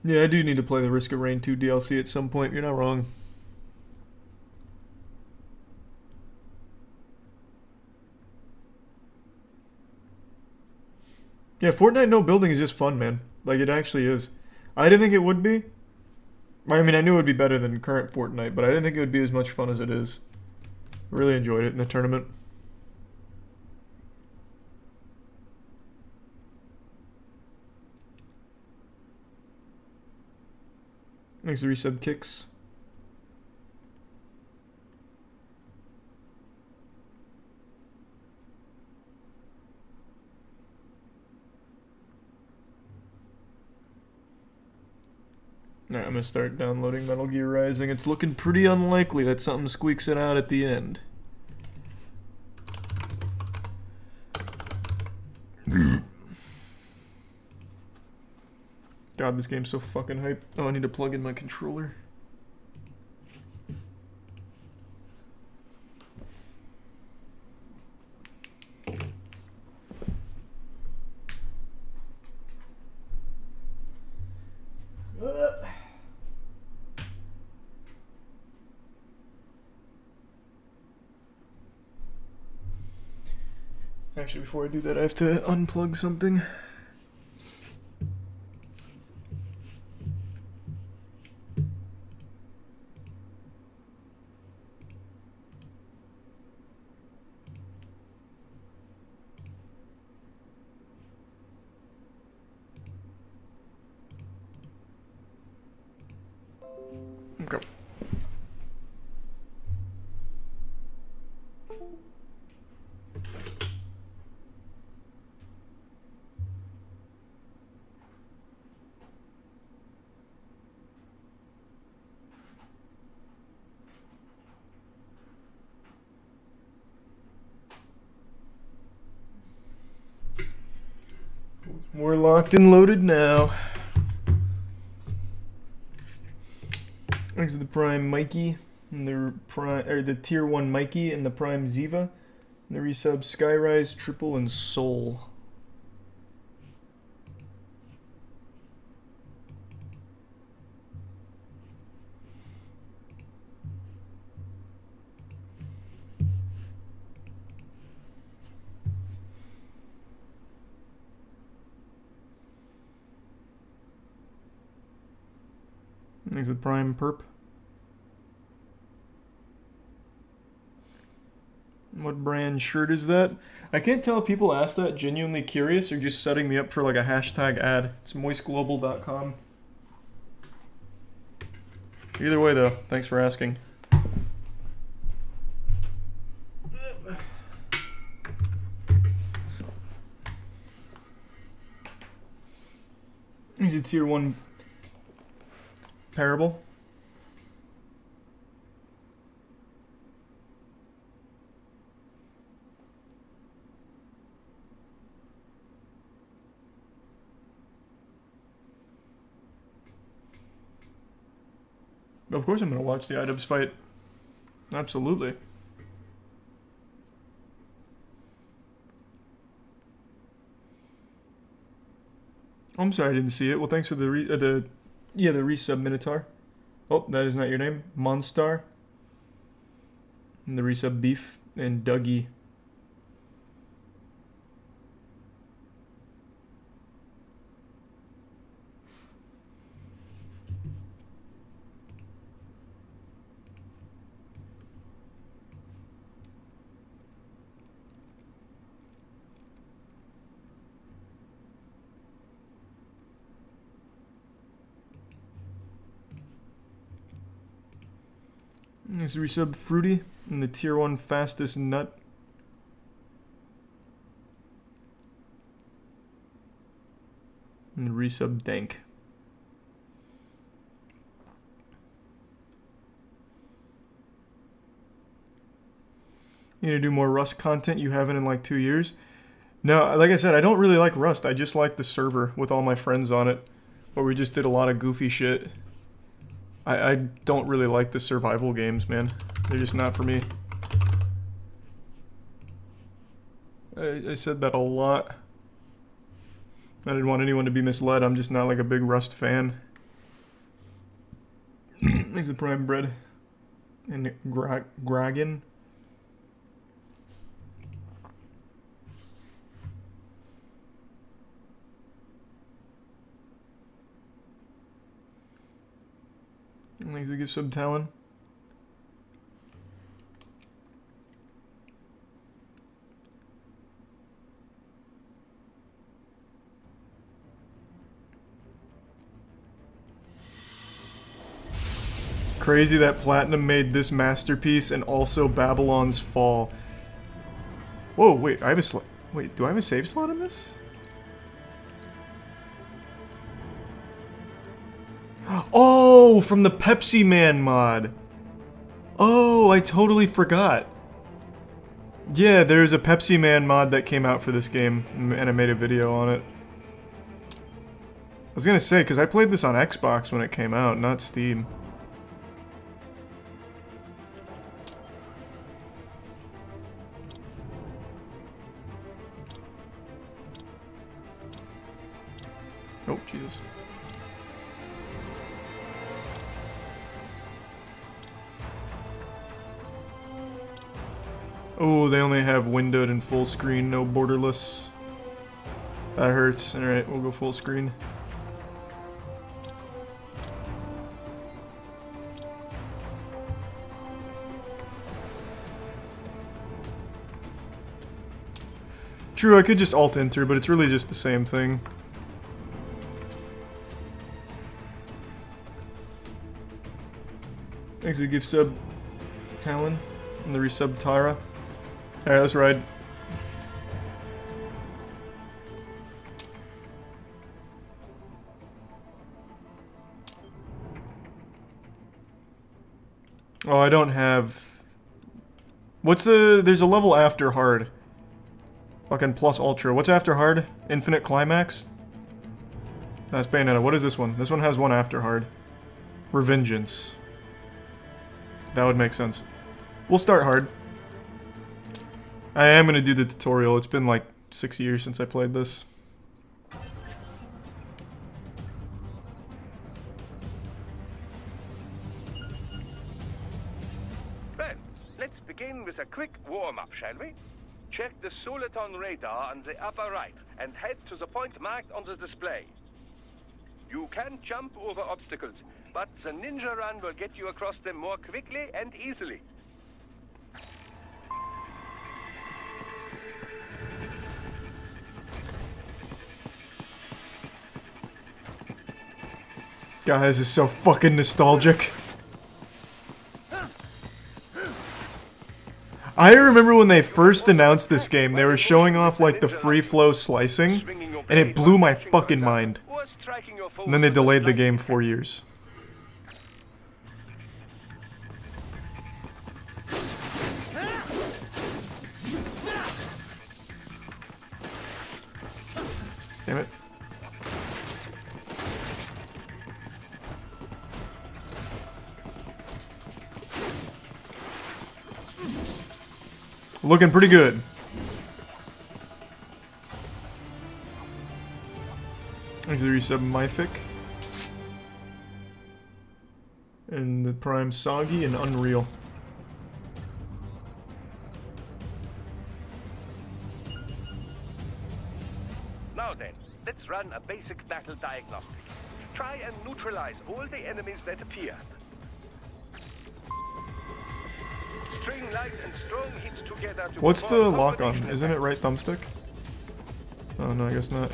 Yeah, I do need to play the Risk of Rain 2 DLC at some point. You're not wrong. Yeah, Fortnite no building is just fun, man. Like, it actually is. I didn't think it would be. I mean, I knew it would be better than current Fortnite, but I didn't think it would be as much fun as it is. Really enjoyed it in the tournament. Thanks to resub Kicks. Alright, I'm gonna start downloading Metal Gear Rising. It's looking pretty unlikely that something squeaks it out at the end. God, this game's so fucking hype. Oh, I need to plug in my controller. Actually, before I do that, I have to unplug something. Okay. We're locked and loaded now. Thanks to the Prime Mikey and the Prime or the Tier 1 Mikey and the Prime Ziva. And the resub Skyrise, Triple, and Soul. Thanks to the Prime Perp. What brand shirt is that? I can't tell if people ask that genuinely curious or just setting me up for like a hashtag ad. It's moistglobal.com. Either way though, thanks for asking. He's a tier 1 parable. Of course I'm going to watch the iDubbbz fight. Absolutely. I'm sorry I didn't see it. Well, thanks for the resub Minotaur. Oh, that is not your name. Monstar. And the resub Beef and Dougie. There's the resub Fruity and the tier 1 fastest nut. And the resub Dank. You gonna do more Rust content? You haven't in like 2 years? No, like I said, I don't really like Rust. I just like the server with all my friends on it, where we just did a lot of goofy shit. I don't really like the survival games, man. They're just not for me. I said that a lot. I didn't want anyone to be misled. I'm just not like a big Rust fan. Thanks to Prime Bread. And Gragan. Thanks to give sub Talon. Crazy that Platinum made this masterpiece and also Babylon's Fall. Whoa, wait, I have a slot. Wait, do I have a save slot in this? Oh, from the Pepsi Man mod. Oh, I totally forgot. Yeah, there's a Pepsi Man mod that came out for this game, and I made a video on it. I was gonna say, because I played this on Xbox when it came out, not Steam. Oh, Jesus. Oh, they only have windowed and full screen, no borderless. That hurts. Alright, we'll go full screen. True, I could just alt-enter, but it's really just the same thing. Thanks for the gift sub, Talon, and the resub Tara. Alright, let's ride. Oh, I don't have... What's a... There's a level after hard. Fucking plus ultra. What's after hard? Infinite climax? That's Bayonetta. What is this one? This one has one after hard. Revengeance. That would make sense. We'll start hard. I am gonna do the tutorial. It's been like 6 years since I played this. Well, let's begin with a quick warm-up, shall we? Check the Soliton radar on the upper right and head to the point marked on the display. You can jump over obstacles, but the ninja run will get you across them more quickly and easily. Guys, this is so fucking nostalgic. I remember when they first announced this game, they were showing off like the free flow slicing, and it blew my fucking mind. And then they delayed the game 4 years. Damn it. Looking pretty good. There's the resub Mythic. And the Prime Soggy and Unreal. Now then, let's run a basic battle diagnostic. Try and neutralize all the enemies that appear. String light and strong hits together to What's the perform lock on? combination Isn't it attacks. right thumbstick? Oh no, I guess not.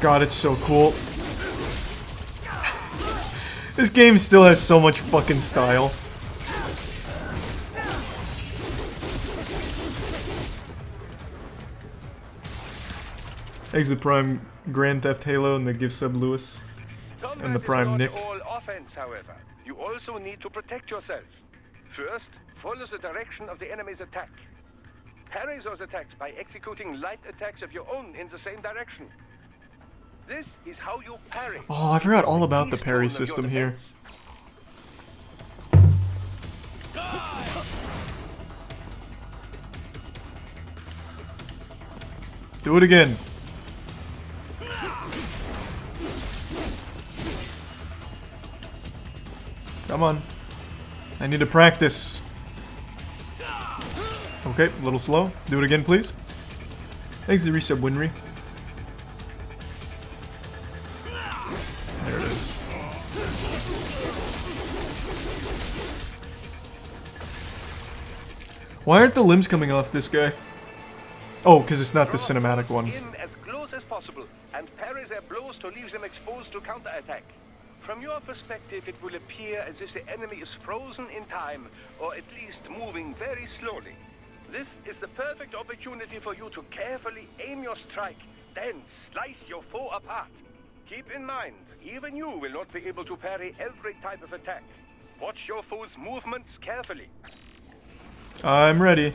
God, it's so cool. This game still has so much fucking style. Exit Prime Grand Theft Halo and the Give Sub Lewis. And the Prime Combat Nick. is not all offense, however. You also need to protect yourself. First, follow the direction of the enemy's attack. Parry those attacks by executing light attacks of your own in the same direction. This is how you parry. Oh, I forgot all about the parry system here. Do it again. Come on. I need to practice. Okay, a little slow. Do it again, please. Thanks to resub Winry. There it is. Why aren't the limbs coming off this guy? Oh, because it's not the cinematic one. In as close as possible and parry their blows to leave them exposed to counterattack. From your perspective, it will appear as if the enemy is frozen in time, or at least moving very slowly. This is the perfect opportunity for you to carefully aim your strike, then slice your foe apart. Keep in mind, even you will not be able to parry every type of attack. Watch your foe's movements carefully. I'm ready.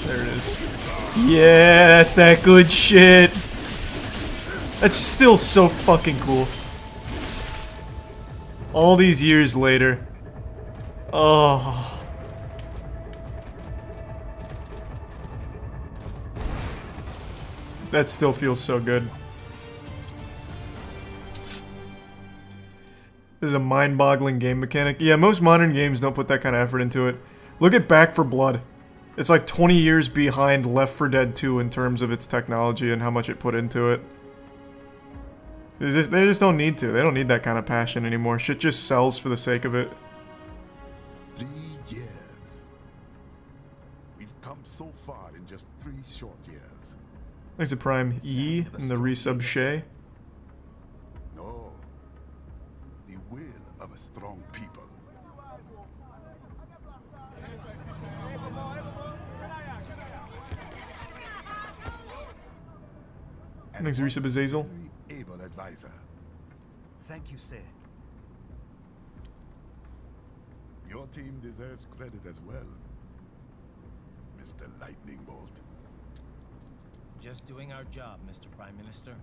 There it is. Yeah, that's that good shit. That's still so fucking cool. All these years later. Oh. That still feels so good. This is a mind-boggling game mechanic. Yeah, most modern games don't put that kind of effort into it. Look at Back 4 Blood. It's like 20 years behind Left 4 Dead 2 in terms of its technology and how much it put into it. They just don't need to. They don't need that kind of passion anymore. Shit just sells for the sake of it. 3 years. We've come so far in just 3 short years. Thanks to Prime E and the resub Shay. No. The will of a strong people. Thanks to resub Azazel. Very able advisor. Thank you, sir. Your team deserves credit as well, Mr. Lightning Bolt. Just doing our job, Mr. Prime Minister.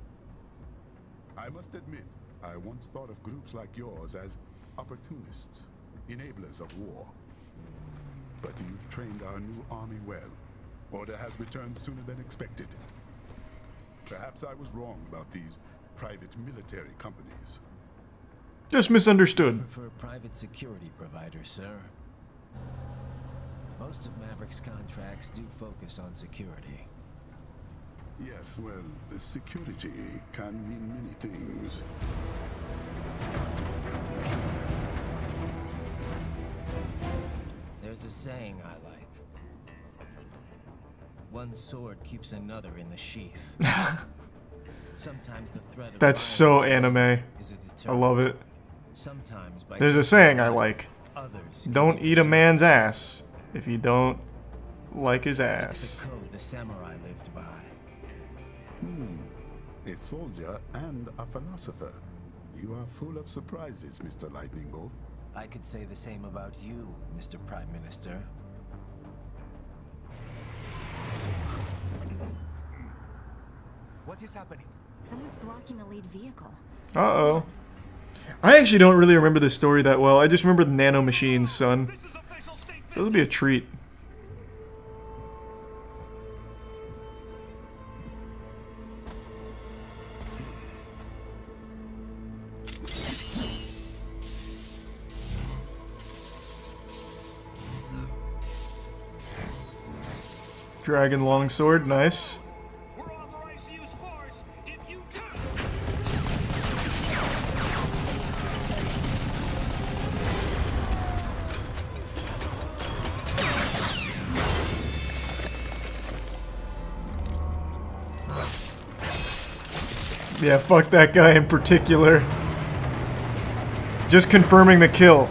I must admit, I once thought of groups like yours as opportunists, enablers of war. But you've trained our new army well. Order has returned sooner than expected. Perhaps I was wrong about these private military companies. Just misunderstood. For a private security provider, sir. Most of Maverick's contracts do focus on security. Yes, well, the security can mean many things. There's a saying I like. One sword keeps another in the sheath. Sometimes the threat of That's so violence anime. is a I deterrent. love it. Sometimes by There's a saying I like. others. Don't eat a man's ass if you don't like his It's ass. the code the samurai lived by. A soldier and a philosopher. You are full of surprises, Mr. Lightning Bolt. I could say the same about you, Mr. Prime Minister. What is happening? Someone's blocking the lead vehicle. Uh-oh. I actually don't really remember the story that well. I just remember the nano machines, son. So this will be a treat. Dragon longsword, nice. Yeah, fuck that guy in particular. Just confirming the kill.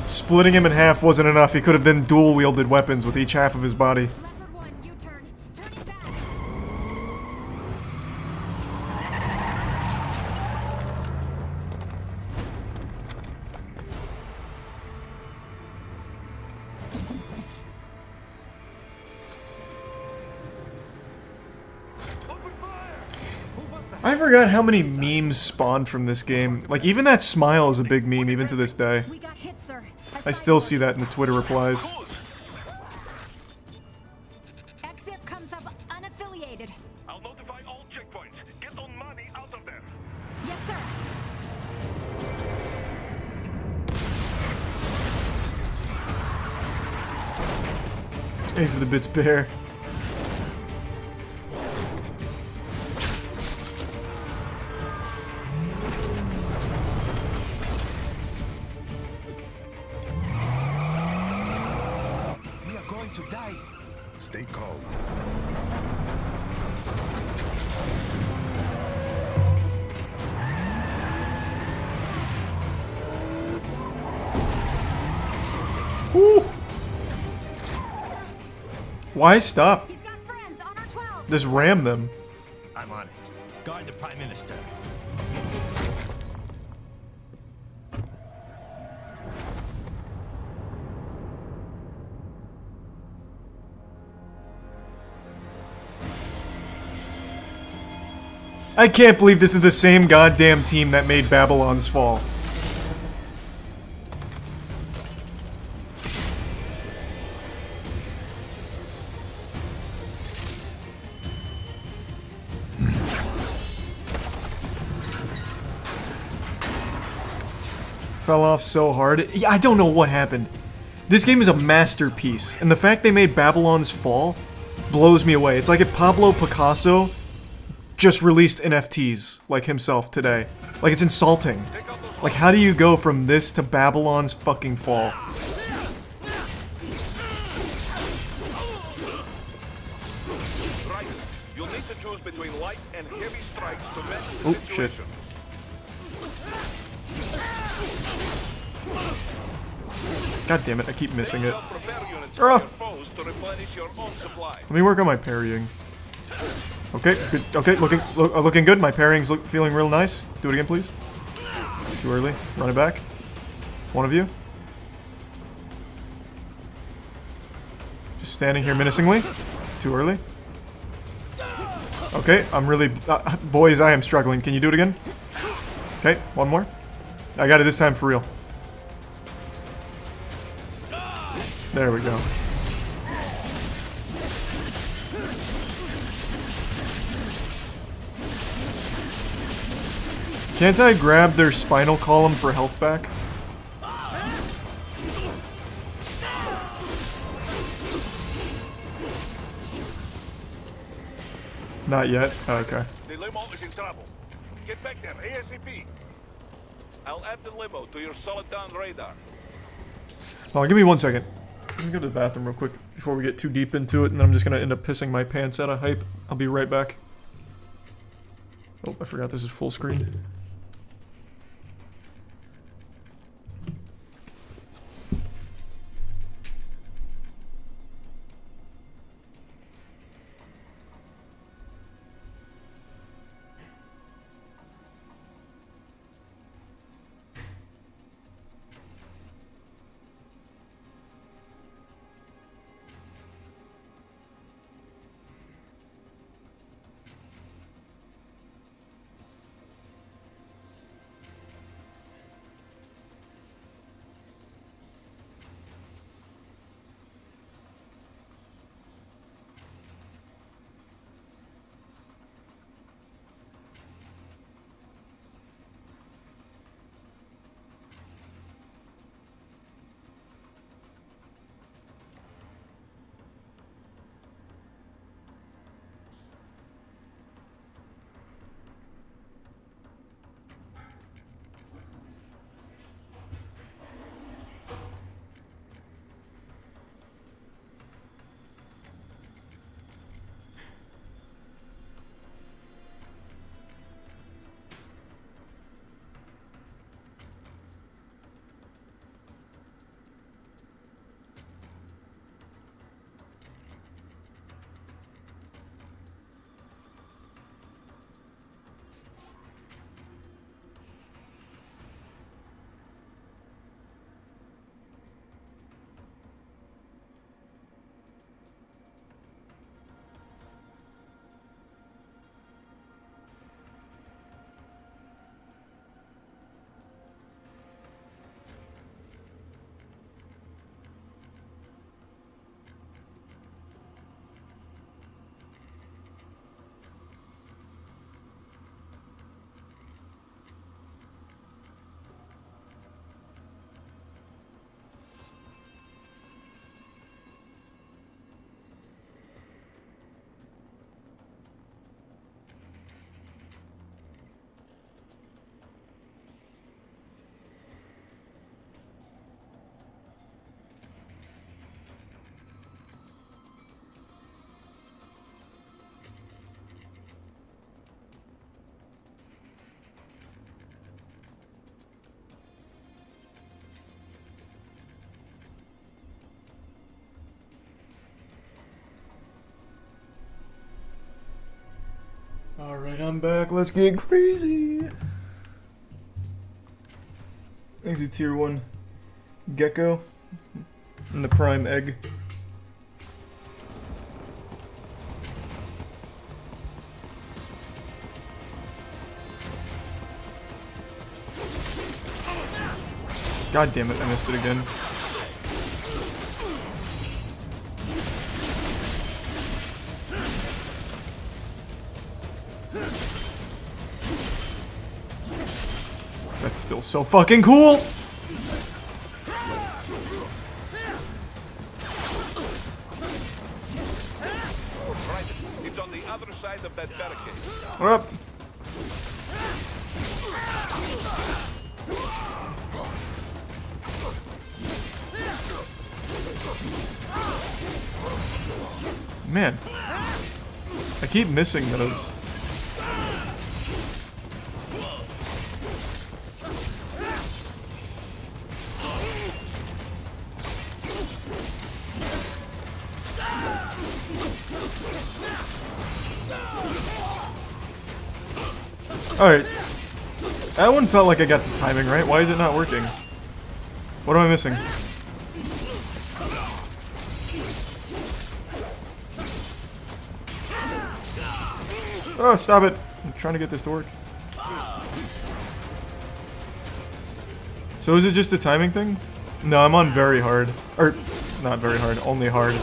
Splitting him in half wasn't enough. He could have then dual-wielded weapons with each half of his body. Leopard 1, U-turn. Turning back. I forgot how many memes spawned from this game. Like, even that smile is a big meme, even to this day. We got hit, sir. I still see that in the Twitter replies. XF comes up unaffiliated. I'll notify all checkpoints. Get on money out of there. Yes, sir. Ace of the Bits Bear. We are going to die. Stay calm. Woo! Why stop? He's got friends on our 12. Just ram them. I'm on it. Guard the Prime Minister. I can't believe this is the same goddamn team that made Babylon's Fall. Fell off so hard. Yeah, I don't know what happened. This game is a masterpiece, and the fact they made Babylon's Fall blows me away. It's like if Pablo Picasso just released NFTs like himself today. Like, it's insulting. Like, how do you go from this to Babylon's fucking Fall? Right. You'll need to choose between light and heavy strikes to match the Oh, shit. situation. God damn it, I keep missing it. Prepare units Ah. for your foes to replenish your own supply. Let me work on my parrying. Okay, good. Okay, looking good. My parrying's feeling real nice. Do it again, please. Too early. Run it back. One of you. Just standing here menacingly. Too early. Okay, I'm really... boys, I am struggling. Can you do it again? Okay, one more. I got it this time for real. There we go. Can't I grab their spinal column for health back? Not yet? Oh, okay. The limo is in trouble. Get back there, ASAP. I'll add the limo to your solid down radar. Hold on, give me 1 second. Let me go to the bathroom real quick before we get too deep into it, and then I'm just gonna end up pissing my pants out of hype. I'll be right back. Oh, I forgot this is full screen. Alright, I'm back. Let's get crazy. Exit tier 1 gecko and the prime egg. God damn it, I missed it again. That's still so fucking cool! Right, it's on the other side of that barricade. What up? Man, I keep missing those. Alright. That one felt like I got the timing right. Why is it not working? What am I missing? Oh, stop it. I'm trying to get this to work. So is it just a timing thing? No, I'm on very hard. Or, not very hard, only hard.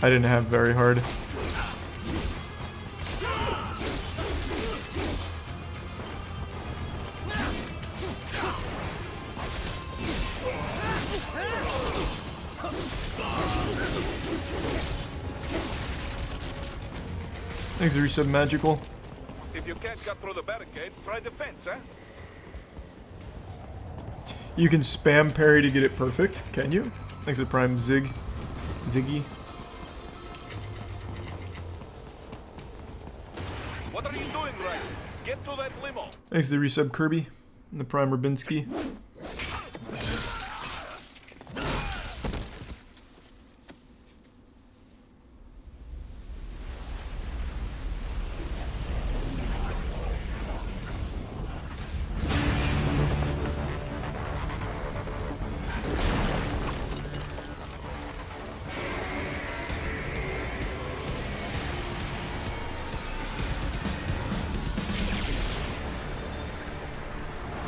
I didn't have very hard. Thanks, Resub Magical. If you can't cut through the barricade, try the fence, eh? You can spam parry to get it perfect, can you? Thanks to Prime Ziggy. What are you doing, right? Get to that limo. Thanks to Resub Kirby and the Prime Rabinski.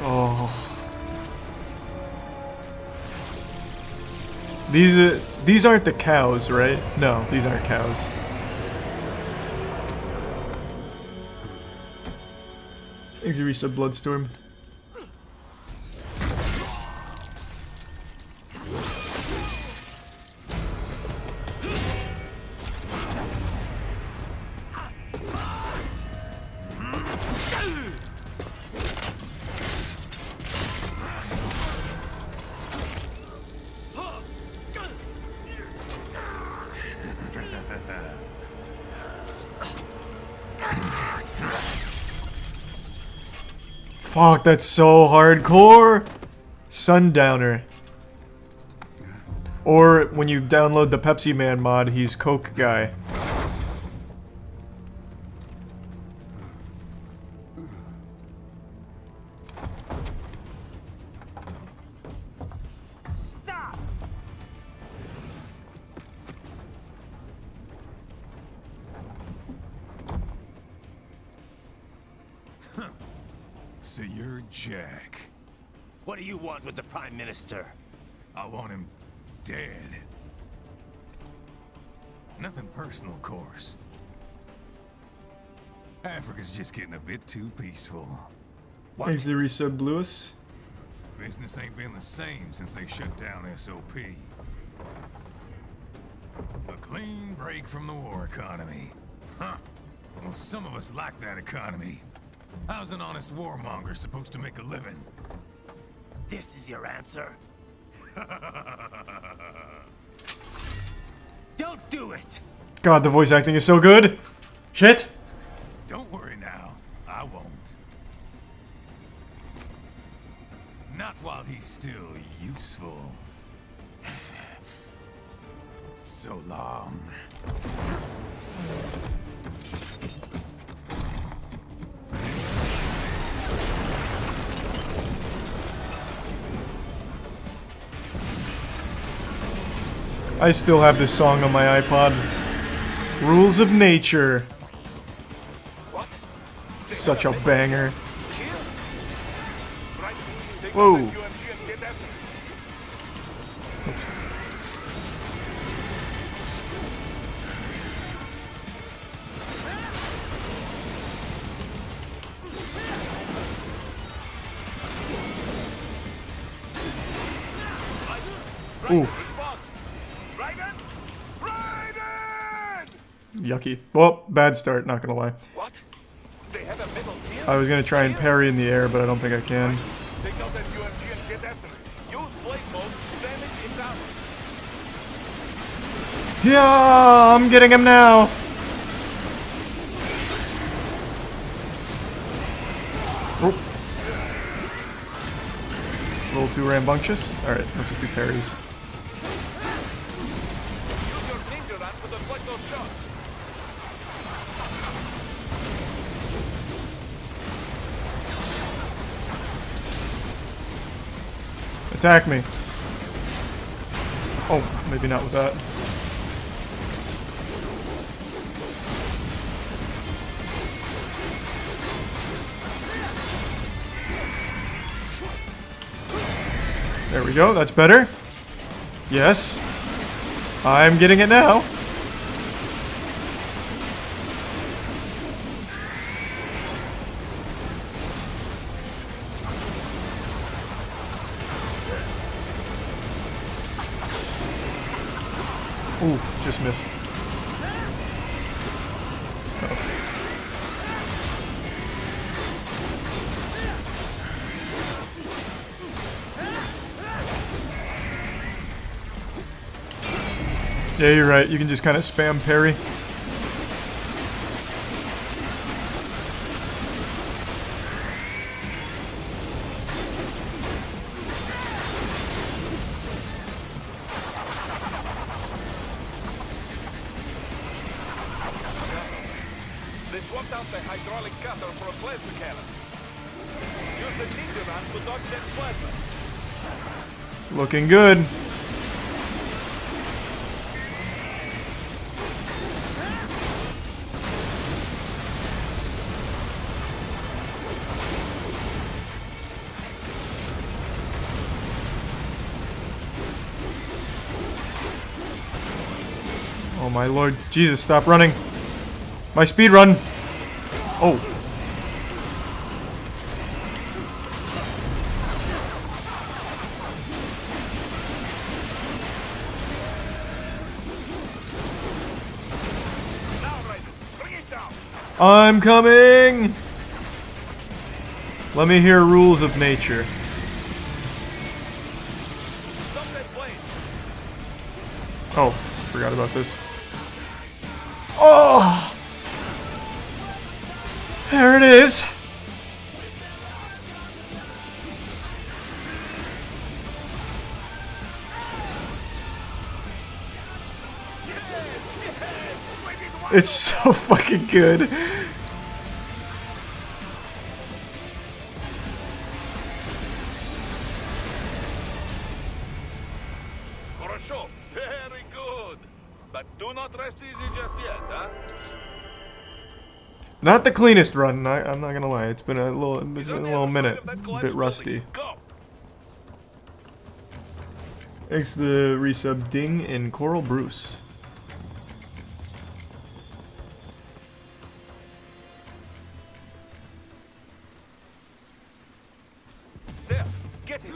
Oh. These aren't the cows, right? No, these aren't cows. Thanks to Resub Bloodstorm. Fuck, that's so hardcore! Sundowner. Or when you download the Pepsi Man mod, he's Coke Guy. So you're Jack. What do you want with the Prime Minister? I want him dead. Nothing personal, of course. Africa's just getting a bit too peaceful. Thanks to Resub Lewis. Business ain't been the same since they shut down SOP. A clean break from the war economy. Huh. Well, some of us like that economy. How's an honest warmonger supposed to make a living? This is your answer? Don't do it! God, the voice acting is so good! Shit! Don't worry now. I won't. Not while he's still useful. So long. I still have this song on my iPod. Rules of Nature. Such a banger. Whoa. Oof. Yucky. Well, bad start, not gonna lie. What? They have a middle field? I was gonna try and parry in the air, but I don't think I can. Take out that UMG and get after it. Use blade mode, damage is out. Yeah, I'm getting him now. Oh. A little too rambunctious. Alright, let's just do parries. Use your finger gun to deflect those shots. Attack me. Oh, maybe not with that. There we go, that's better. Yes. I'm getting it now. Ooh, just missed. Oh. Yeah, you're right. You can just kind of spam parry. They swapped out the hydraulic cutter for a plasma cannon. Use the ninja man to dodge that plasma. Looking good. Oh my lord, Jesus, stop running. My speed run. Oh. I'm coming. Let me hear rules of nature. Oh, forgot about this. Oh! There it is! It's so fucking good. Хорошо, very good. But do not rest easy just yet, huh? Not the cleanest run, I'm not gonna lie. It's been a little minute. A bit rusty. Thanks to the resub Ding and Coral Bruce. There, get it.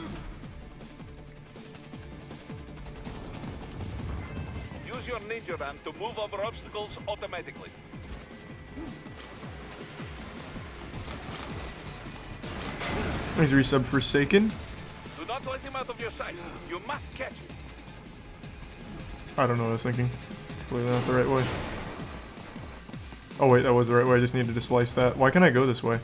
Use your ninja van to move over obstacles automatically. Thanks resub Forsaken. Do not let him out of your sight. You must catch him. I don't know what I was thinking. It's clearly not the right way. Oh wait, that was the right way. I just needed to slice that. Why can't I go this way?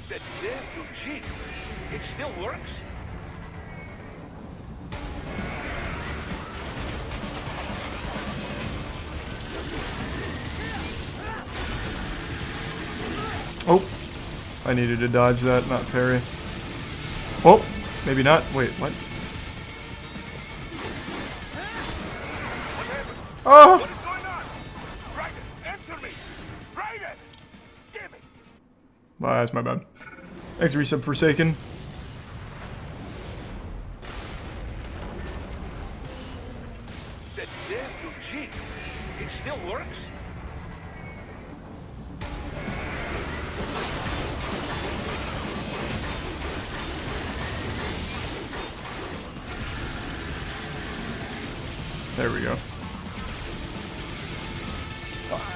That's there to cheat. It still works. Oh, I needed to dodge that, not parry. Oh, maybe not. Wait, what? Oh! What is going on? Raiden, answer me! Raiden! Damn it! That's my bad. Thanks, resub Forsaken. That's there to cheat. It still works. There we go.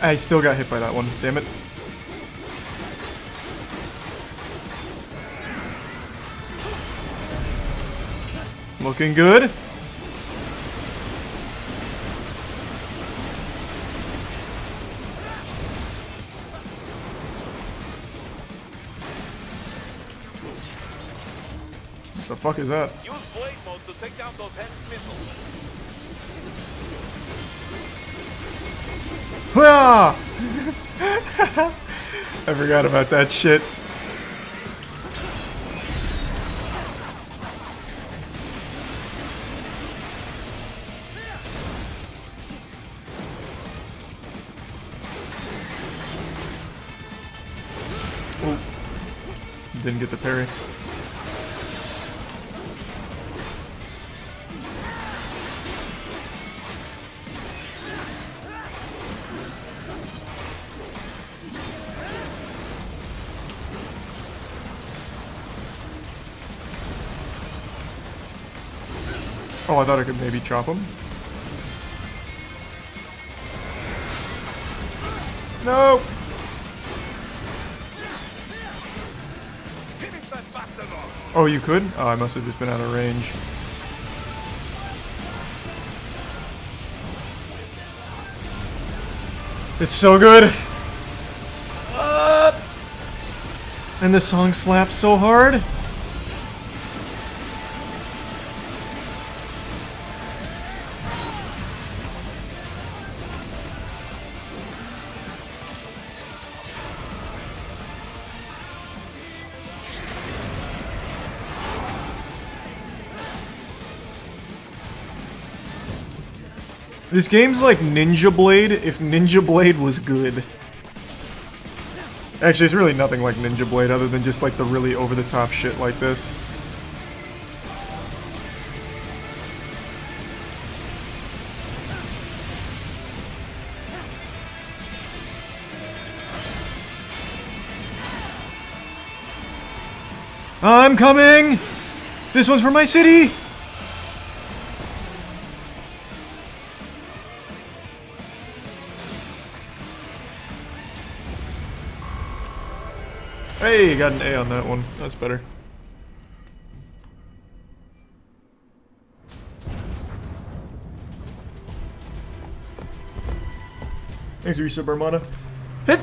I still got hit by that one. Damn it. Looking good. The fuck is that? Use blade mode to take down those heavy missiles. Ah! I forgot about that shit. Oh. Didn't get the parry. Oh, I thought I could maybe chop him. No! Oh, you could? Oh, I must have just been out of range. It's so good! And the song slaps so hard! This game's like Ninja Blade if Ninja Blade was good. Actually, it's really nothing like Ninja Blade other than just like the really over-the-top shit like this. I'm coming! This one's for my city! Hey, got an A on that one. That's better. Thanks, Risa Barmana. Hit!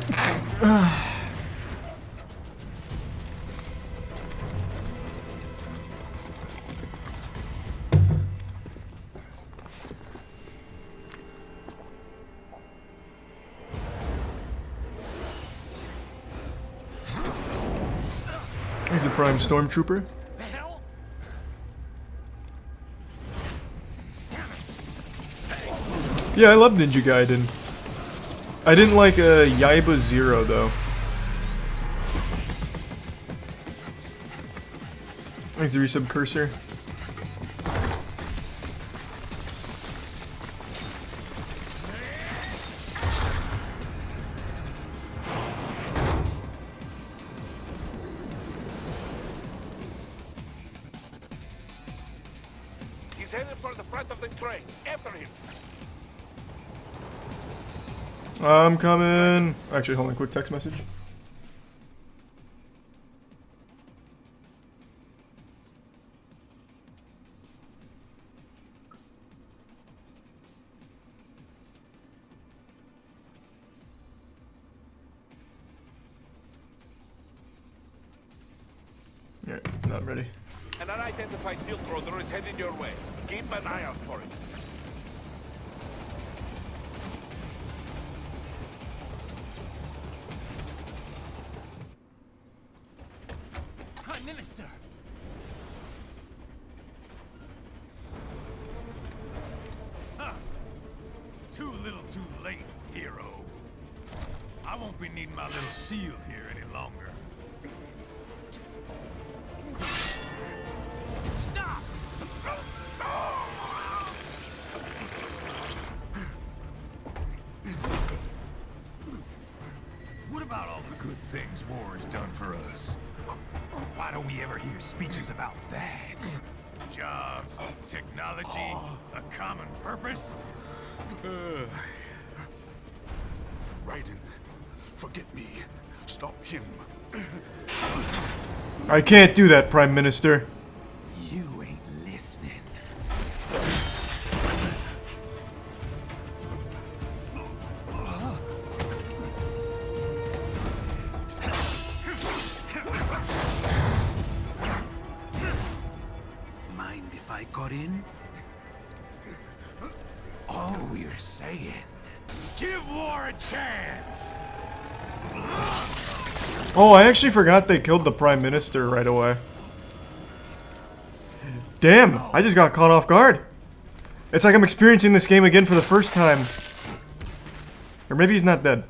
He's the Prime Stormtrooper. Yeah, I love Ninja Gaiden. I didn't like Yaiba Zero though. He's the resub cursor. I'm coming. Actually, hold on, quick text message. Alright, not ready. An unidentified field rotor is heading your way. Keep an eye out for it. Prime Minister! Huh. Too little too late, hero. I won't be needing my little shield here any longer. Stop! What about all the good things war has done for us? Why don't we ever hear speeches about that? Jobs, technology, a common purpose? Raiden, forget me. Stop him. I can't do that, Prime Minister. You ain't listening. you're saying. Give war a chance! Oh, I actually forgot they killed the Prime Minister right away. Damn, I just got caught off guard. It's like I'm experiencing this game again for the first time. Or maybe he's not dead.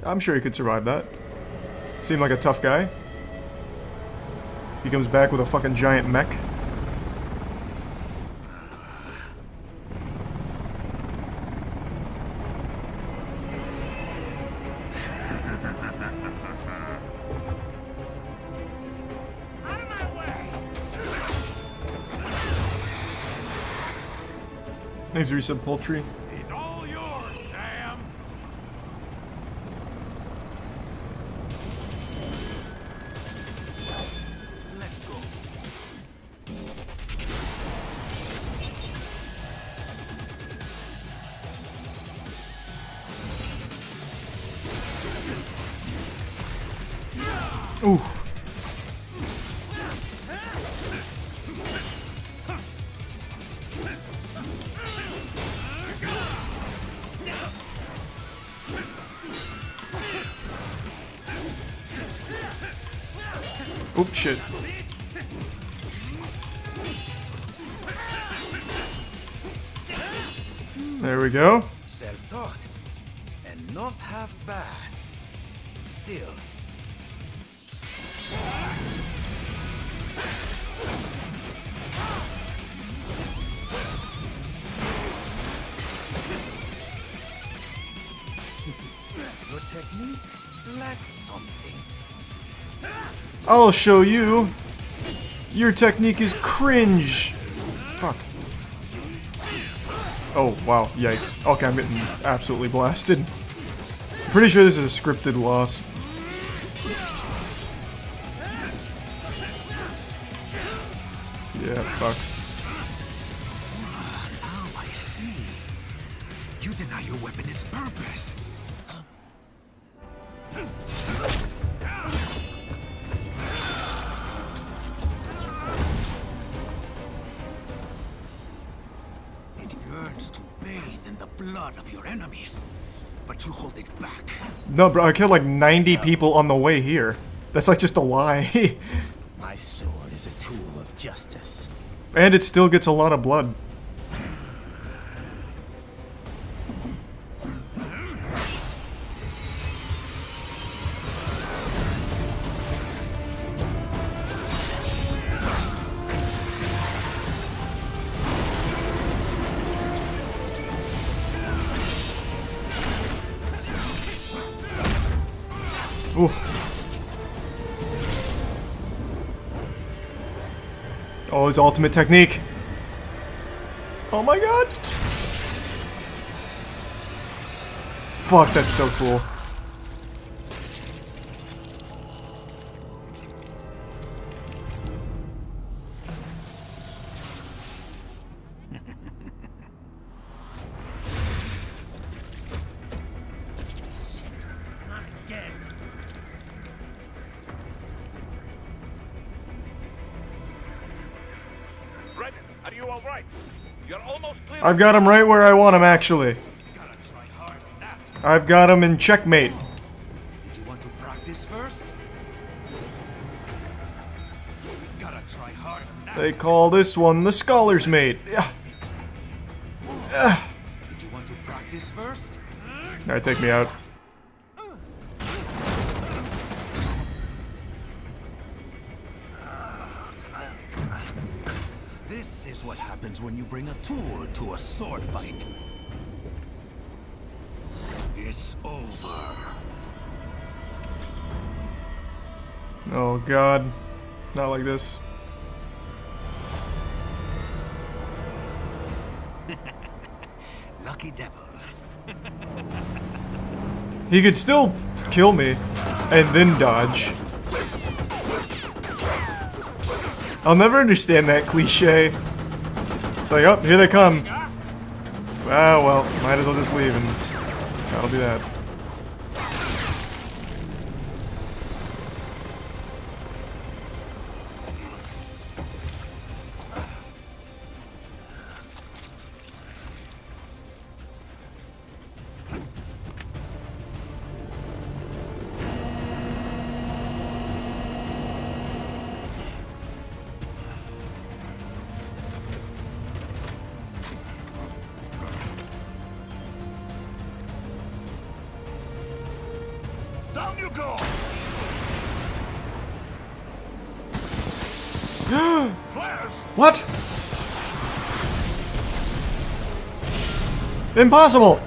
I'm sure he could survive that. Seemed like a tough guy. He comes back with a fucking giant mech. Thanks, Resub Poultry. He's all yours, Sam! Let's go. Oof. Oops, shit. There we go. Self-taught. And not half bad. Still. Your technique lacks something. I'll show you. Your technique is cringe. Fuck. Oh, wow. Yikes. Okay, I'm getting absolutely blasted. I'm pretty sure this is a scripted loss. Yeah, fuck. Oh, I see. You deny your weapon its purpose. It yearns to bathe in the blood of your enemies, but you hold it back. No, bro, I killed like 90 people on the way here. That's like just a lie. My sword is a tool of justice. And it still gets a lot of blood. Oof. Oh, his ultimate technique. Oh my god. Fuck, that's so cool. Not again. Revan, are you all right? You're almost clear. I've got him right where I want him, actually. I've got him in checkmate. Did you want to practice first? Gotta try hard on that. They call this one the Scholar's Mate. Yeah. Did you want to practice first? Alright, take me out. This is what happens when you bring a tool to a sword fight. It's over. Oh god. Not like this. Lucky devil. He could still kill me and then dodge. I'll never understand that cliche. It's like, oh, here they come. Ah, well, might as well just leave and that'll be that. go! Flares! What? Impossible!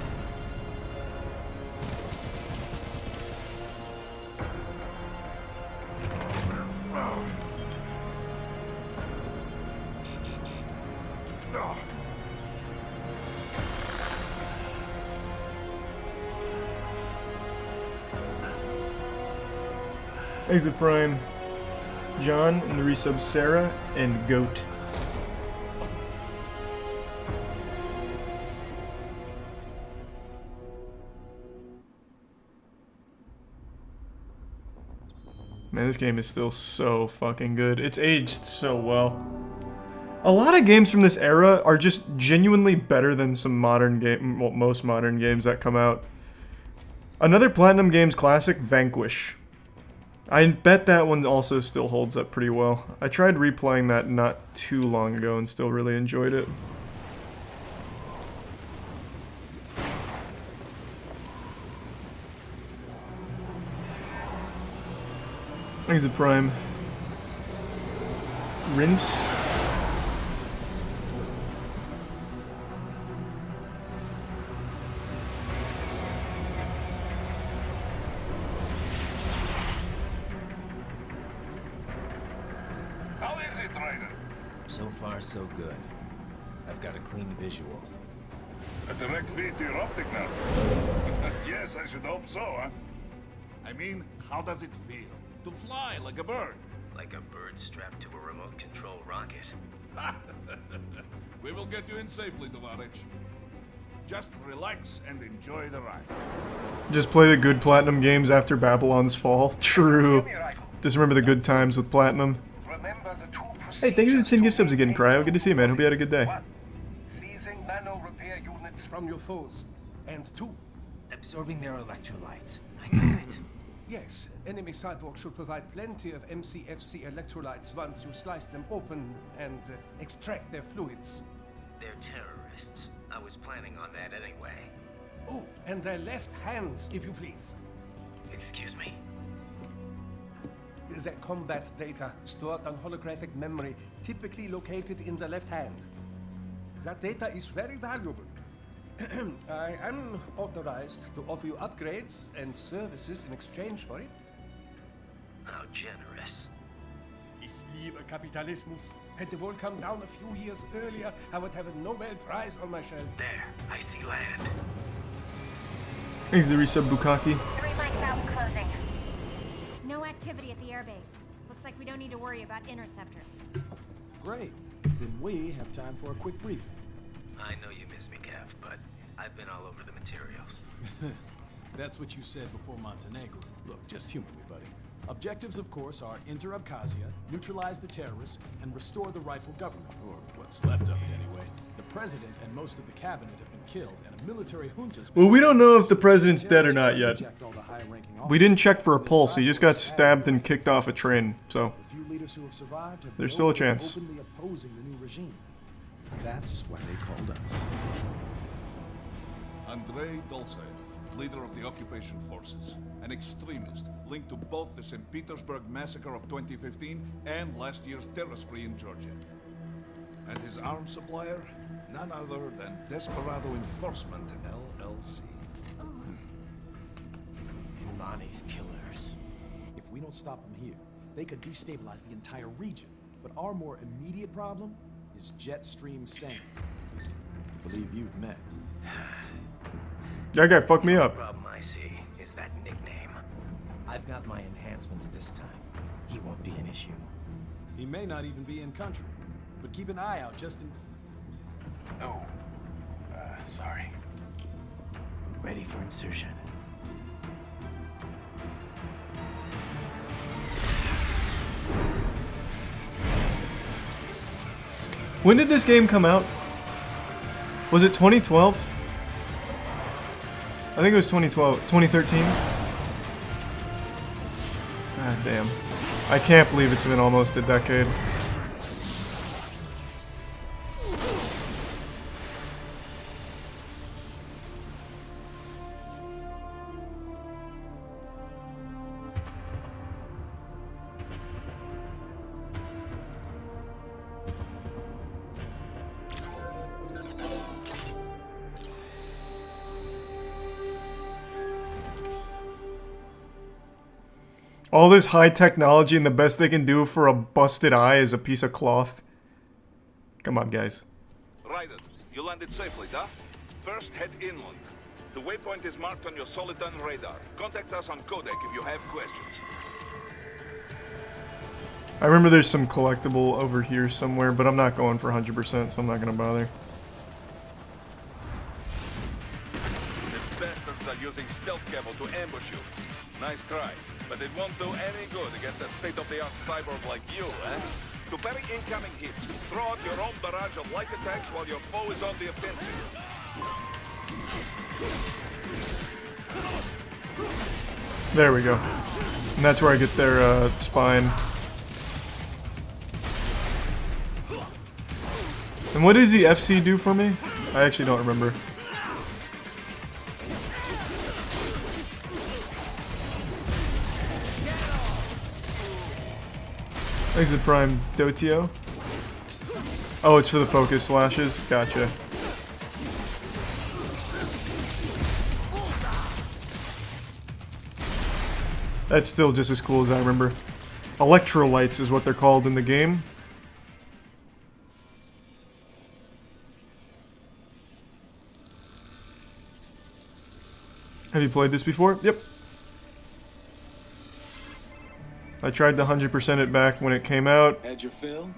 Exit Prime, John, and the resub Sarah, and Goat. Man, this game is still so fucking good. It's aged so well. A lot of games from this era are just genuinely better than some modern game, well, most modern games that come out. Another Platinum Games classic, Vanquish. I bet that one also still holds up pretty well. I tried replaying that not too long ago and still really enjoyed it. Exit Prime. Rinse. How is it, Ryder? So far, so good. I've got a clean visual. A direct feed to your optic now. Yes, I should hope so, huh? I mean, how does it feel? To fly like a bird? Like a bird strapped to a remote control rocket. We will get you in safely, Tovarich. Just relax and enjoy the ride. Just play the good Platinum games after Babylon's fall. True. Just remember the good times with Platinum. Remember the two Hey, thank you for the 10 gift subs again, Cryo. Good to see you, man. Hope you had a good day. seizing nano repair units From your foes. And 2. Absorbing their electrolytes. I got it. Yes, enemy cyborgs should provide plenty of MCFC electrolytes once you slice them open and extract their fluids. They're terrorists. I was planning on that anyway. Oh, and their left hands, if you please. Excuse me? Their combat data stored on holographic memory, typically located in the left hand. That data is very valuable. I am authorized to offer you upgrades and services in exchange for it. How generous. Ich liebe Kapitalismus. Had the world come down a few years earlier, I would have a Nobel Prize on my shelf. There, I see land. Thanks to the resub Bukaki. 3 mics out and closing. No activity at the airbase. Looks like we don't need to worry about interceptors. Great. Then we have time for a quick briefing. I know you miss me, Kev, but I've been all over the materials. That's what you said before Montenegro. Look, just humor me, buddy. Objectives, of course, are enter Abkhazia, neutralize the terrorists, and restore the rightful government, or what's left of it anyway. The president and most of the cabinet have been killed, and a military junta's been... Well, we don't know if the president's dead or not yet. We didn't check for a pulse. He just got stabbed and kicked off a train, so The few leaders who have survived have there's still a chance. openly opposing the new regime. That's why they called us. Andrei Dolzaev, leader of the occupation forces, an extremist linked to both the St. Petersburg massacre of 2015 and last year's terror spree in Georgia. And his arms supplier, none other than Desperado Enforcement, LLC. Imani's killers. If we don't stop them here, they could destabilize the entire region. But our more immediate problem is Jetstream Sam. I believe you've met. That guy fucked me up. The problem I see is that nickname. I've got my enhancements this time. He won't be an issue. He may not even be in country, but keep an eye out just in... Oh, sorry. Ready for insertion. When did this game come out? Was it 2012? I think it was 2012, 2013. God damn. I can't believe it's been almost a decade. All this high technology and the best they can do for a busted eye is a piece of cloth. Come on, guys. Raiden, you landed safely, huh? First, head inland. The waypoint is marked on your Soliton radar. Contact us on Codec if you have questions. I remember there's some collectible over here somewhere, but I'm not going for 100%, so I'm not gonna bother. The bastards are using stealth cable to ambush you. Nice try, but it won't do any good against a state-of-the-art cyborg like you, eh? To parry incoming hits, throw out your own barrage of light attacks while your foe is on the offensive. There we go. And that's where I get their spine. And what does the FC do for me? I actually don't remember. Exit Prime Dotio. Oh, it's for the focus slashes. Gotcha. That's still just as cool as I remember. Electrolytes is what they're called in the game. Have you played this before? Yep. I tried to 100% it back when it came out. Had your fill?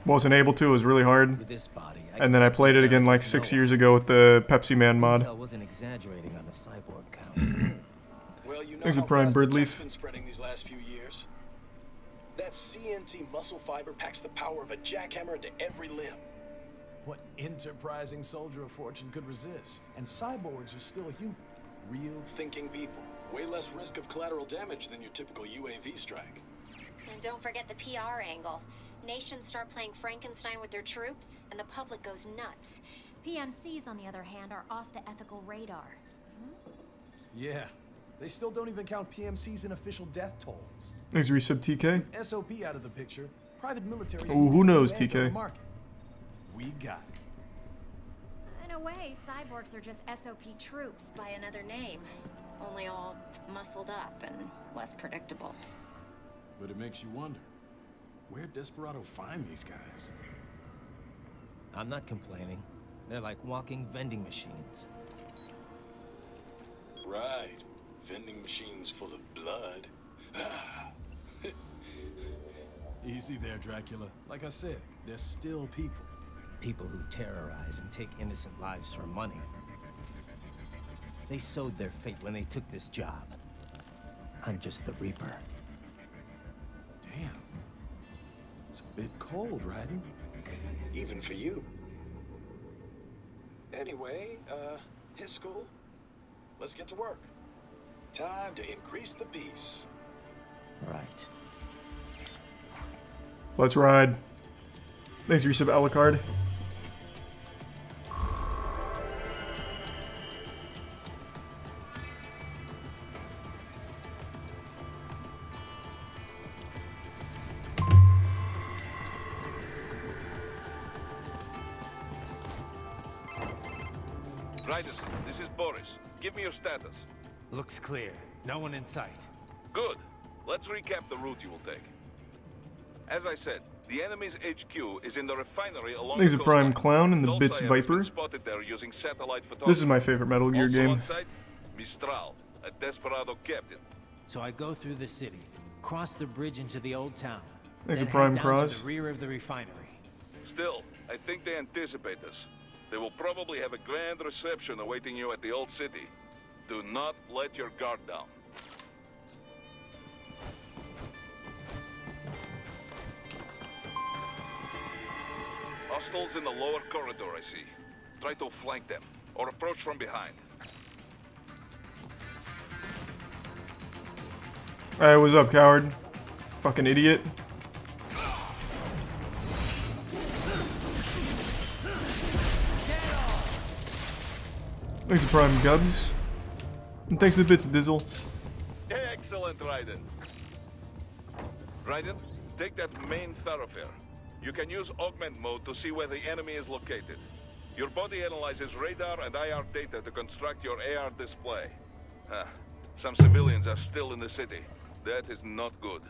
Wasn't able to, it was really hard. With this body, And then I played it again like 6 years ago with the Pepsi Man mod. Intel wasn't exaggerating on the cyborg count. Well, you know Thanks how a Prime fast the Birdleaf. tech's been spreading these last few years. That CNT muscle fiber packs the power of a jackhammer into every limb. What enterprising soldier of fortune could resist? And cyborgs are still human. Real thinking people. Way less risk of collateral damage than your typical UAV strike. And don't forget the PR angle. Nations start playing Frankenstein with their troops, and the public goes nuts. PMCs, on the other hand, are off the ethical radar. Yeah. They still don't even count PMCs in official death tolls. Thanks, Resub TK. SOP out of the picture. Private military. Ooh, who knows, TK? We got it. In a way, cyborgs are just SOP troops by another name. Only all muscled up and less predictable. But it makes you wonder, where'd Desperado find these guys? I'm not complaining. They're like walking vending machines. Right. Vending machines full of blood. Easy there, Dracula. Like I said, they're still people. People who terrorize and take innocent lives for money. They sowed their fate when they took this job. I'm just the Reaper. Damn. It's a bit cold, Raiden. Even for you. Anyway, his school. Let's get to work. Time to increase the peace. Right. Let's ride. Thanks, Resub Alucard. Raiden, this is Boris. Give me your status. Looks clear. No one in sight. Good. Let's recap the route you will take. As I said, the enemy's HQ is in the refinery along There's a the Prime coastline. Clown and the Dulce Bits has Viper. been spotted there using satellite photography. This is my favorite Metal Gear Also game. on site, Mistral, a Desperado captain. So I go through the city, cross the bridge into the old town. There's a then Prime head down Cross. to the rear of the refinery. Still, I think they anticipate us. They will probably have a grand reception awaiting you at the old city. Do not let your guard down. Hostiles in the lower corridor, I see. Try to flank them, or approach from behind. Alright, what's up, coward? Fucking idiot. Thanks to Prime Gubs. And thanks to the Bits Dizzle. Excellent, Raiden. Raiden, take that main thoroughfare. You can use augment mode to see where the enemy is located. Your body analyzes radar and IR data to construct your AR display. Some civilians are still in the city. That is not good.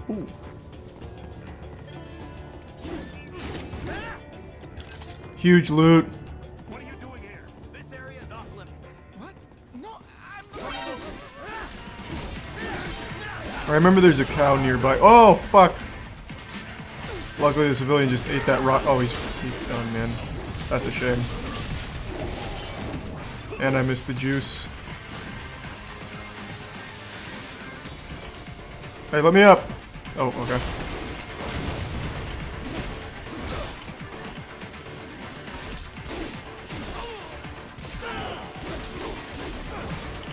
Ooh. Huge loot. What are you doing here? This area is off limits. What? No, I remember there's a cow nearby. Oh, fuck. Luckily the civilian just ate that rock. Oh, he's done, man. That's a shame. And I missed the juice. Hey, let me up. Oh, okay.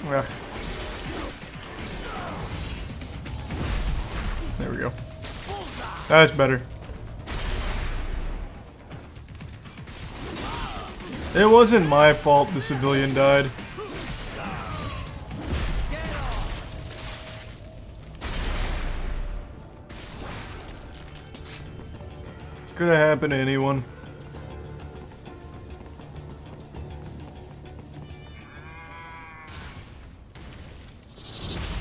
Ugh. There we go. That's better. It wasn't my fault the civilian died. Could have happened to anyone.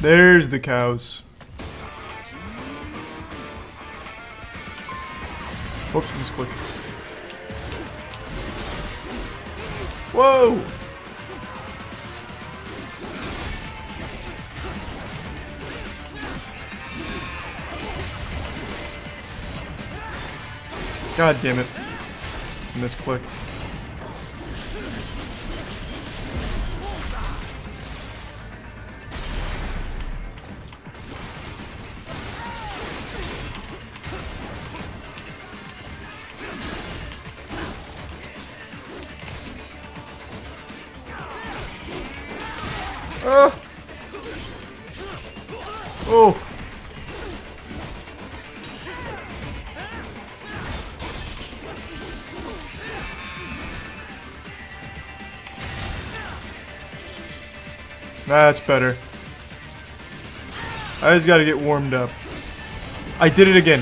There's the cows. Whoops, misclick. Whoa! God damn it. Misclicked. Oh! That's better. I just gotta get warmed up. I did it again.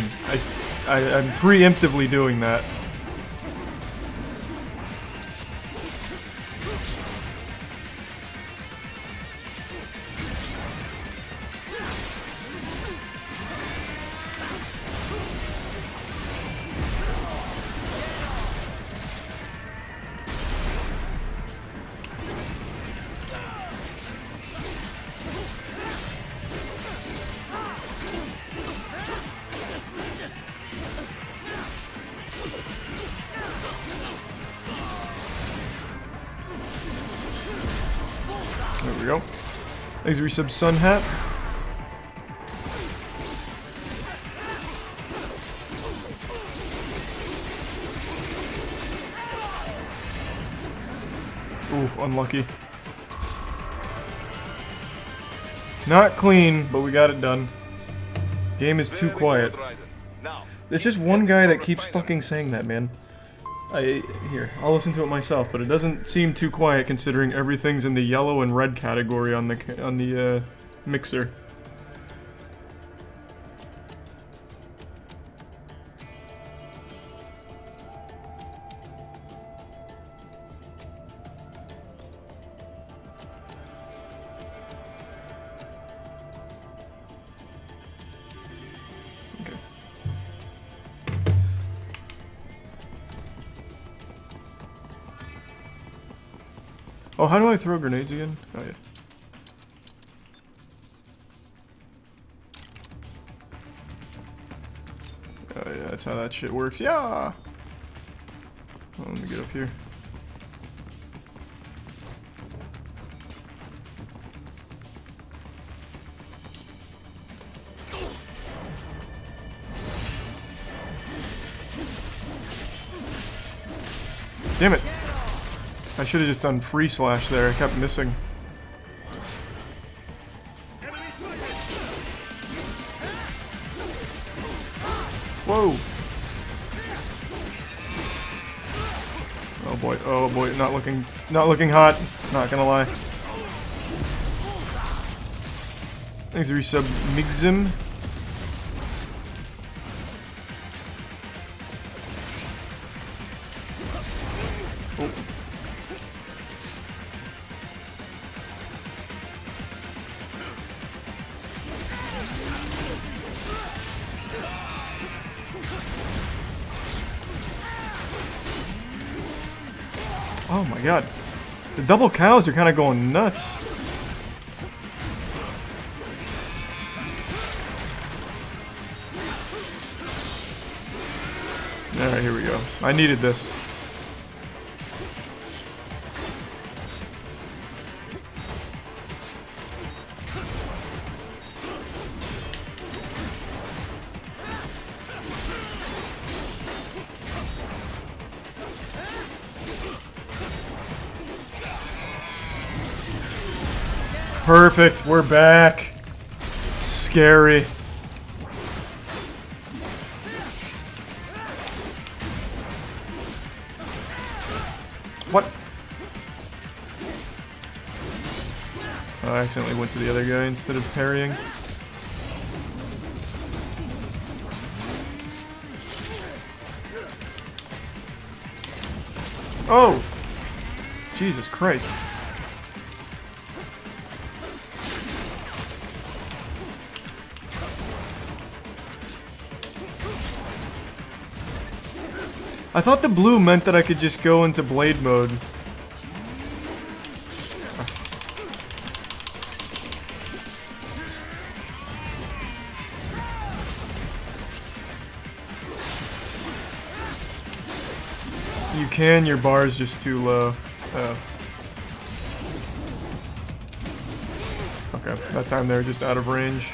I'm preemptively doing that. There we go. Thanks for resub, Sun Hat. Oof, unlucky. Not clean, but we got it done. Game is too quiet. There's just one guy that keeps fucking saying that, man. Here, I'll listen to it myself, but it doesn't seem too quiet considering everything's in the yellow and red category on the mixer. Oh, how do I throw grenades again? Oh, yeah. Oh, yeah, that's how that shit works. Yeah! Oh, let me get up here. Damn it! I should have just done free slash there. I kept missing. Whoa! Oh boy, not looking hot. Not gonna lie. Thanks for resub, Migzim. Oh my god. The double cows are kind of going nuts. Alright, here we go. I needed this. Perfect, we're back. Scary. What? Oh, I accidentally went to the other guy instead of parrying. Oh! Jesus Christ. I thought the blue meant that I could just go into blade mode. You can, your bar is just too low. Oh. Okay, that time they were just out of range.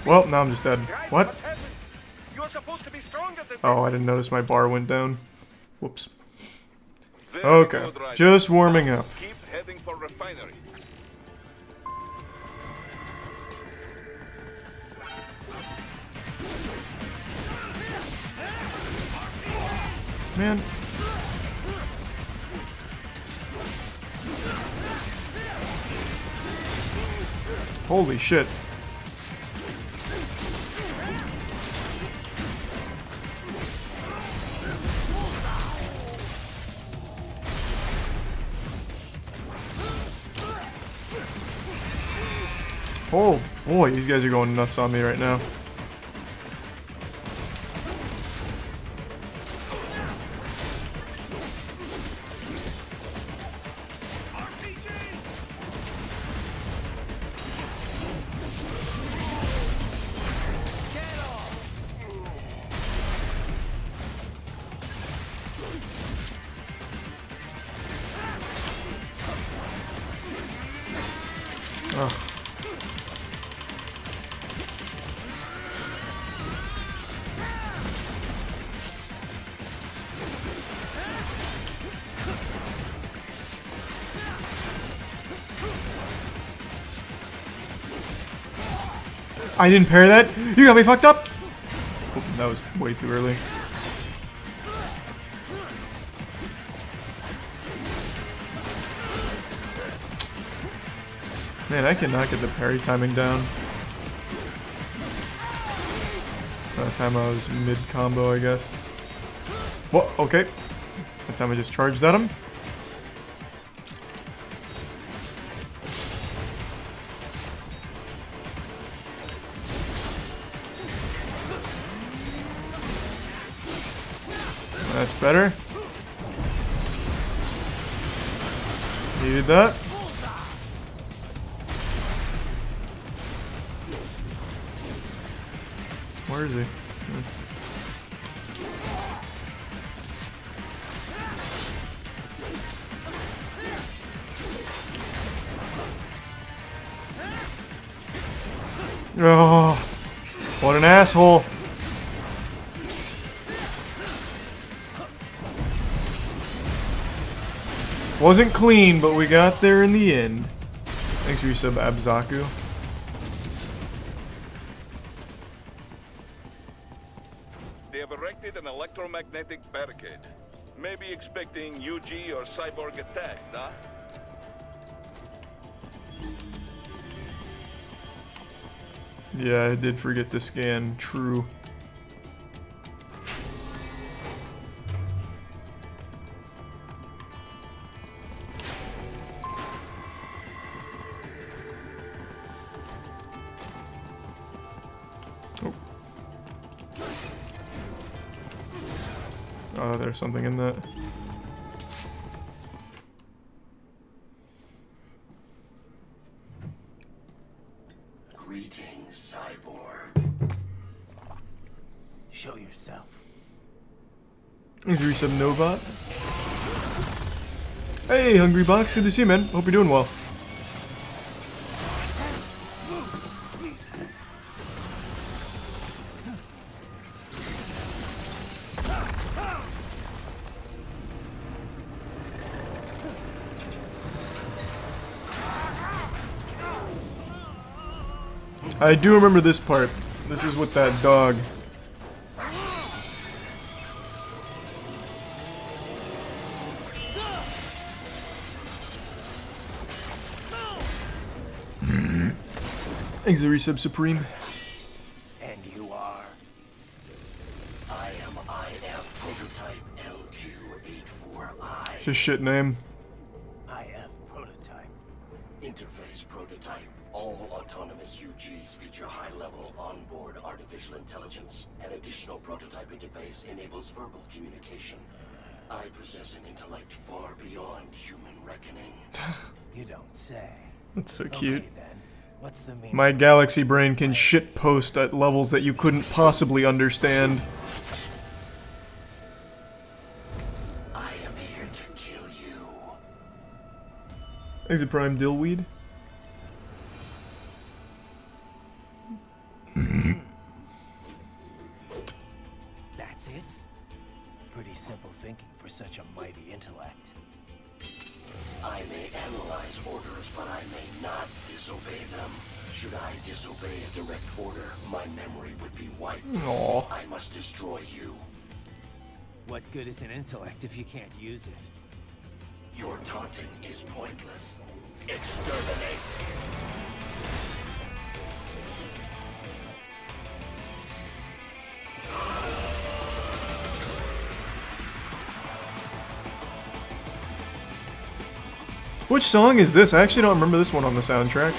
Well, now I'm just dead. What? Oh, I didn't notice my bar went down. Whoops. Okay, just warming up. Keep heading for refinery. Man. Holy shit. Oh boy, these guys are going nuts on me right now. Ugh. I didn't parry that? You got me fucked up? Oh, that was way too early. Man, I cannot get the parry timing down. That time I was mid-combo, I guess. Well, okay. That time I just charged at him. That's better. Needed that. Where is he? Oh, what an asshole. Wasn't clean, but we got there in the end. Thanks for your sub, Abzaku. They have erected an electromagnetic barricade. Maybe expecting UG or cyborg attack, huh? Yeah, I did forget to scan. True. Oh, there's something in that. Greetings, cyborg. Show yourself. Thanks, Resub Novot. Hey, Hungry Box. Good to see you, man. Hope you're doing well. I do remember this part. This is with that dog. Thanks, the Resub Supreme. And you are? I am IF Prototype LQ84I. It's a shit name. IF Prototype. Interface Prototype. All autonomous UGs feature high-level onboard artificial intelligence. An additional prototype interface enables verbal communication. I possess an intellect far beyond human reckoning. You don't say. That's so cute. Okay, then. What's the meaning? My galaxy brain can shit post at levels that you couldn't possibly understand. I am here to kill you. Thanks, Prime Dillweed. That's it? Pretty simple thinking for such a mighty intellect. I may analyze orders, but I may not disobey them. Should I disobey a direct order, my memory would be wiped. Aw. I must destroy you. What good is an intellect if you can't use it? Your taunting is pointless. Exterminate. Which song is this? I actually don't remember this one on the soundtrack.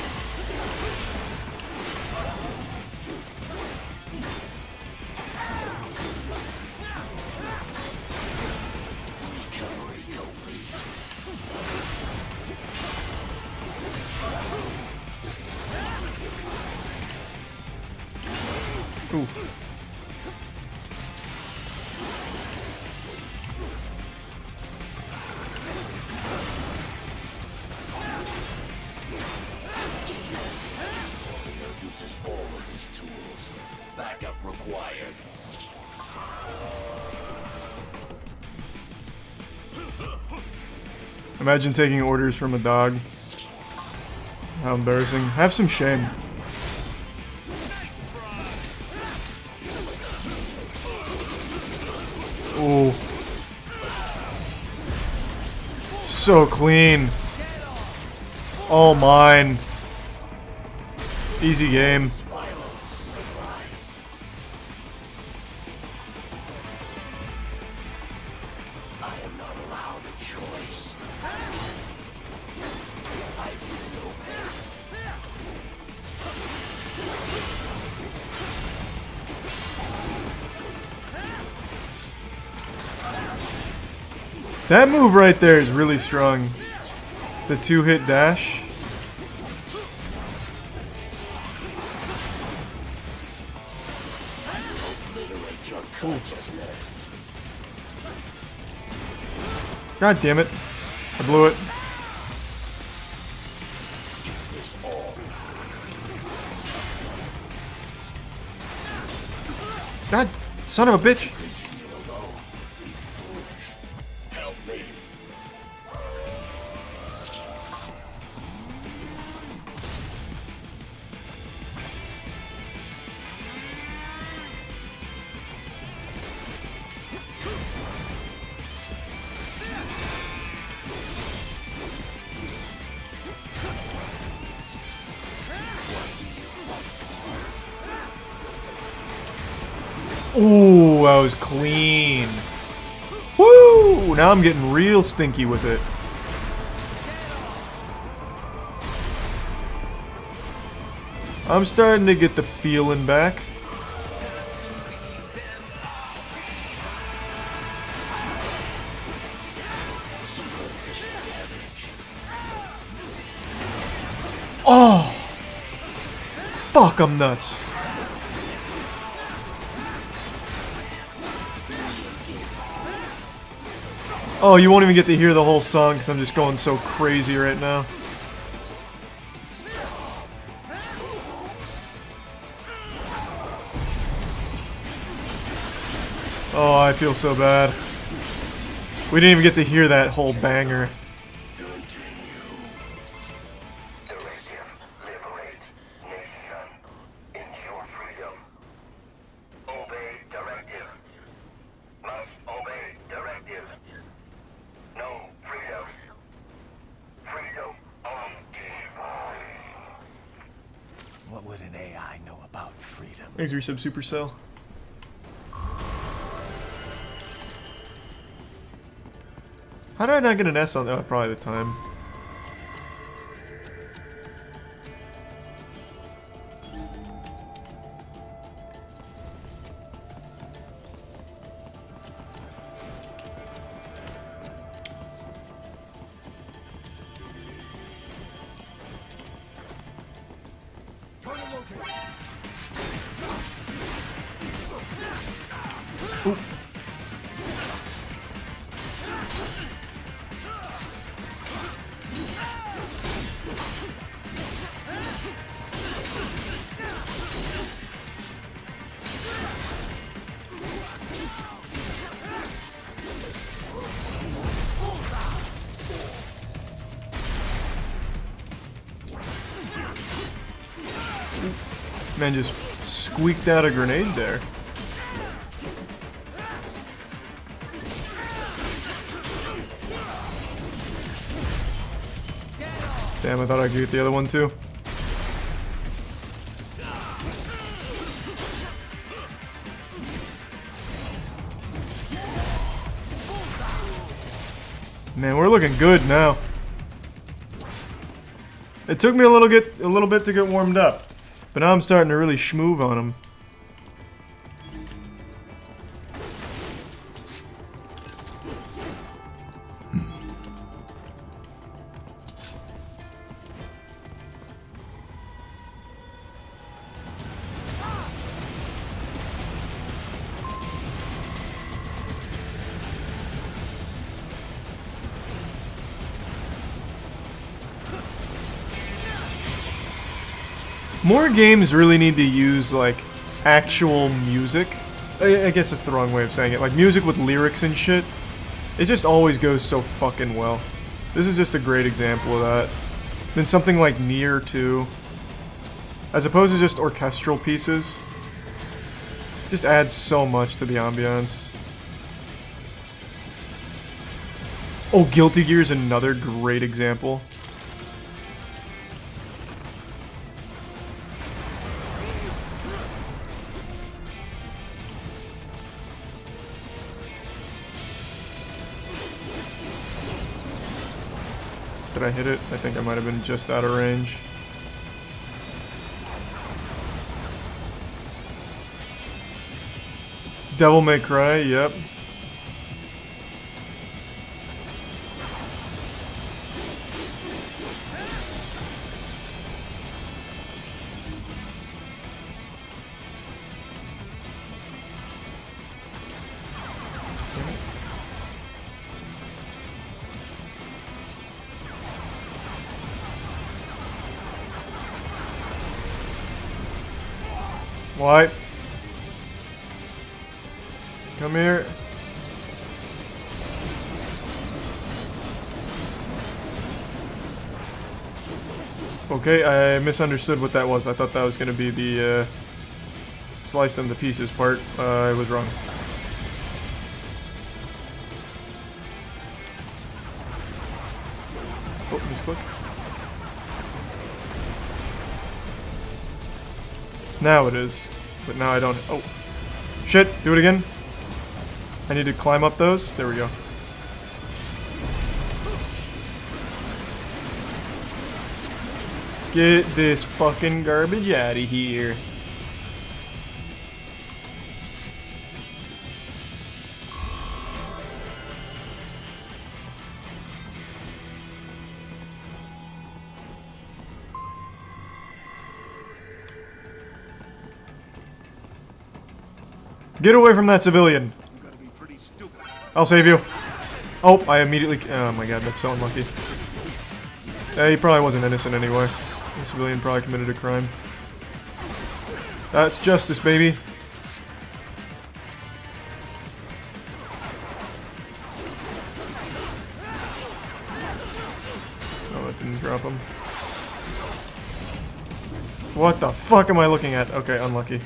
Ooh. Uses all of his tools. Backup required. Imagine taking orders from a dog. How embarrassing. Have some shame. Ooh. So clean. All mine. Easy game. That move right there is really strong. The 2-hit dash. Ooh. God damn it. I blew it. God, son of a bitch. Ooh, that was clean. Woo! Now I'm getting real stinky with it. I'm starting to get the feeling back. Oh! Fuck, I'm nuts. Oh, you won't even get to hear the whole song because I'm just going so crazy right now. Oh, I feel so bad. We didn't even get to hear that whole banger. What would an AI know about freedom? Thanks for your sub, Supercell. How did I not get an S on that? Oh, probably the time. Ooh. Man just squeaked out a grenade there. Damn, I thought I could get the other one too. Man, we're looking good now. It took me a little bit to get warmed up, but now I'm starting to really schmoove on him. More games really need to use, like, actual music. I guess that's the wrong way of saying it. Like, music with lyrics and shit. It just always goes so fucking well. This is just a great example of that. Then something like Nier 2. As opposed to just orchestral pieces. Just adds so much to the ambiance. Oh, Guilty Gear is another great example. Did I hit it? I think I might have been just out of range. Devil May Cry, yep. Why? Come here. Okay, I misunderstood what that was. I thought that was going to be the slice them to pieces part. I was wrong. Oh, misclick. Now it is, but now I don't. Oh, shit! Do it again. I need to climb up those. There we go. Get this fucking garbage out of here. Get away from that civilian. I'll save you. Oh, I immediately... Oh my god, that's so unlucky. He probably wasn't innocent anyway. The civilian probably committed a crime. That's justice, baby. Oh, that didn't drop him. What the fuck am I looking at? Okay, unlucky.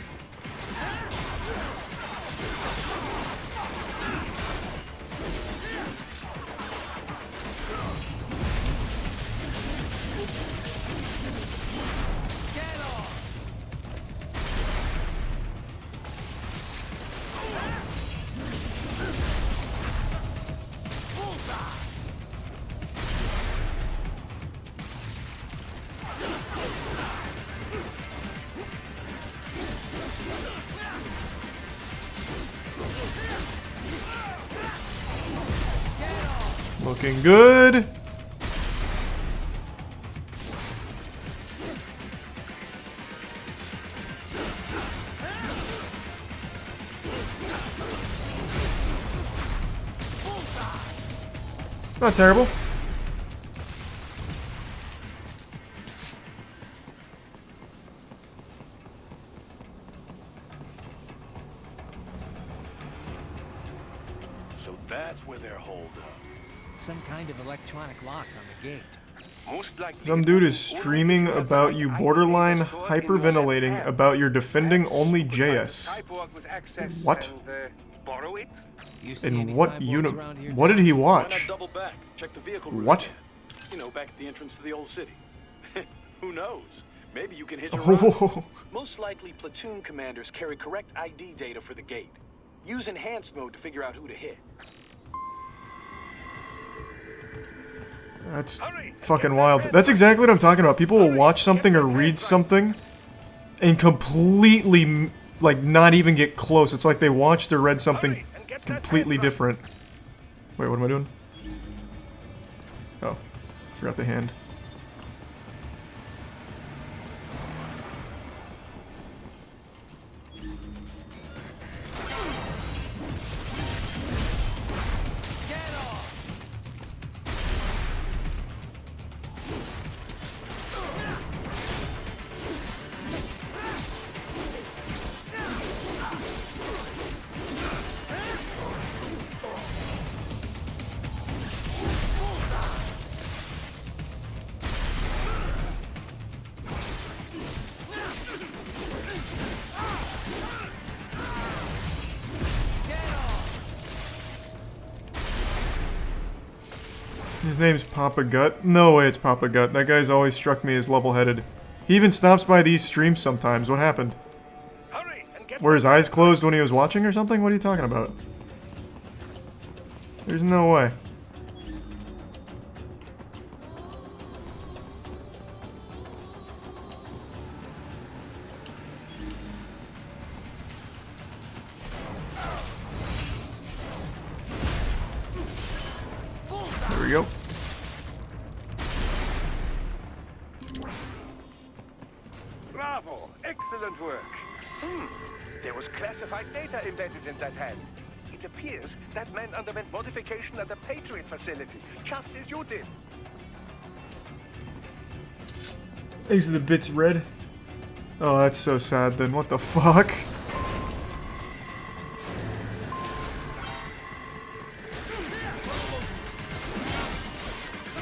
Looking good. Not terrible. So that's where they're holed up. Some kind of electronic lock on the gate. Most likely Some dude is streaming about you borderline hyperventilating about your defending only JS. What? Borrow it? In what What did he watch? Double back. Check the vehicle. What? You know, back at the entrance to the old city. Who knows? Maybe you can hit your Oh. Most likely, platoon commanders carry correct ID data for the gate. Use enhanced mode to figure out who to hit. That's fucking wild. That's exactly what I'm talking about. People will watch something or read something and completely, like, not even get close. It's like they watched or read something completely different. Wait, what am I doing? Oh, forgot the hand. His name's Papa Gut? No way it's Papa Gut. That guy's always struck me as level-headed. He even stops by these streams sometimes. What happened? Were his eyes closed when he was watching or something? What are you talking about? There's no way. There we go. Bravo! Excellent work. There was classified data embedded in that hand. It appears that man underwent modification at the Patriot facility, just as you did. These are the bits red. Oh, that's so sad then. What the fuck?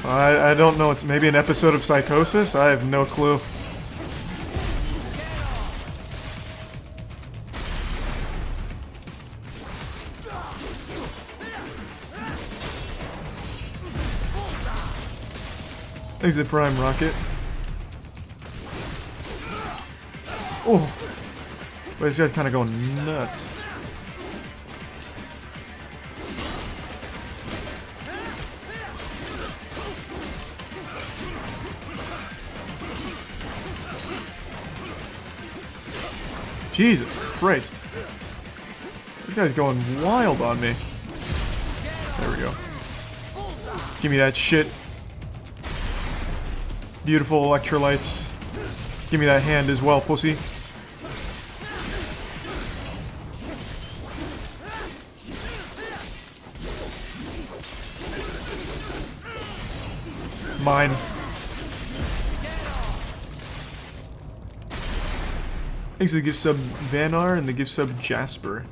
I don't know. It's maybe an episode of Psychosis? I have no clue. Exit Prime Rocket. Oh. Wait, this guy's kind of going nuts. Jesus Christ. This guy's going wild on me. There we go. Give me that shit. Beautiful electrolytes. Give me that hand as well, pussy. Mine. Thanks for the gift sub Vanar and the gift sub Jasper.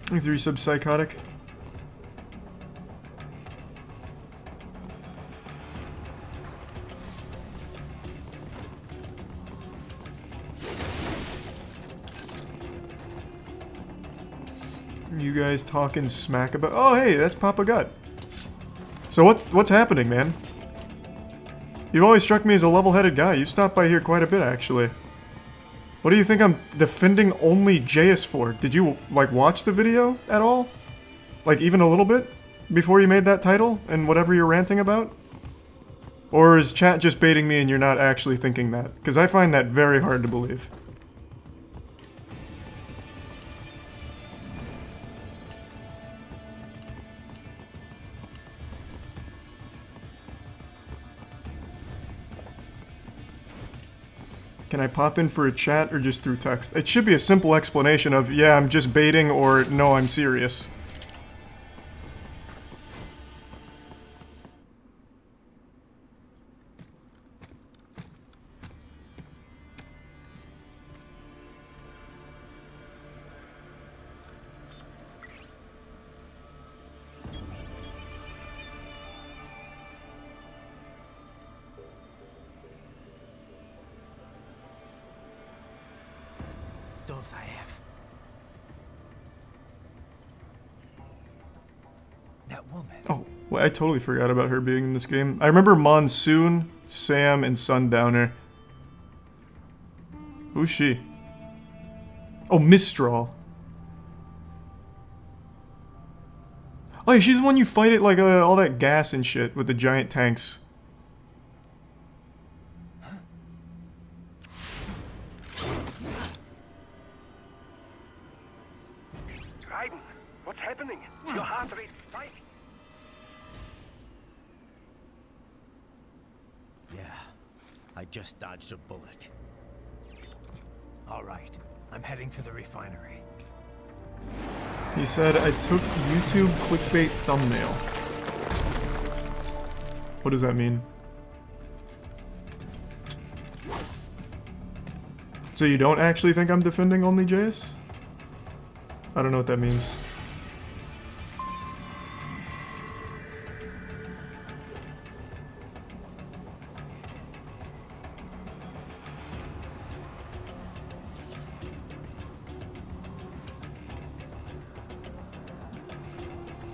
Thanks for the sub Psychotic. You guys talking smack about— oh hey, that's Papa Gut. So what's happening, man? You've always struck me as a level-headed guy. You've stopped by here quite a bit, actually. What do you think I'm defending only Jace for? Did you, like, watch the video at all? Like, even a little bit? Before you made that title? And whatever you're ranting about? Or is chat just baiting me and you're not actually thinking that? Because I find that very hard to believe. Can I pop in for a chat or just through text? It should be a simple explanation of, yeah, I'm just baiting, or no, I'm serious. That woman. Oh, well, I totally forgot about her being in this game. I remember Monsoon, Sam, and Sundowner. Who's she? Oh, Mistral. Oh, yeah, she's the one you fight at, like, all that gas and shit with the giant tanks. Raiden, what's happening? Your heart rate spikes. Yeah, I just dodged a bullet. All right, I'm heading for the refinery. He said, I took YouTube clickbait thumbnail. What does that mean? So you don't actually think I'm defending only Jace? I don't know what that means.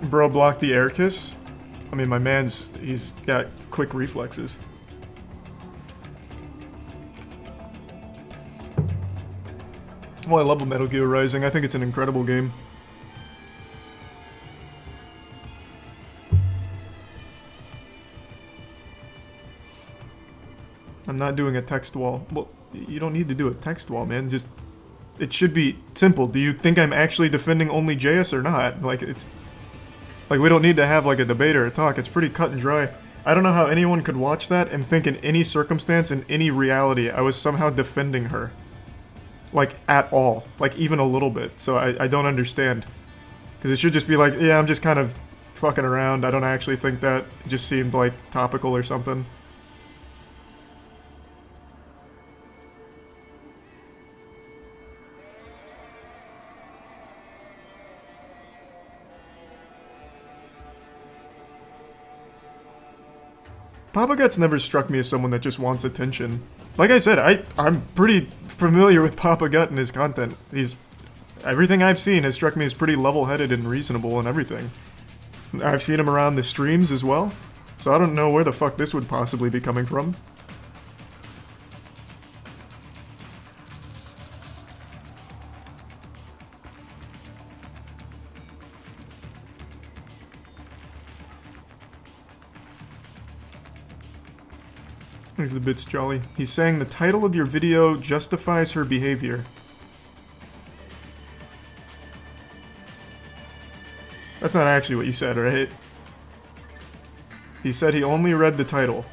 Bro blocked the air kiss? I mean, my man's, he's got quick reflexes. Well, I love Metal Gear Rising. I think it's an incredible game. I'm not doing a text wall. Well, you don't need to do a text wall, man. Just, it should be simple. Do you think I'm actually defending only JS or not? Like, it's... like, we don't need to have, like, a debate or a talk. It's pretty cut and dry. I don't know how anyone could watch that and think in any circumstance, in any reality, I was somehow defending her. Like, at all. Like, even a little bit. So I don't understand. Because it should just be like, yeah, I'm just kind of fucking around. I don't actually think that. It just seemed, like, topical or something. Papa Gut's never struck me as someone that just wants attention. Like I said, I'm pretty familiar with Papa Gut and his content. Everything I've seen has struck me as pretty level-headed and reasonable and everything. I've seen him around the streams as well, so I don't know where the fuck this would possibly be coming from. Here's the bits, Jolly. He's saying the title of your video justifies her behavior. That's not actually what you said, right? He said he only read the title.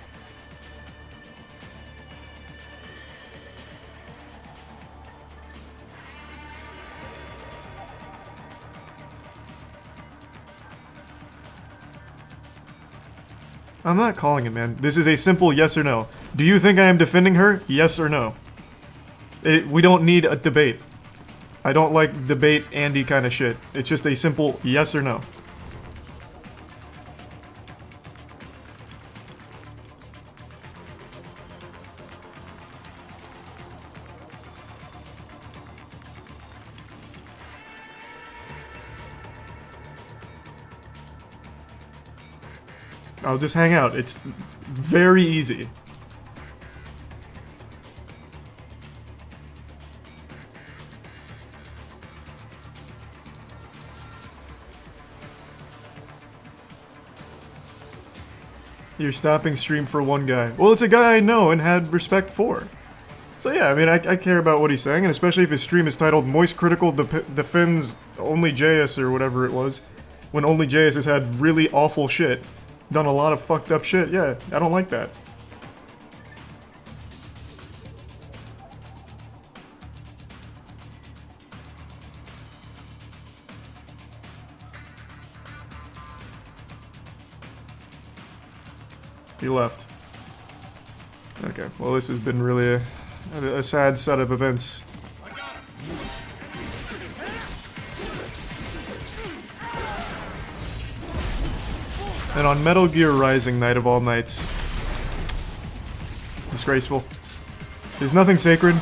I'm not calling it, man. This is a simple yes or no. Do you think I am defending her? Yes or no? We don't need a debate. I don't like debate Andy kind of shit. It's just a simple yes or no. I'll just hang out. It's very easy. You're stopping stream for one guy. Well, it's a guy I know and had respect for. So yeah, I mean, I care about what he's saying, and especially if his stream is titled Moist Critical Defends Only JS or whatever it was. When Only JS has had really awful shit. Done a lot of fucked up shit. Yeah, I don't like that. He left. Okay, well this has been really a sad set of events. And on Metal Gear Rising Night of All Nights. Disgraceful. There's nothing sacred.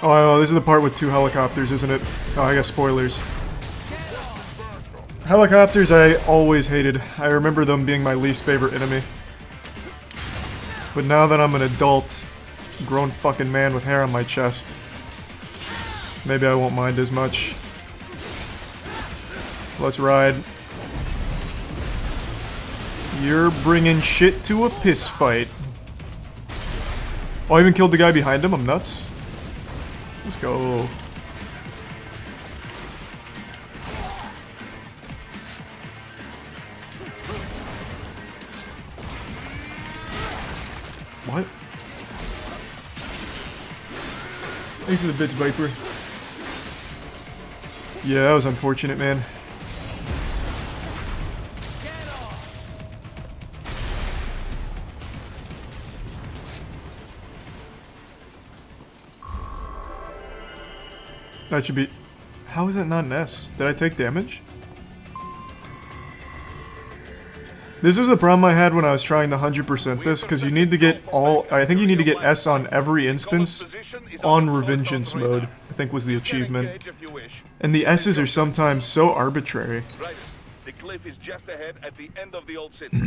Oh, this is the part with 2 helicopters, isn't it? Oh, I guess spoilers. Helicopters I always hated. I remember them being my least favorite enemy. But now that I'm an adult, grown fucking man with hair on my chest, maybe I won't mind as much. Let's ride. You're bringing shit to a piss fight. Oh, I even killed the guy behind him? I'm nuts. Let's go. What? Thanks for the bits, Viper. Yeah, that was unfortunate, man. That should be... How is that not an S? Did I take damage? This was the problem I had when I was trying to 100% this, because you need to get all... I think you need to get S on every instance on Revengeance mode, I think was the achievement. And the S's are sometimes so arbitrary. Right. The cliff is just ahead at the end of the old city.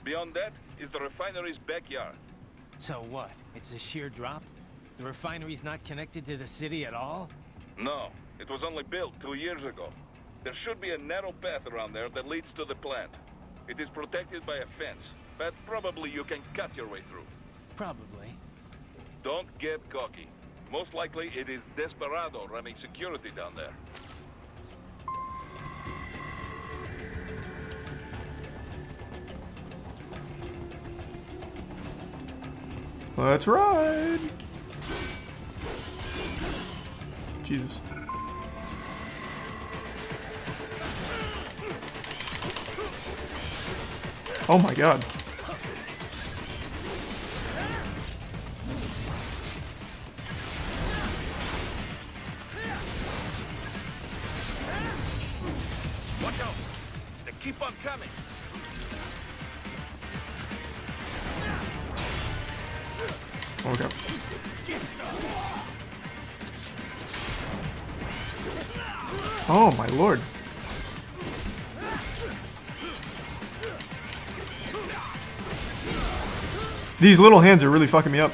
Beyond that is the refinery's backyard. So what? It's a sheer drop? The refinery's not connected to the city at all? No, it was only built 2 years ago. There should be a narrow path around there that leads to the plant. It is protected by a fence, but probably you can cut your way through. Probably. Don't get cocky. Most likely it is Desperado running security down there. Let's ride! Jesus. Oh my god. Watch out! They keep on coming! Okay. Oh my lord. These little hands are really fucking me up.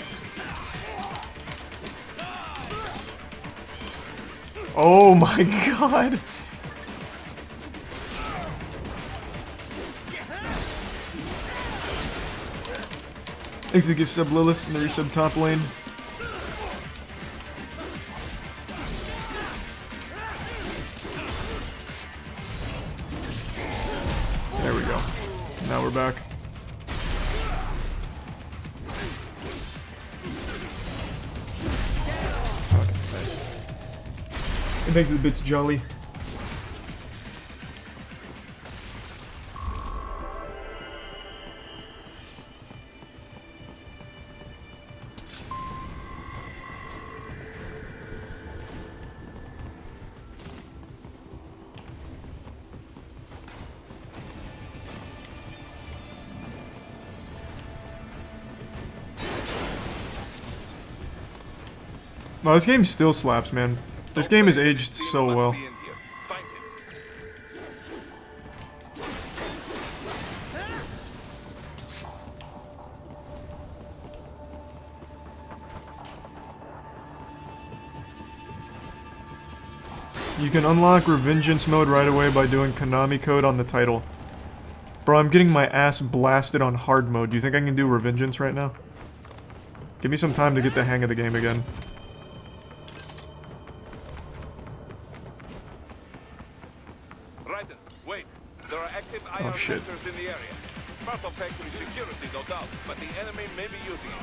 Oh my god. Thanks to give sub Lilith and the resub top lane. back. Okay, nice. It makes the bits jolly. Wow, this game still slaps, man. This game has aged so well. You can unlock Revengeance mode right away by doing Konami code on the title. Bro, I'm getting my ass blasted on hard mode. Do you think I can do Revengeance right now? Give me some time to get the hang of the game again. Oh shit. In the area. Part of factory security, no doubt, but the enemy may be using it.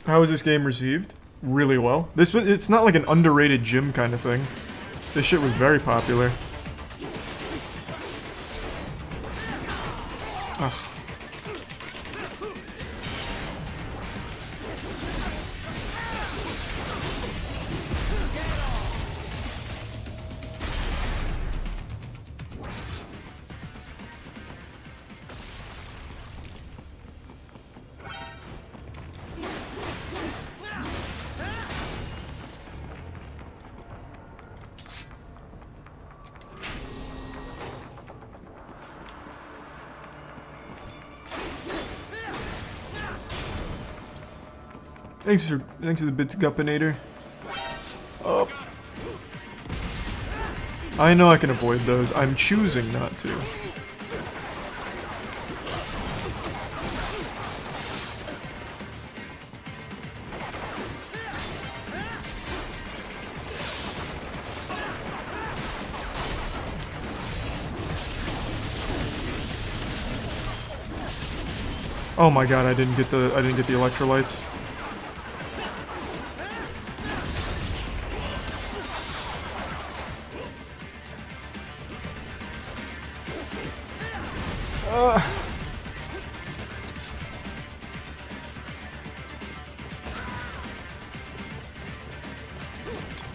How is this game received? Really well. It's not like an underrated gym kind of thing. This shit was very popular. Ugh. Thanks for the bits, Guppinator. Oh. I know I can avoid those. I'm choosing not to. Oh my god, I didn't get the electrolytes.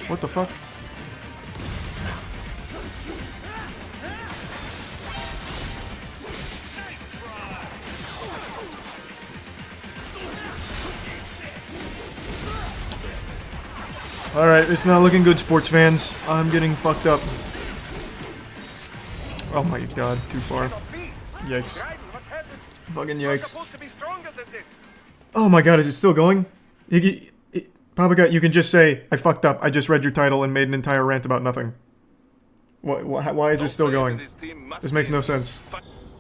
What the fuck? Alright, it's not looking good, sports fans. I'm getting fucked up. Oh my god, too far. Yikes. Fucking yikes. Oh my god, is it still going? Papa God, you can just say, I fucked up, I just read your title and made an entire rant about nothing. Why is it still going? This makes no sense.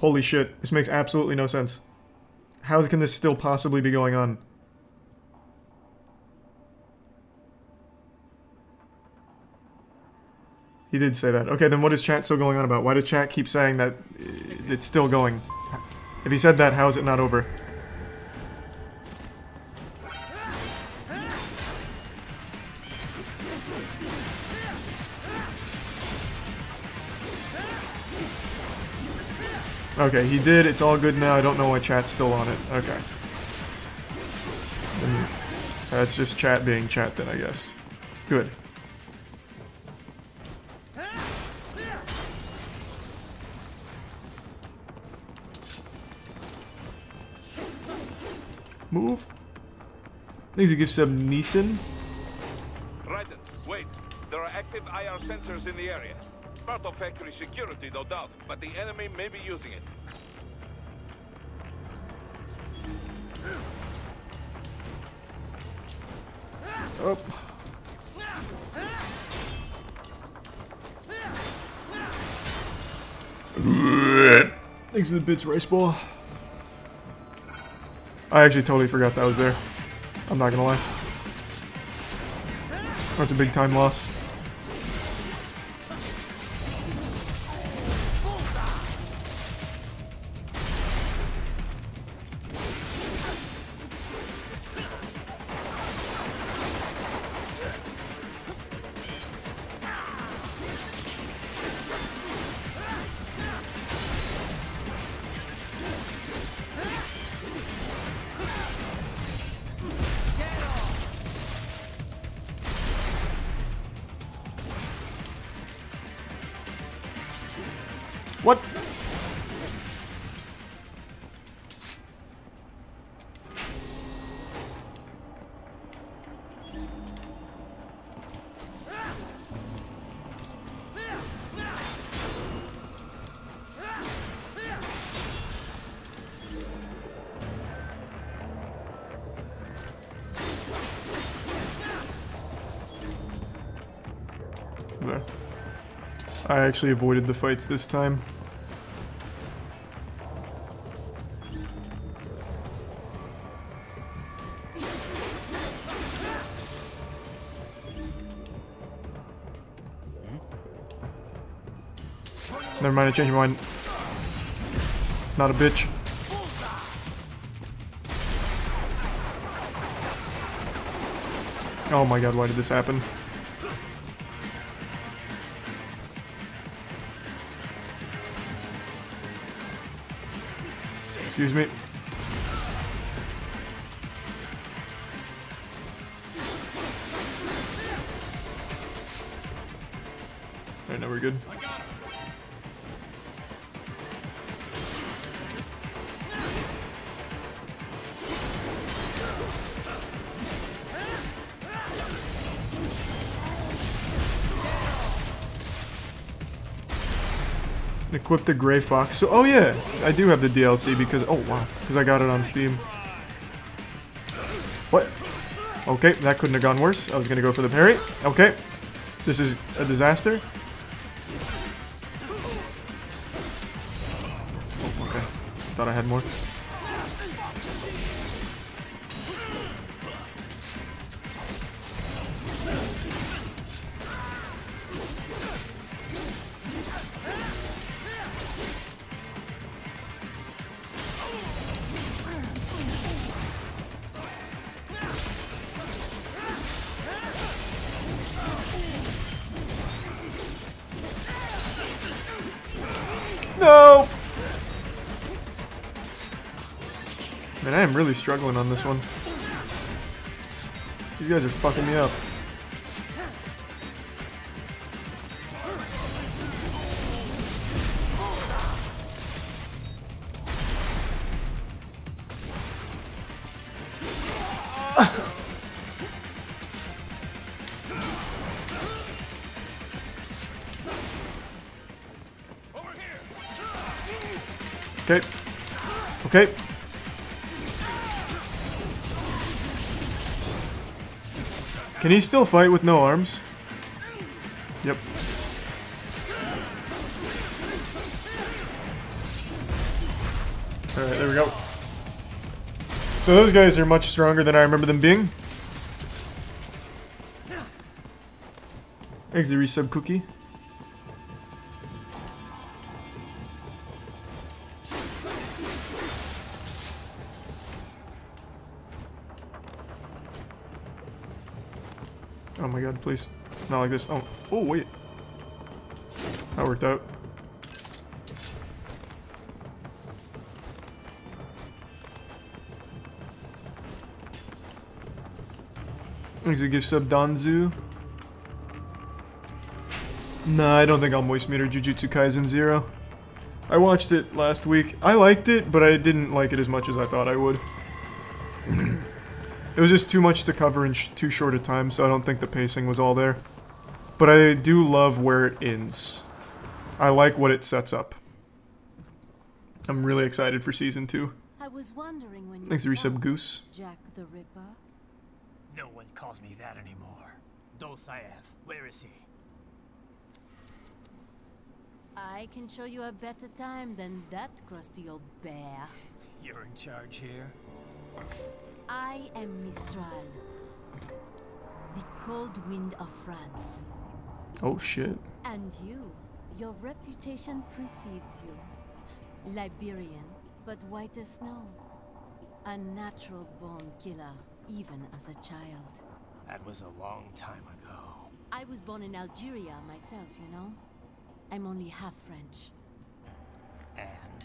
Holy shit, this makes absolutely no sense. How can this still possibly be going on? He did say that. Okay, then what is chat still going on about? Why does chat keep saying that it's still going? If he said that, how is it not over? Okay, he did. It's all good now. I don't know why chat's still on it. Okay. That's just chat being chat then, I guess. Good. Move. Thanks, you give sub Neeson. Right, wait. There are active IR sensors in the area. Part of factory security, no doubt, but the enemy may be using it. Oh. Thanks for the bits, Rice Ball. I actually totally forgot that was there. I'm not gonna lie. That's a big time loss. What? There. I actually avoided the fights this time. Never mind, I changed my mind. Not a bitch. Oh my god, why did this happen? Excuse me. Alright, now we're good. Equip the Gray Fox. So, oh yeah, I do have the DLC because, oh wow, because I got it on Steam. What? Okay, that couldn't have gone worse. I was gonna go for the parry. Okay, this is a disaster. Oh, okay, thought I had more. No! Man, I am really struggling on this one. You guys are fucking me up. Okay. Okay. Can he still fight with no arms? Yep. Alright, there we go. So those guys are much stronger than I remember them being. Thanks, the resub cookie. Oh my god, please. Not like this. Oh, oh wait. That worked out. Thanks a gift sub, Danzu. Nah, I don't think I'll moist meter Jujutsu Kaisen 0. I watched it last week. I liked it, but I didn't like it as much as I thought I would. It was just too much to cover in too short a time, so I don't think the pacing was all there. But I do love where it ends. I like what it sets up. I'm really excited for Season 2. I was wondering when you Thanks for resub, Goose. Jack the Ripper. No one calls me that anymore. Dolsaev, where is he? I can show you a better time than that crusty old bear. You're in charge here? I am Mistral, the cold wind of France. Oh shit. And you, your reputation precedes you. Liberian, but white as snow. A natural-born killer, even as a child. That was a long time ago. I was born in Algeria myself, you know? I'm only half French. And?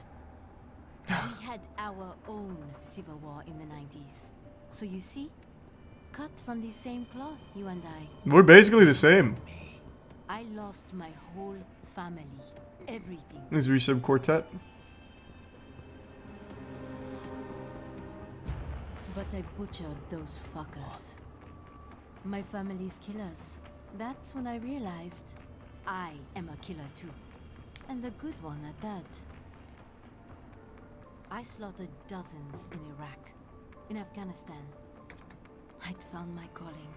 We had our own civil war in the 90s. So you see? Cut from the same cloth, you and I. We're basically the same. I lost my whole family. Everything. Is Resub Quartet? But I butchered those fuckers. My family's killers. That's when I realized I am a killer too. And a good one at that. I slaughtered dozens in Iraq, in Afghanistan. I'd found my calling.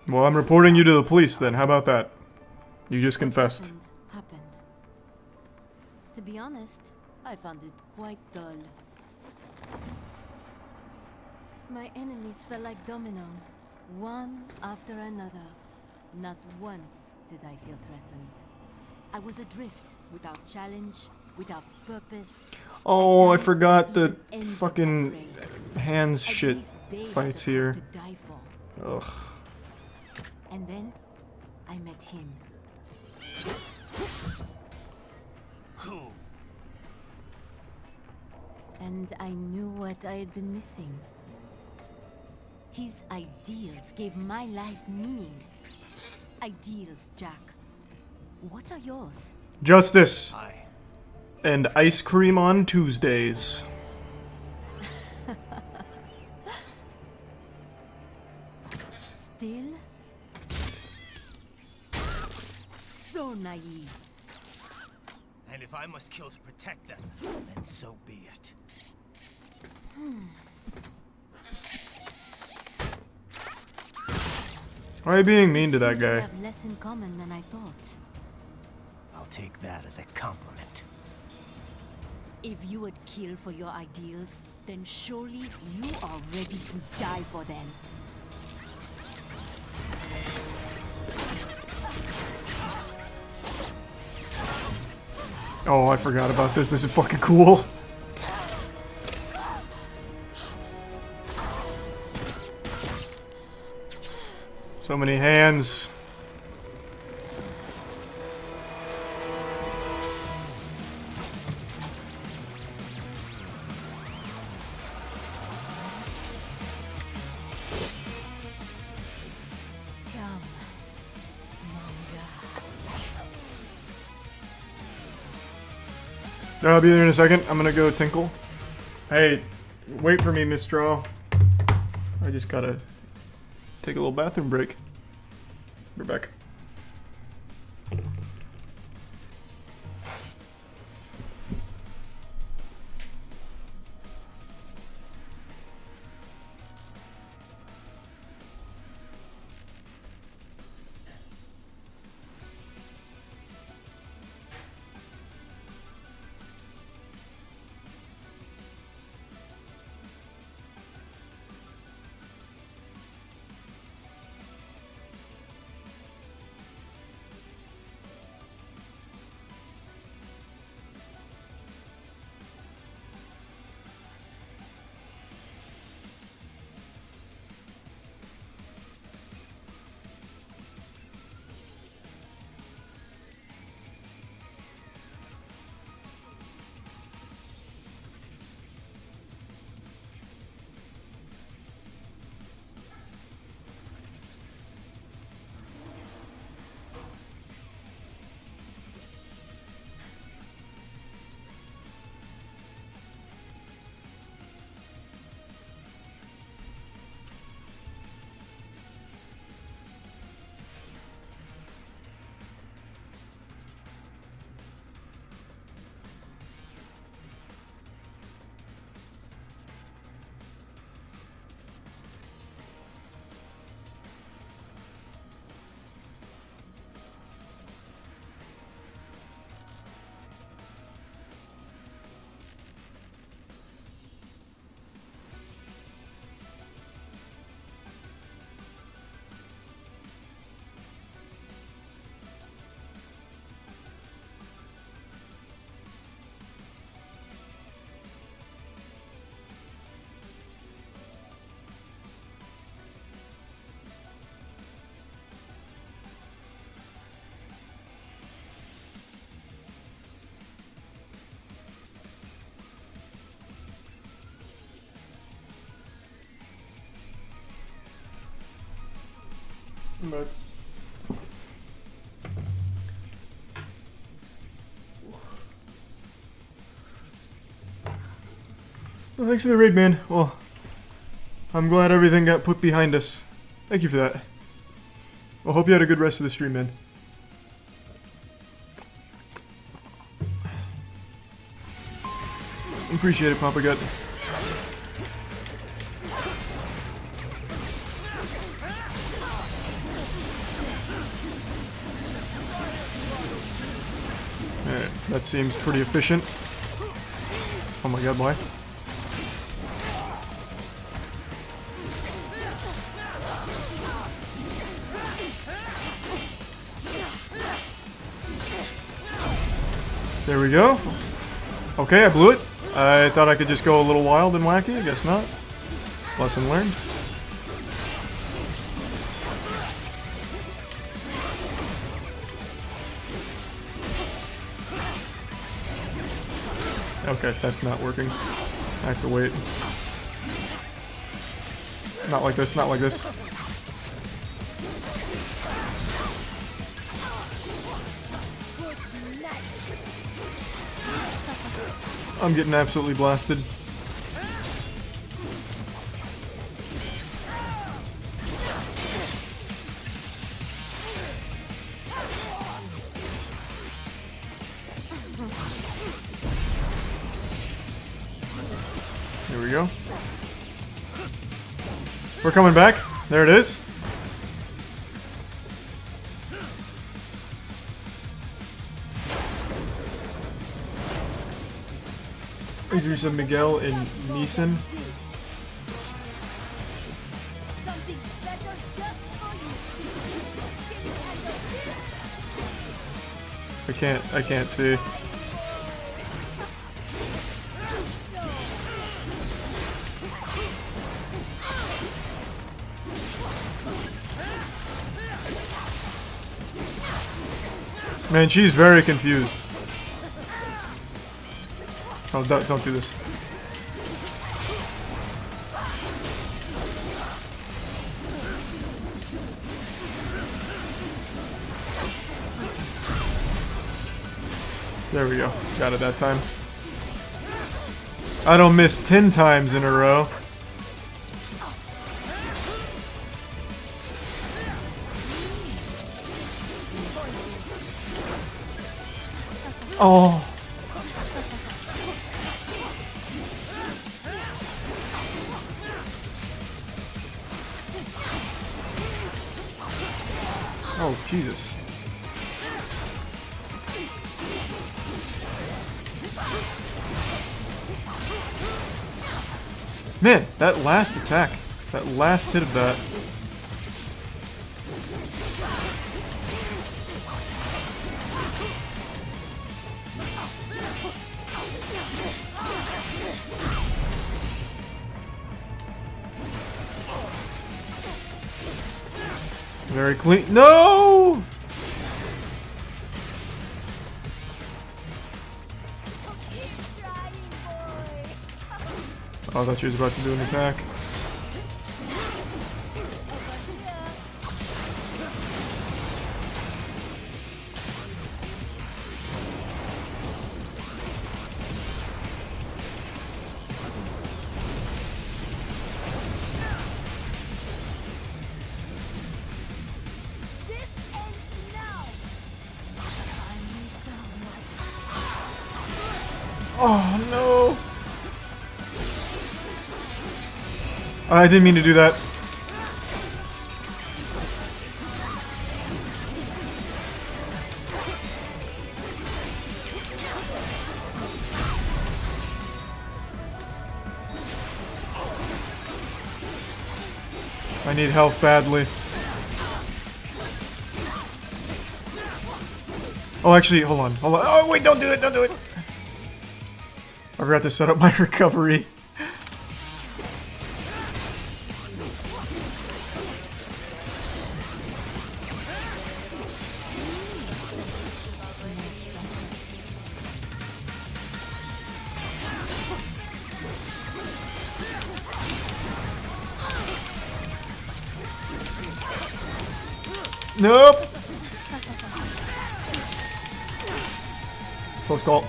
Well, I'm reporting you to the police then. How about that? You just confessed. Happened. To be honest, I found it quite dull. My enemies fell like domino, one after another. Not once did I feel threatened. I was adrift, without challenge, without purpose. Oh, I forgot the fucking hands shit fights here. Ugh. And then I met him. Who? And I knew what I had been missing. His ideals gave my life meaning. Ideals, Jack. What are yours? Justice. And ice cream on Tuesdays. Still? So naive. And if I must kill to protect them, then so be it. Why are you being mean to that We guy? have less in common than I thought. I'll take that as a compliment. If you would kill for your ideals, then surely you are ready to die for them. Oh, I forgot about this. This is fucking cool. So many hands. Come, I'll be there in a second. I'm gonna go tinkle. Hey, wait for me, Miss Straw. I just gotta take a little bathroom break. We're back. But well, thanks for the raid, man. Well, I'm glad everything got put behind us. Thank you for that. Well, hope you had a good rest of the stream, man. Appreciate it, Papa Gut. Alright, that seems pretty efficient. Oh my god, why? There we go. Okay, I blew it. I thought I could just go a little wild and wacky. I guess not. Lesson learned. Okay, that's not working. I have to wait. Not like this, not like this. I'm getting absolutely blasted. Here we go. We're coming back. There it is. These are Miguel and Neeson. I can't see. Man, she's very confused. Oh, don't do this. There we go. Got it that time. I don't miss 10 times in a row. Oh. Oh, Jesus. Man, that last attack, that last hit of that. Very clean. No! Oh, I thought she was about to do an attack. Oh, no! I didn't mean to do that. I need health badly. Oh, actually, hold on. Oh, wait, don't do it, don't do it! I forgot to set up my recovery. Nope. Close call.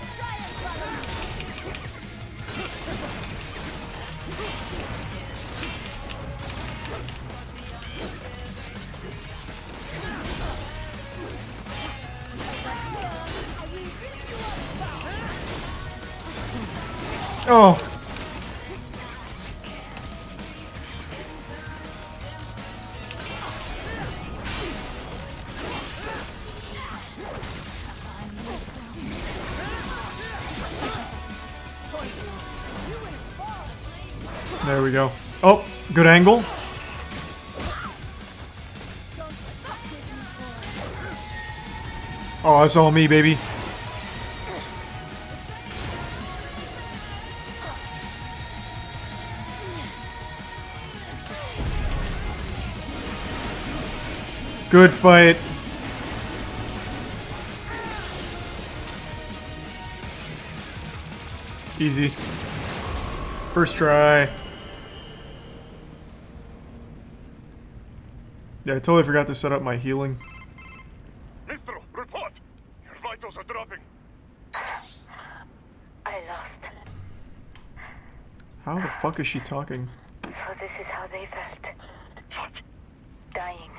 Oh. There we go. Oh, good angle. Oh, that's all me, baby. Good fight. Easy. First try. Yeah, I totally forgot to set up my healing. Mistro, report! Your vitals are dropping. I lost. How the fuck is she talking? So this is how they felt. What? Dying.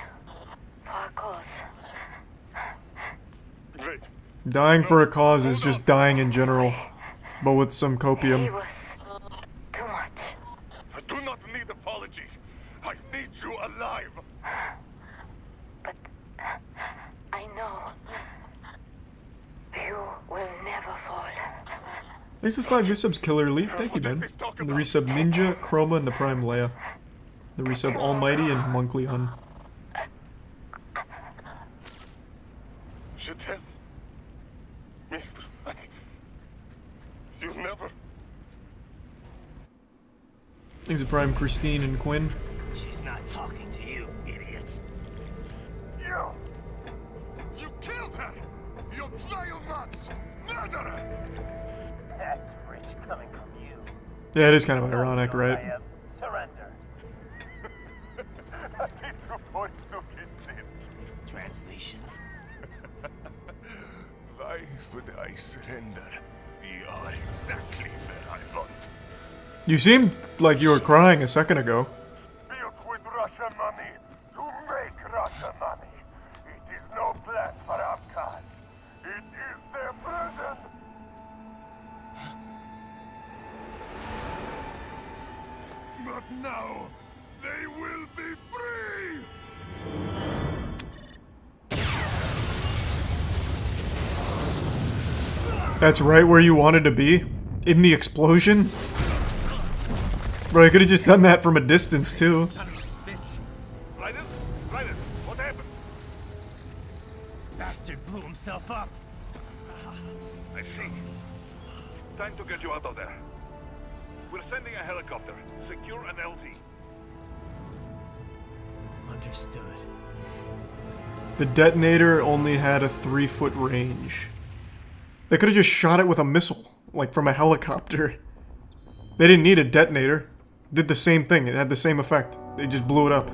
For a cause. Great. Dying for a cause is just dying in general, but with some copium. He was too much. I do not need apology. I need you alive. But I know you will never fall. Thanks for 5 resubs, Killer Elite. Thank you, man. And the resub Ninja, Chroma, and the Prime Leia. The resub Almighty and Homuncleon. Je t'aime. Mister, you never. Thanks to Prime Christine and Quinn. She's not talking to you, idiot. You killed her! You vile nuts! Murderer! That's rich coming from you. Yeah, it is kind of ironic, right? Surrender. Translation. Why would I surrender? You are exactly where I want. You seemed like you were crying a second ago. Built with Russian money to make Russian money. It is no plan for Afghans. It is their prison. But now, they will be free! That's right where you wanted to be? In the explosion? Bro, I could have just done that from a distance, too. Raiden? Raiden, what happened? Bastard blew himself up. I see. Time to get you out of there. We're sending a helicopter. Secure an LZ. Understood. The detonator only had a 3-foot range. They could have just shot it with a missile, like from a helicopter. They didn't need a detonator. Did the same thing. It had the same effect. They just blew it up.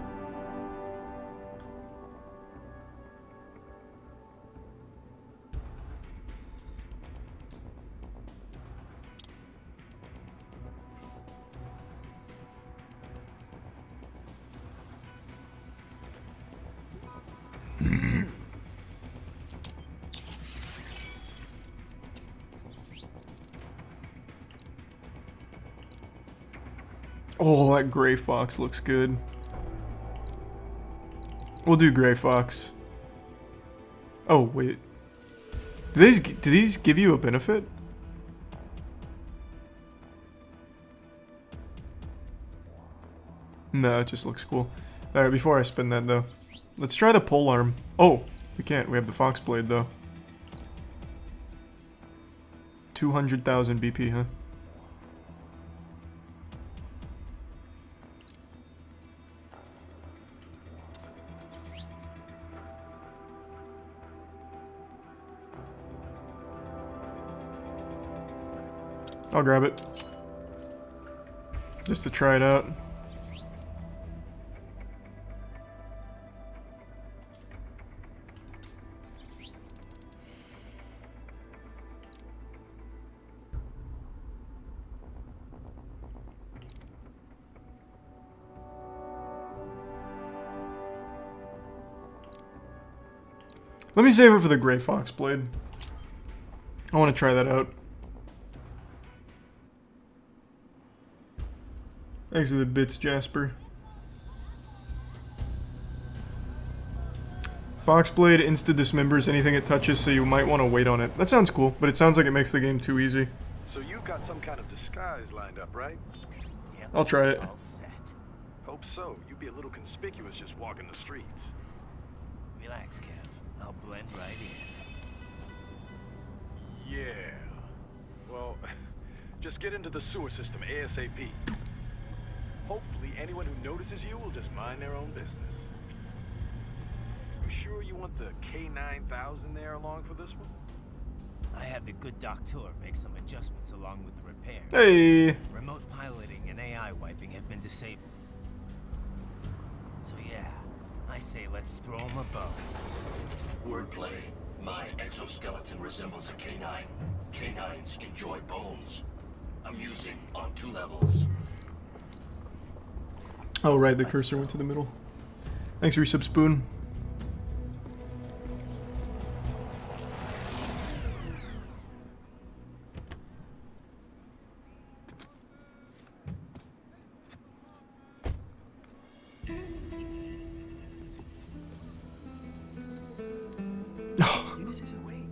Oh, that Gray Fox looks good. We'll do Gray Fox. Oh, wait. Do these give you a benefit? No, it just looks cool. Alright, before I spin that, though. Let's try the pole arm. Oh, we can't. We have the Fox Blade, though. 200,000 BP, huh? I'll grab it. Just to try it out. Let me save it for the Grey Fox Blade. I want to try that out. Thanks for the bits, Jasper. Foxblade insta-dismembers anything it touches, so you might want to wait on it. That sounds cool, but it sounds like it makes the game too easy. So you've got some kind of disguise lined up, right? Yep, I'll try it. all set. Hope so. You'd be a little conspicuous just walking the streets. Relax, Kev. I'll blend right in. Yeah. Well, just get into the sewer system ASAP. Hopefully anyone who notices you will just mind their own business. You sure you want the K9000 there along for this one? I had the good doctor make some adjustments along with the repair. Hey! Remote piloting and AI wiping have been disabled. So yeah, I say let's throw him a bone. Wordplay. My exoskeleton resembles a canine. Canines enjoy bones. Amusing on 2 levels. Oh right, the cursor went to the middle. Thanks, Resub Spoon. ¿Quién es ese güey?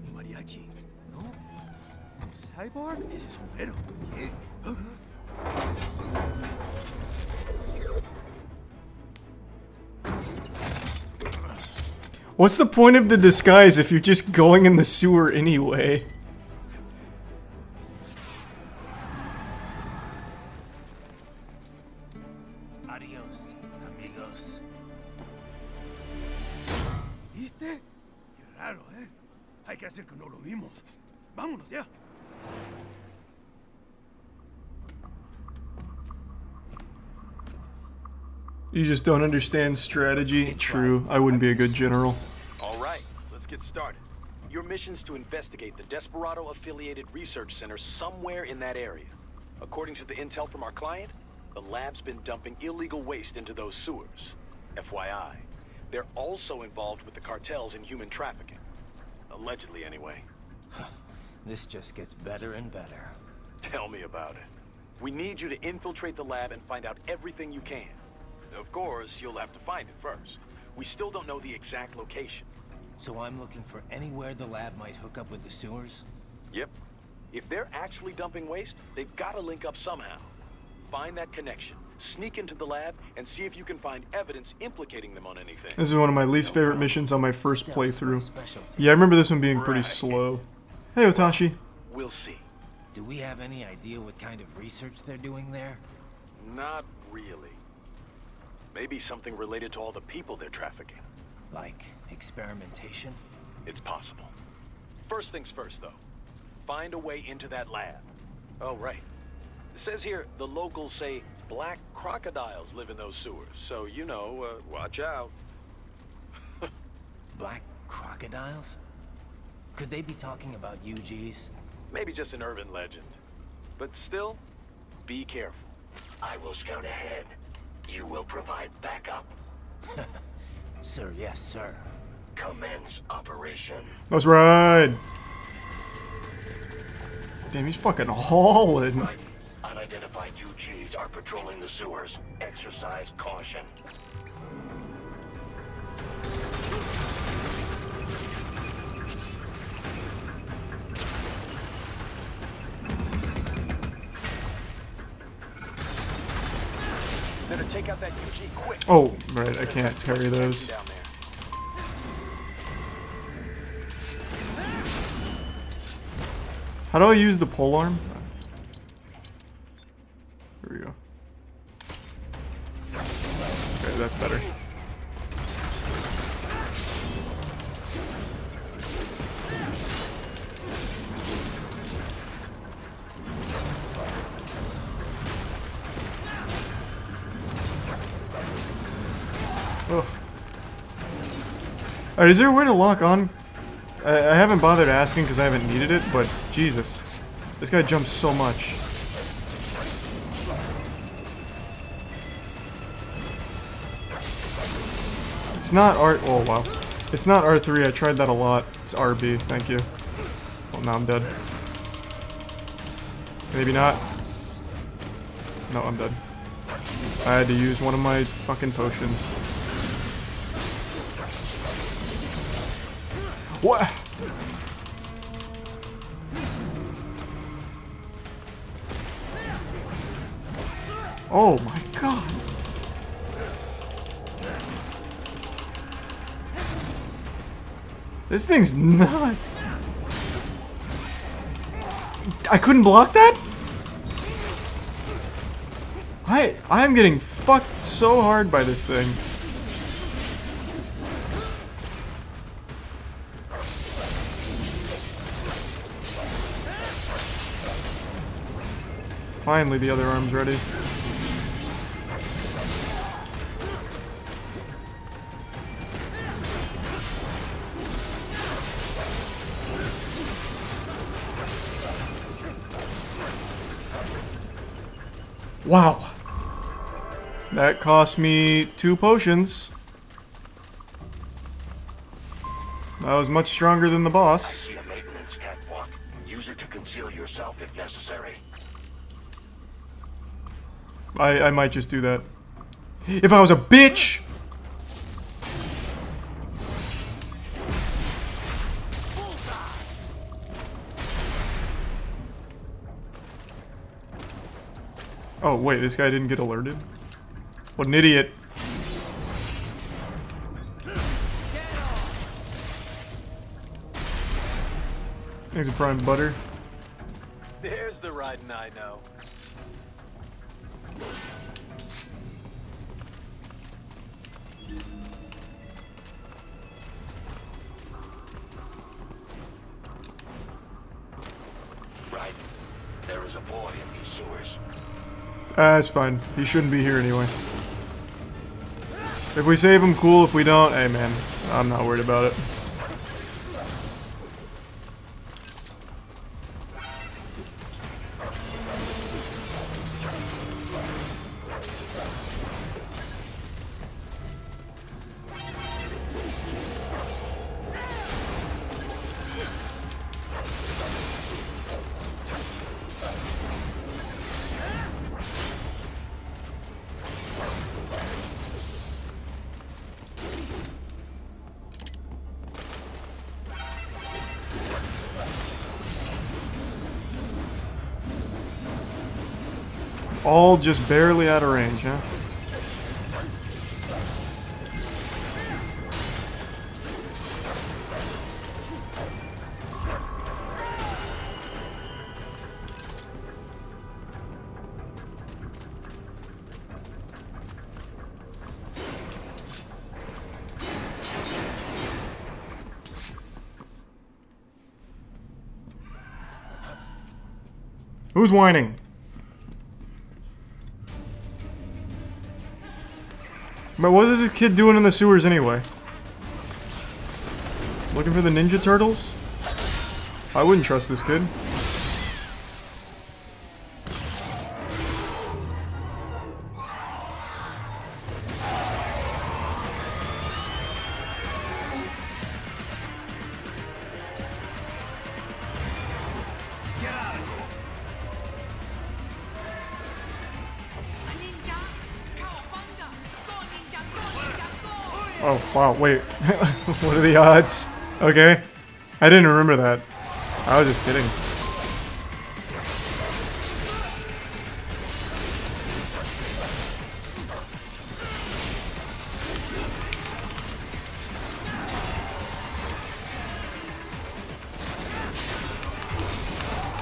¿Un mariachi? ¿No? ¿Un cyborg? Ese sombrero. ¿Qué? What's the point of the disguise if you're just going in the sewer anyway? Adios, amigos. ¿Viste? Qué raro, ¿eh? Hay que hacer que no lo vimos. Vámonos ya. You just don't understand strategy? True, I wouldn't be a good general. All right, let's get started. Your mission's to investigate the Desperado-affiliated research center somewhere in that area. According to the intel from our client, the lab's been dumping illegal waste into those sewers. FYI, they're also involved with the cartels in human trafficking. Allegedly, anyway. This just gets better and better. Tell me about it. We need you to infiltrate the lab and find out everything you can. Of course, you'll have to find it first. We still don't know the exact location. So I'm looking for anywhere the lab might hook up with the sewers? Yep. If they're actually dumping waste, they've got to link up somehow. Find that connection, sneak into the lab, and see if you can find evidence implicating them on anything. This is one of my least favorite missions on my first playthrough. Yeah, I remember this one being pretty slow. Hey, Otashi. We'll see. Do we have any idea what kind of research they're doing there? Not really. Maybe something related to all the people they're trafficking. Like experimentation? It's possible. First things first, though. Find a way into that lab. Oh, right. It says here the locals say black crocodiles live in those sewers, so, you know, watch out. Black crocodiles? Could they be talking about UGs? Maybe just an urban legend. But still, be careful. I will scout ahead. You will provide backup. Sir, yes, sir. Commence operation. Let's ride. Damn, he's fucking hauling. Right. Unidentified UGs are patrolling the sewers. Exercise caution. Better take out that UG quick. Oh, right, I can't parry those. How do I use the polearm? Here we go. Okay, that's better. Ugh. Alright, is there a way to lock on? I haven't bothered asking because I haven't needed it, but Jesus. This guy jumps so much. It's not art. Oh, wow. It's not R3, I tried that a lot. It's RB, thank you. Well, now I'm dead. Maybe not. No, I'm dead. I had to use one of my fucking potions. What? Oh my god. This thing's nuts. I couldn't block that? I'm getting fucked so hard by this thing. Finally, the other arm's ready. Wow. That cost me 2 potions. That was much stronger than the boss. I see a maintenance catwalk. Use it to conceal yourself if necessary. I might just do that. If I was a bitch! Oh, wait, this guy didn't get alerted? What an idiot. Thanks for prime butter. There's the riding I know. Right. There is a boy in these sewers. That's fine. He shouldn't be here anyway. If we save him, cool. If we don't, hey man, I'm not worried about it. All just barely out of range, huh? Who's whining? But what is this kid doing in the sewers anyway? Looking for the Ninja Turtles? I wouldn't trust this kid. Oh, wow, wait. What are the odds? Okay. I didn't remember that. I was just kidding.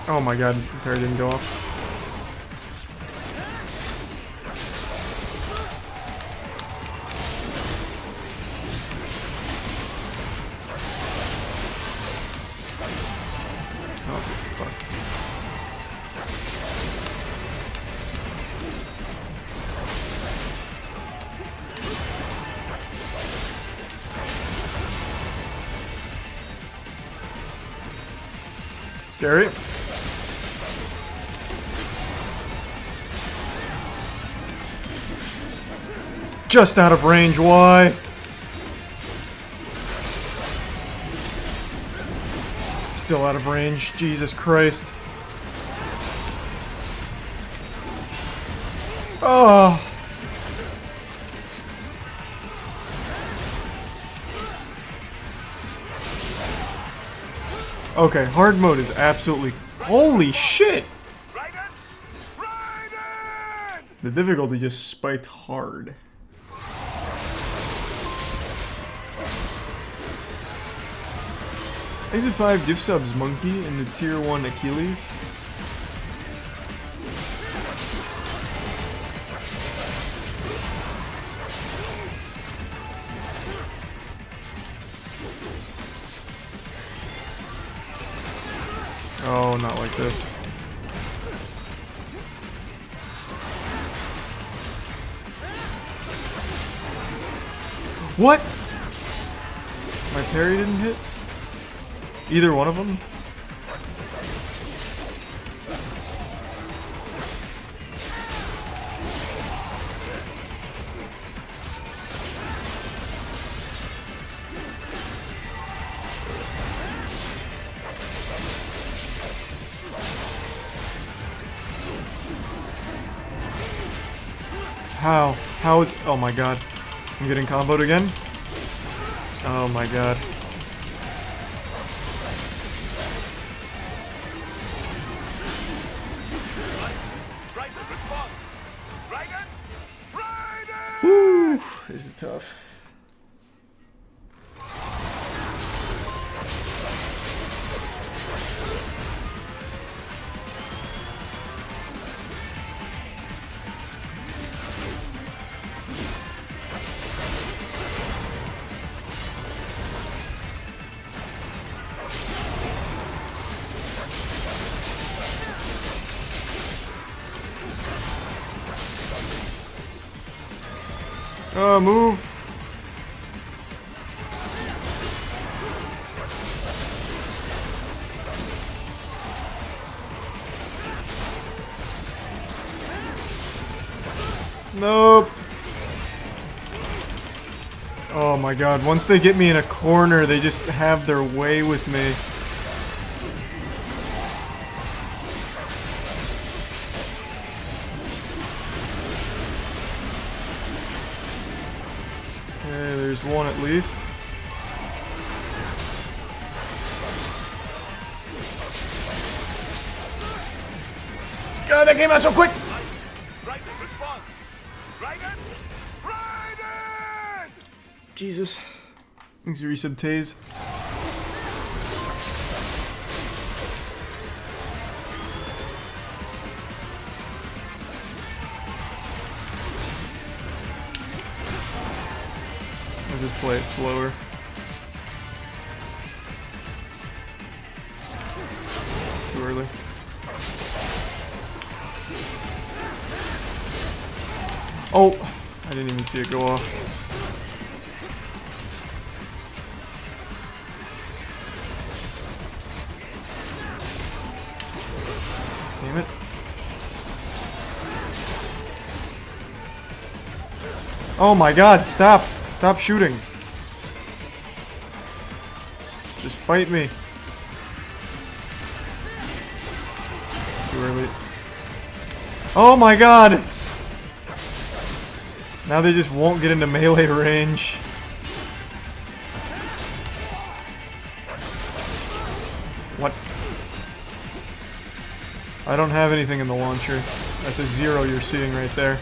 Oh my god, the parry didn't go off. Scary. Just out of range, why? Still out of range. Jesus Christ. Oh. Okay, hard mode is absolutely... Holy shit! The difficulty just spiked hard. Exit 5 gift subs Monkey in the tier 1 Achilles. Oh, not like this. What? My parry didn't hit? Either one of them? How? How is... Oh my god. I'm getting comboed again? Oh my god. Woo! This is tough. Move. Nope. Oh my god, once they get me in a corner, they just have their way with me. Okay, there's one at least. God, that came out so quick! Jesus. Thanks for resub Taze. Let's just play it slower. Too early. Oh! I didn't even see it go off. Damn it. Oh my god, stop! Stop shooting. Just fight me. Too early. Oh my god! Now they just won't get into melee range. What? I don't have anything in the launcher. That's a 0 you're seeing right there.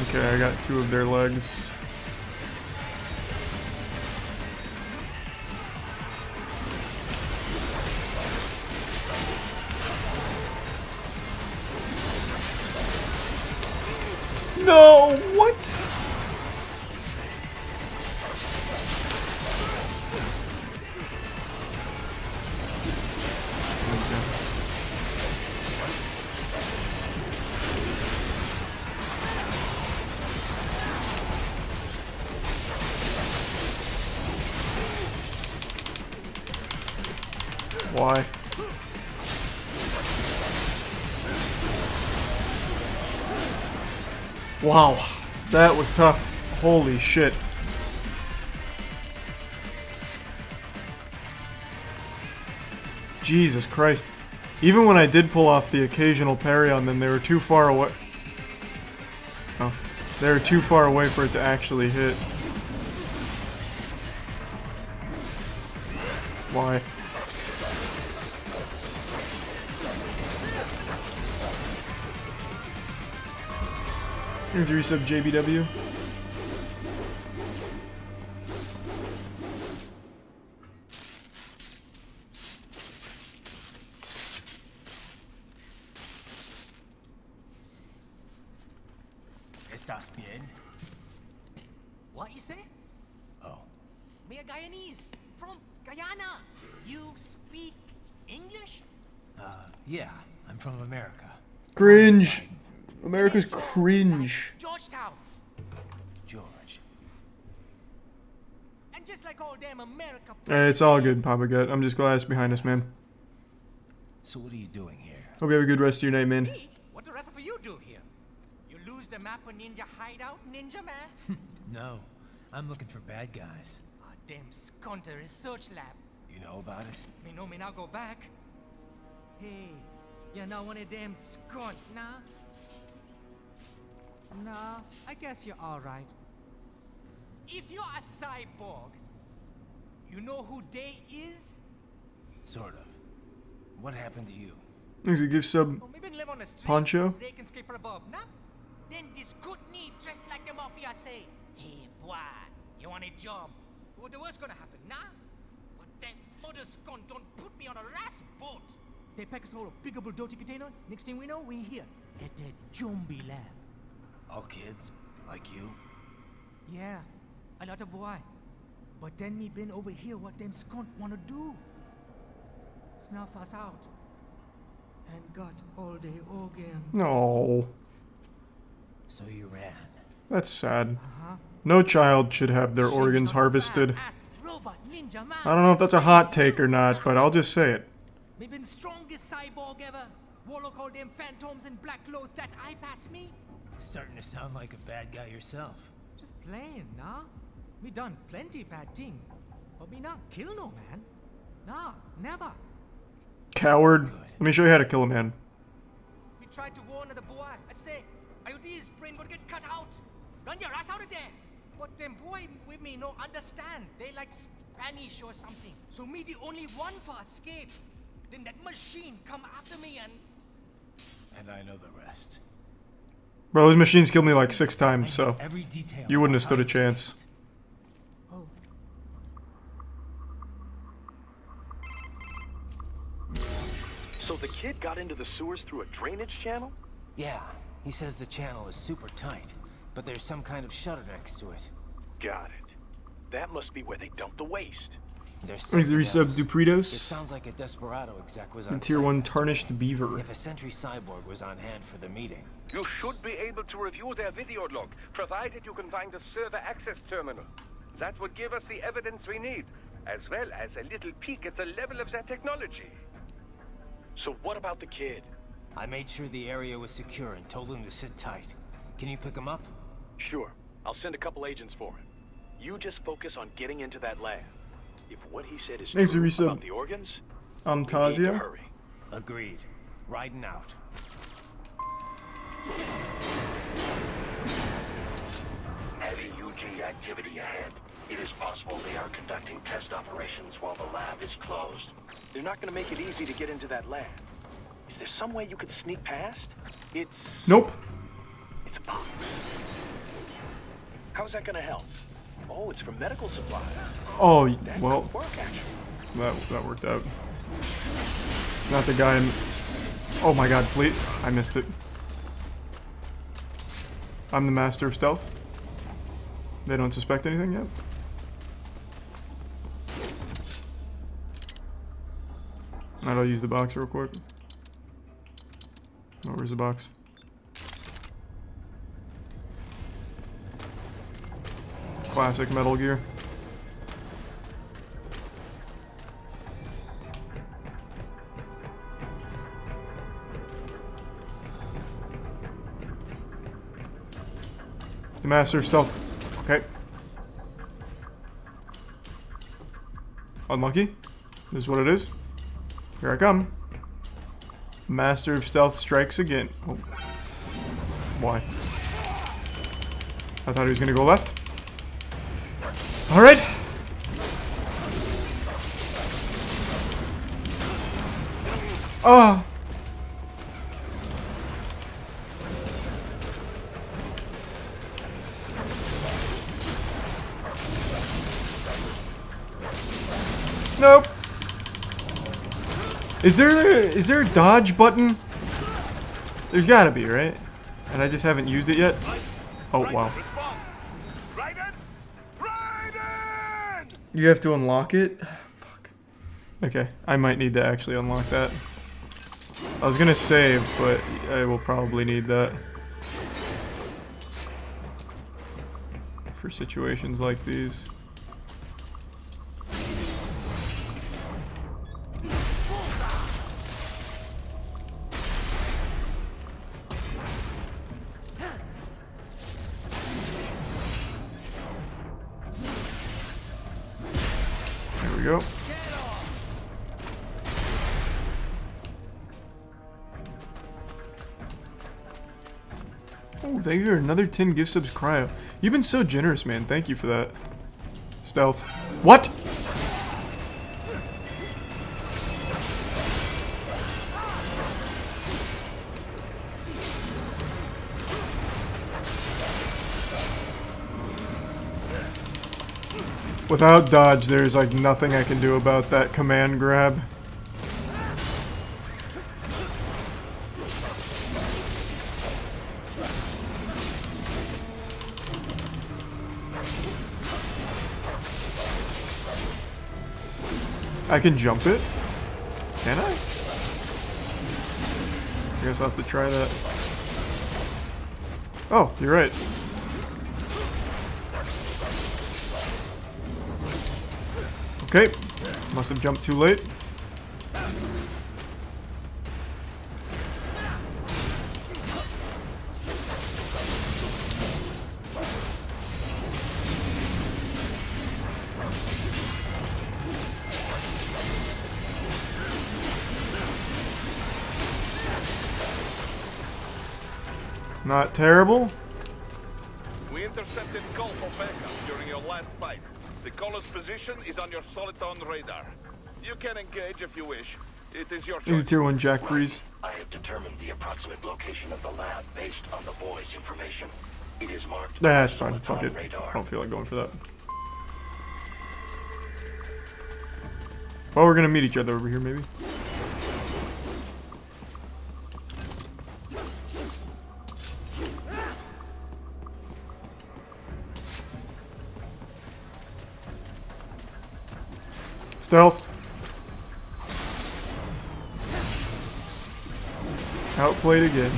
Okay, I got 2 of their legs. No, what? Why? Wow, that was tough. Holy shit. Jesus Christ. Even when I did pull off the occasional parry on them, they were too far away. Oh, they were too far away for it to actually hit. Why? Here's your resub, JBW. ¿Estás bien? What you say? Oh. Me a Guyanese from Guyana. You speak English? Yeah, I'm from America. Cringe. America's cringe. Georgetown. George. And just like all damn America. It's all good, Papa Gut. I'm just glad it's behind us, man. So what are you doing here? Hope you have a good rest of your night, man. What the rest of you do here? You lose the map of Ninja Hideout, Ninja Man? No, I'm looking for bad guys. Damn skunter research lab. You know about it? Me know me now go back. Hey, you not one of them skunt, nah? Nah, I guess you're alright. If you're a cyborg, you know who they is? Sort of. What happened to you? Thanks a gift sub. Me been live on the street. Poncho. They can escape from above, nah? Then this good need dressed like the mafia say, hey boy, you want a job? What the worst gonna happen, nah? But that mother skunt don't put me on a ras boat. They pack us all a big old dirty container. Next thing we know, we're here at that zombie lab. All kids? Like you? Yeah, a lot of boy. But then me been over here what them skunt wanna do. Snuff us out. And got all day organ. No. So you ran. That's sad. No child should have their organs harvested. I don't know if that's a hot take or not, but I'll just say it. Me been strongest cyborg ever. Warlock all them phantoms in black clothes that eye pass me. Starting to sound like a bad guy yourself. Just playing, nah? Me done plenty bad thing. But me not kill no man. Nah, never. Coward. Let me show you how to kill a man. Me tried to warn the boy. I say, IOD's brain gonna get cut out. Run your ass out of there. But them boy with me no understand. They like Spanish or something. So me the only one for escape. Then that machine come after me and... And I know the rest. Bro, those machines killed me like 6 times, so every detail you wouldn't have stood a chance. Oh. So the kid got into the sewers through a drainage channel? Yeah, he says the channel is super tight, but there's some kind of shutter next to it. Got it. That must be where they dump the waste. Thanks the resub It Dupritos. sounds like a Desperado exec was on And tier site. 1 Tarnished Beaver. If a sentry cyborg was on hand for the meeting. You should be able to review their video log, provided you can find the server access terminal. That would give us the evidence we need, as well as a little peek at the level of their technology. So what about the kid? I made sure the area was secure and told him to sit tight. Can you pick him up? Sure. I'll send a couple agents for him. You just focus on getting into that lab. If what he said is Thanks, true Arisa. about the organs, Tazia. hurry. Agreed. Riding out. Heavy UG activity ahead. It is possible they are conducting test operations while the lab is closed. They're not going to make it easy to get into that lab. Is there some way you could sneak past? It's... Nope. It's a box. How's that going to help? Oh, it's for medical supplies. Oh, That well, could work, actually. that worked out. Not the guy in... Oh my god, please. I missed it. I'm the master of stealth. They don't suspect anything yet? Alright, I'll use the box real quick. Oh, where's the box? Classic Metal Gear. The Master of Stealth. Okay. Unlucky. This is what it is. Here I come. Master of Stealth strikes again. Oh. Why? I thought he was gonna go left. Alright. Oh. Nope. Is there a dodge button? There's gotta be, right? And I just haven't used it yet. Oh wow. You have to unlock it? Fuck. Okay, I might need to actually unlock that. I was gonna save, but I will probably need that. For situations like these. There we go. Oh, thank you for another 10 gift subs, Cryo. You've been so generous, man. Thank you for that. Stealth. What? Without dodge, there's like nothing I can do about that command grab. I can jump it? Can I? I guess I'll have to try that. Oh, you're right. Okay, must have jumped too late. Not terrible. We intercepted call for backup during your last fight. The caller's position is on your Soliton radar. You can engage if you wish. It is your choice. He's a tier 1 Jack Freeze. I have determined the approximate location of the lab based on the boy's information. It is marked. That's fine. Fuck it. I don't feel like going for that. Well, we're gonna meet each other over here, maybe. Stealth. Outplayed again.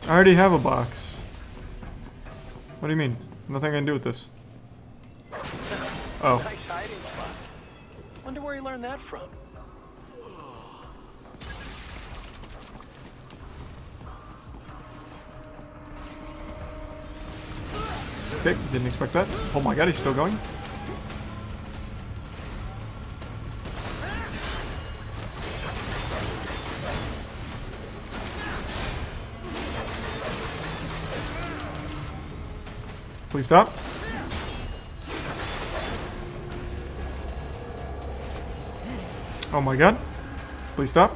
I already have a box. What do you mean? Nothing I can do with this. Oh. Nice hiding spot. Wonder where he learned that from. Okay, didn't expect that. Oh my god, he's still going. Please stop. Oh my god. Please stop.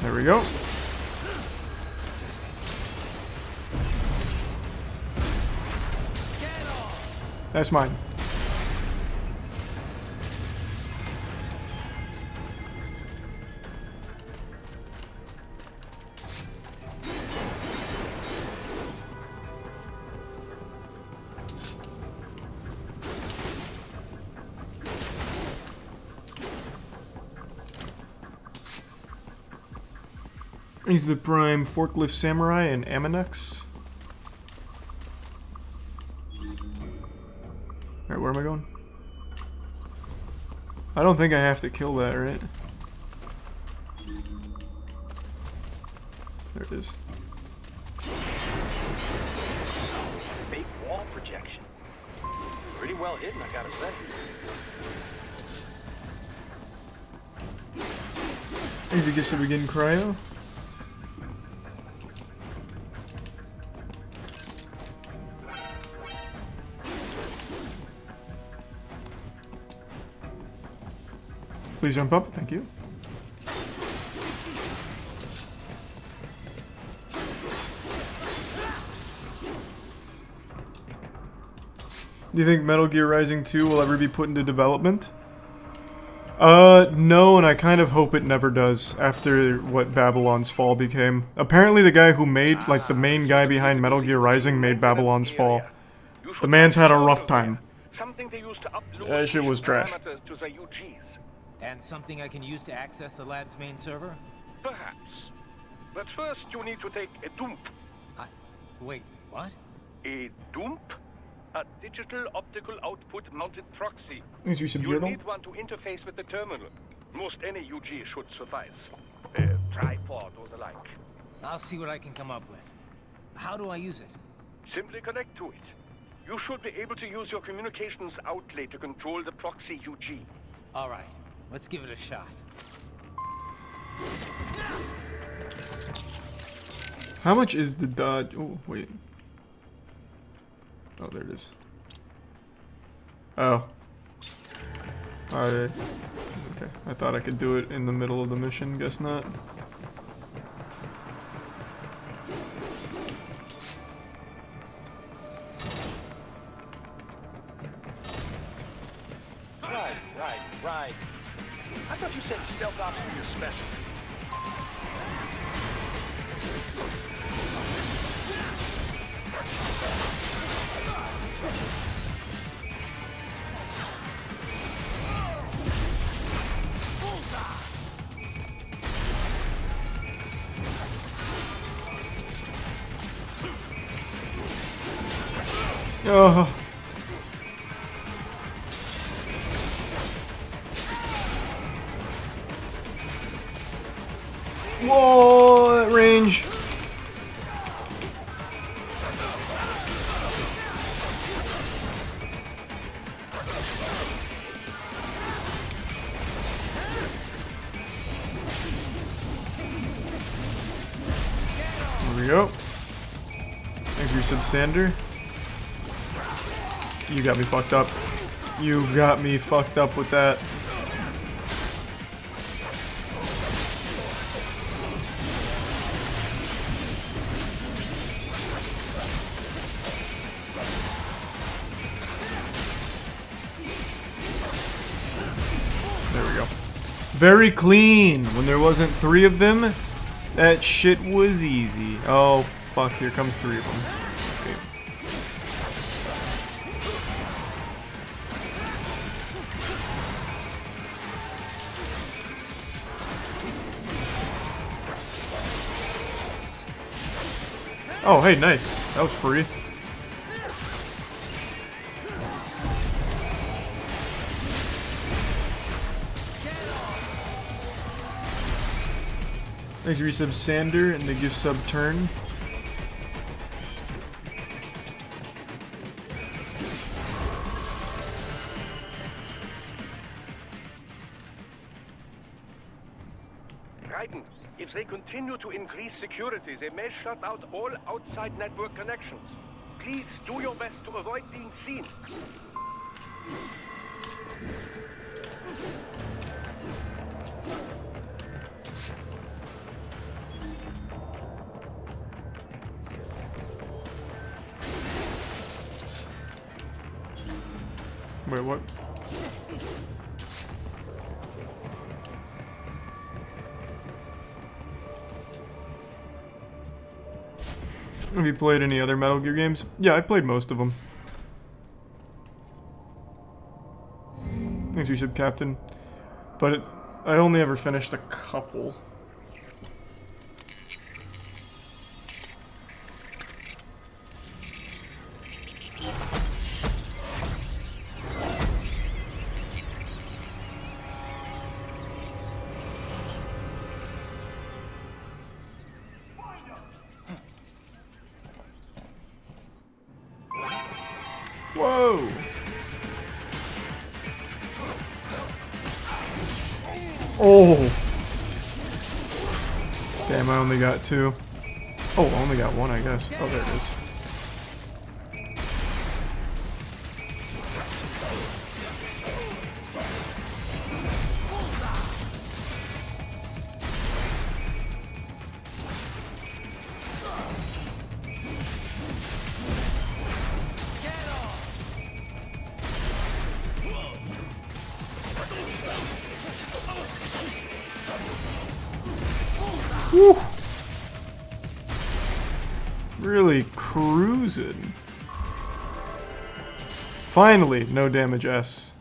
There we go. That's mine. He's the Prime Forklift Samurai and Aminex. Alright, where am I going? I don't think I have to kill that, right? There it is. Fake wall projection. Pretty well hidden, I gotta say. Easy gets to begin cryo. Please jump up, thank you. Do you think Metal Gear Rising 2 will ever be put into development? No, and I kind of hope it never does, after what Babylon's Fall became. Apparently the guy who made, like, the main guy behind Metal Gear Rising made Babylon's Fall. The man's had a rough time. That shit was trash. And something I can use to access the lab's main server? Perhaps. But first you need to take a dump. Wait, what? A dump? A digital optical output mounted proxy. Is you You'll need one to interface with the terminal. Most any UG should suffice. Tripod or the like. I'll see what I can come up with. How do I use it? Simply connect to it. You should be able to use your communications outlet to control the proxy UG. All right, let's give it a shot. How much is the dodge? Oh, wait. Oh, there it is. Oh. Alright. Okay. I thought I could do it in the middle of the mission. Guess not. Right. I thought you said stealth ops were your specialty. Oh. Whoa, that range. There we go. Thanks for your Sander. You got me fucked up. You got me fucked up with that. There we go. Very clean. When there wasn't 3 of them, that shit was easy. Oh, fuck. Here comes 3 of them. Okay. Oh, hey, nice. That was free. Thanks, resub Sander, and the gift sub turn. Raiden, if they continue to increase security, they may shut out all outside network connections. Please do your best to avoid being seen. Wait, what? Have you played any other Metal Gear games? Yeah, I've played most of them. Thanks, resub Captain. But I only ever finished a couple. Oh! Damn, I only got 2. Oh, I only got 1, I guess. Oh, there it is. Woo. Really cruising. Finally, no damage S.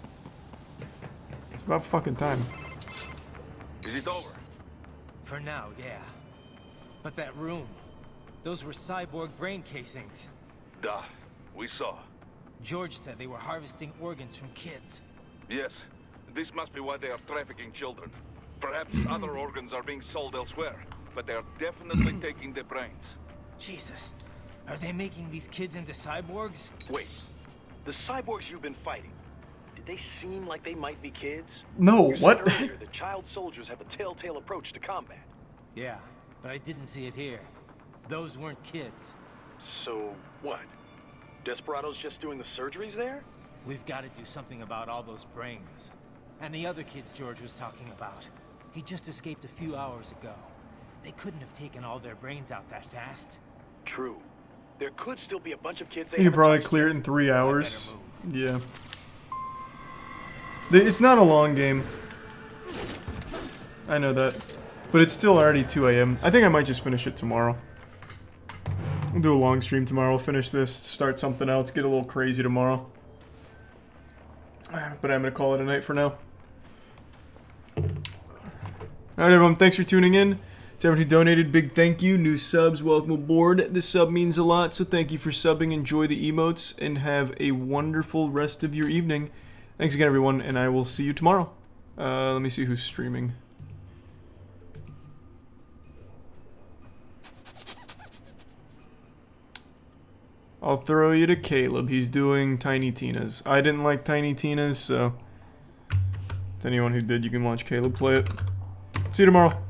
It's about fucking time. Is it over? For now, yeah. But that room, those were cyborg brain casings. Duh, we saw. George said they were harvesting organs from kids. Yes, this must be why they are trafficking children. Perhaps other organs are being sold elsewhere, but they are definitely taking the brains. Jesus, are they making these kids into cyborgs? Wait, the cyborgs you've been fighting, did they seem like they might be kids? No, You said what? earlier that child soldiers have a telltale approach to combat. Yeah, but I didn't see it here. Those weren't kids. So, what? Desperado's just doing the surgeries there? We've got to do something about all those brains. And the other kids George was talking about. He just escaped a few hours ago. They couldn't have taken all their brains out that fast. True. There could still be a bunch of kids. You can probably clear it in 3 hours. Yeah. It's not a long game. I know that. But it's still already 2 a.m. I think I might just finish it tomorrow. We'll do a long stream tomorrow. We'll finish this, start something else, get a little crazy tomorrow. But I'm going to call it a night for now. Alright everyone, thanks for tuning in. To everyone who donated, big thank you. New subs, welcome aboard. This sub means a lot, so thank you for subbing. Enjoy the emotes, and have a wonderful rest of your evening. Thanks again everyone, and I will see you tomorrow. Let me see who's streaming. I'll throw you to Caleb. He's doing Tiny Tina's. I didn't like Tiny Tina's, so to anyone who did, you can watch Caleb play it. See you tomorrow.